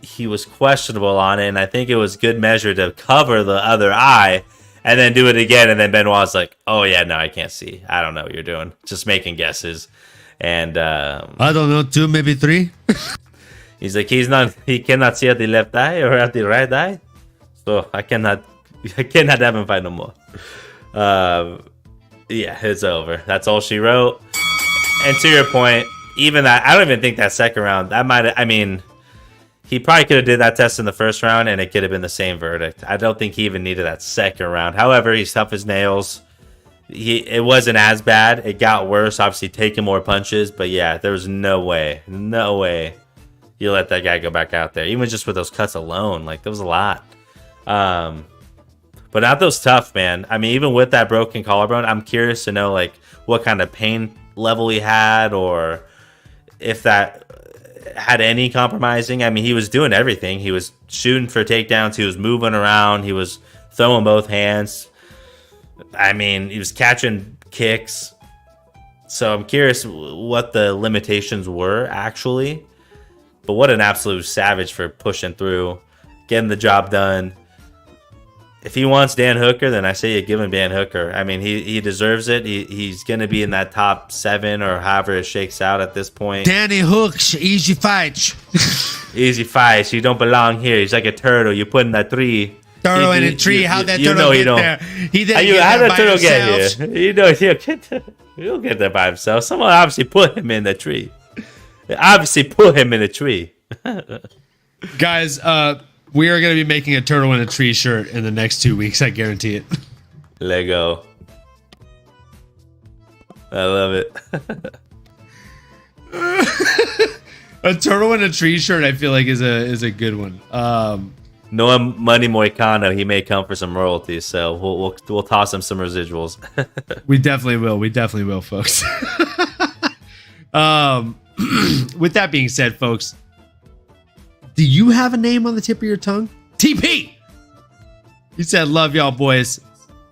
He was questionable on it, and I think it was good measure to cover the other eye and then do it again. And then Benoit's like, "Oh yeah, no, I can't see. I don't know what you're doing. Just making guesses." And I don't know, 2, maybe 3. He's like, he cannot see at the left eye or at the right eye, so I cannot have him fight no more. Yeah, it's over. That's all she wrote. And to your point, even that, I don't even think that second round, that might have, I mean, he probably could have did that test in the first round and it could have been the same verdict. I don't think he even needed that second round. However, he's tough as nails. It wasn't as bad. It got worse, obviously taking more punches, but yeah, there was no way you let that guy go back out there, even just with those cuts alone. Like, there was a lot. But Renato's tough, man. I mean, even with that broken collarbone, I'm curious to know, like, what kind of pain level he had, or if that had any compromising. I mean, he was doing everything. He was shooting for takedowns. He was moving around. He was throwing both hands. I mean, he was catching kicks. So I'm curious what the limitations were, actually. But what an absolute savage for pushing through, getting the job done. If he wants Dan Hooker, then I say you give him Dan Hooker. I mean, he deserves it. He's going to be in that top 7 or however it shakes out at this point. Danny Hooks, easy fight. Easy fight. You don't belong here. He's like a turtle. You put in that tree. Turtle in a tree. How'd that turtle get there? He didn't get How'd there that by turtle himself. get here? You know, he'll get there by himself. Someone obviously put him in the tree. They obviously put him in a tree. Guys, we are going to be making a turtle in a tree shirt in the next 2 weeks. I guarantee it. Lego. I love it. A turtle in a tree shirt, I feel like, is a good one. Noah Money Moicano, he may come for some royalties, so we'll toss him some residuals. We definitely will. We definitely will, folks. With that being said, folks, do you have a name on the tip of your tongue? TP! He said, love y'all boys.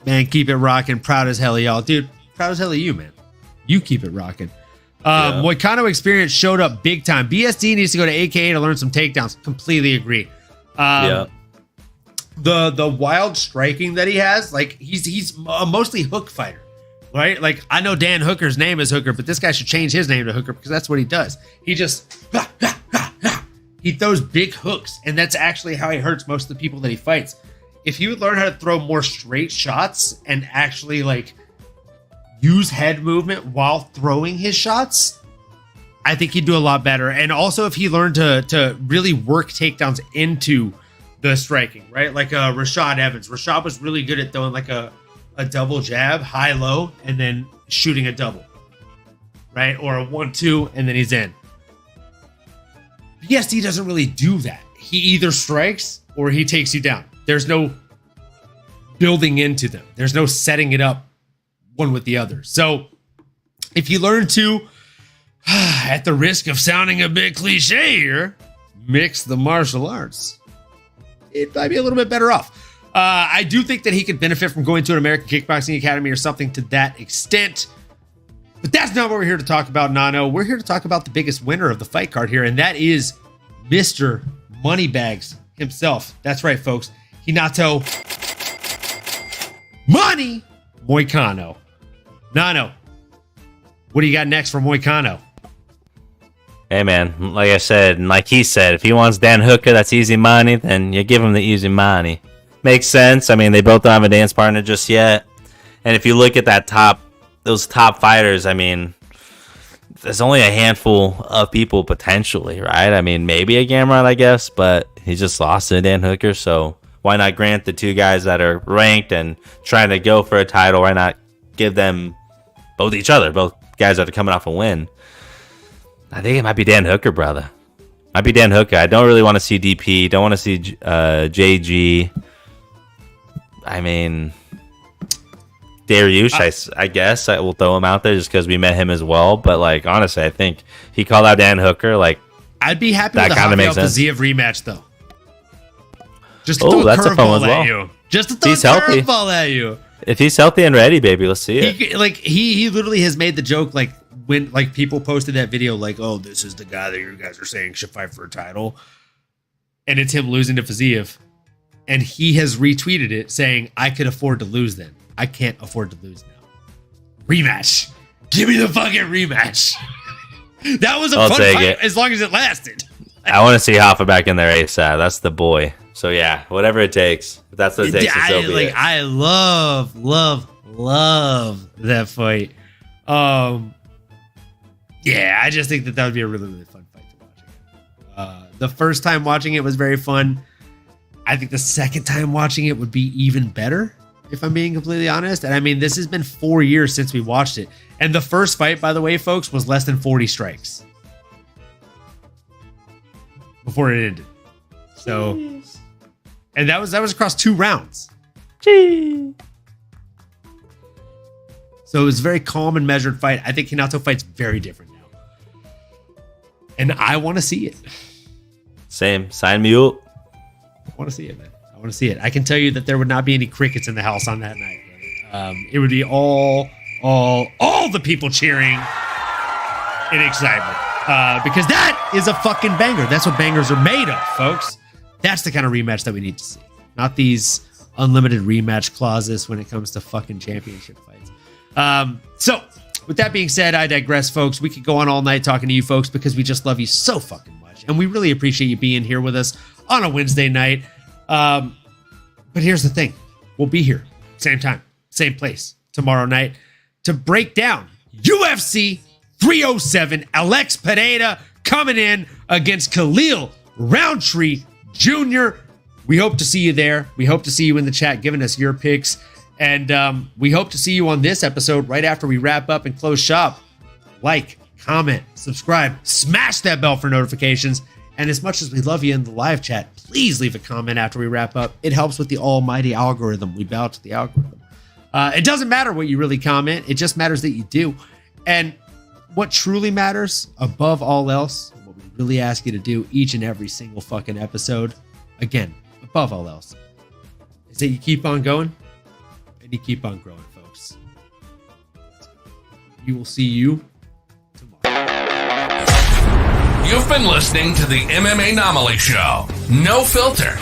Man, keep it rocking. Proud as hell of y'all. Dude, proud as hell of you, man. You keep it rocking. Moicano experience showed up big time. BSD needs to go to AKA to learn some takedowns. Completely agree. The wild striking that he has, like he's a mostly hook fighter, right? Like I know Dan Hooker's name is Hooker, but this guy should change his name to Hooker because that's what he does. He just he throws big hooks, and that's actually how he hurts most of the people that he fights. If he would learn how to throw more straight shots and actually like use head movement while throwing his shots, I think he'd do a lot better. And also if he learned to really work takedowns into the striking, right? Like Rashad Evans. Rashad was really good at throwing like a double jab, high-low, and then shooting a double, right? Or a 1-2, and then he's in. BSD doesn't really do that. He either strikes or he takes you down. There's no building into them. There's no setting it up one with the other. So if you learn to, at the risk of sounding a bit cliche here, mix the martial arts, it might be a little bit better off. I do think that he could benefit from going to an American Kickboxing Academy or something to that extent. But that's not what we're here to talk about, Nano. We're here to talk about the biggest winner of the fight card here, and that is Mr. Moneybags himself. That's right, folks. Renato Money Moicano. Nano, what do you got next for Moicano? Hey, man, like I said, and like he said, if he wants Dan Hooker, that's easy money, then you give him the easy money. Makes sense. I mean, they both don't have a dance partner just yet. And if you look at those top fighters, I mean, there's only a handful of people potentially, right? I mean, maybe a Gamrot, I guess, but he just lost to Dan Hooker, so why not grant the two guys that are ranked and trying to go for a title? Why not give them both each other, both guys that are coming off a win? I think it might be Dan Hooker, brother. Might be Dan Hooker. I don't really want to see DP. Don't want to see JG. I mean, Dariush, I guess I will throw him out there just because we met him as well. But like, honestly, I think he called out Dan Hooker. Like, I'd be happy with a Javier Fiziev rematch, though. Just to throw a curveball at you. Just to throw a curveball at you. If he's healthy and ready, baby, let's see it. He literally has made the joke, like, when like people posted that video, like, oh, this is the guy that you guys are saying should fight for a title, and it's him losing to Fiziev, and he has retweeted it saying, I could afford to lose then. I can't afford to lose now. Rematch. Give me the fucking rematch. That was a fun fight as long as it lasted. I want to see Hoffa back in there ASAP. That's the boy. So yeah, whatever it takes. If that's what it takes, I love that fight. Yeah, I just think that would be a really, really fun fight to watch. The first time watching it was very fun. I think the second time watching it would be even better, if I'm being completely honest. And I mean, this has been 4 years since we watched it. And the first fight, by the way, folks, was less than 40 strikes before it ended. So, jeez. And that was across 2 rounds. Jeez. So it was a very calm and measured fight. I think Renato fights very different now. And I want to see it. Same. Sign me up. I want to see it, man. I want to see it. I can tell you that there would not be any crickets in the house on that night. It would be all the people cheering in excitement. Because that is a fucking banger. That's what bangers are made of, folks. That's the kind of rematch that we need to see. Not these unlimited rematch clauses when it comes to fucking championship fights. So, with that being said, I digress, folks. We could go on all night talking to you folks because we just love you so fucking much. And we really appreciate you being here with us on a Wednesday night. But here's the thing. We'll be here, same time, same place, tomorrow night to break down UFC 307. Alex Pereira coming in against Khalil Roundtree Jr. We hope to see you there. We hope to see you in the chat giving us your picks. And we hope to see you on this episode right after we wrap up and close shop. Like, comment, subscribe, smash that bell for notifications. And as much as we love you in the live chat, please leave a comment after we wrap up. It helps with the almighty algorithm. We bow to the algorithm. It doesn't matter what you really comment. It just matters that you do. And what truly matters above all else, what we really ask you to do each and every single fucking episode, again, above all else, is that you keep on going and you keep on growing, folks. We will see you tomorrow. You've been listening to the MMAnomaly Show. No filter.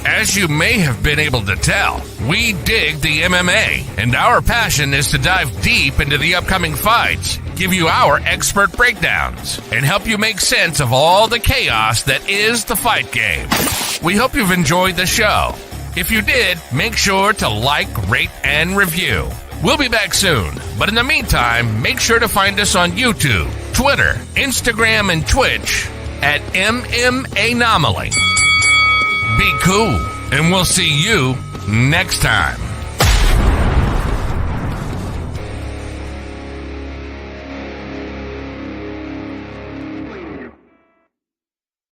As you may have been able to tell, we dig the MMA, and our passion is to dive deep into the upcoming fights, give you our expert breakdowns, and help you make sense of all the chaos that is the fight game. We hope you've enjoyed the show. If you did, make sure to like, rate, and review. We'll be back soon, but in the meantime, make sure to find us on YouTube, Twitter, Instagram, and Twitch at MMAnomaly. Be cool, and we'll see you next time.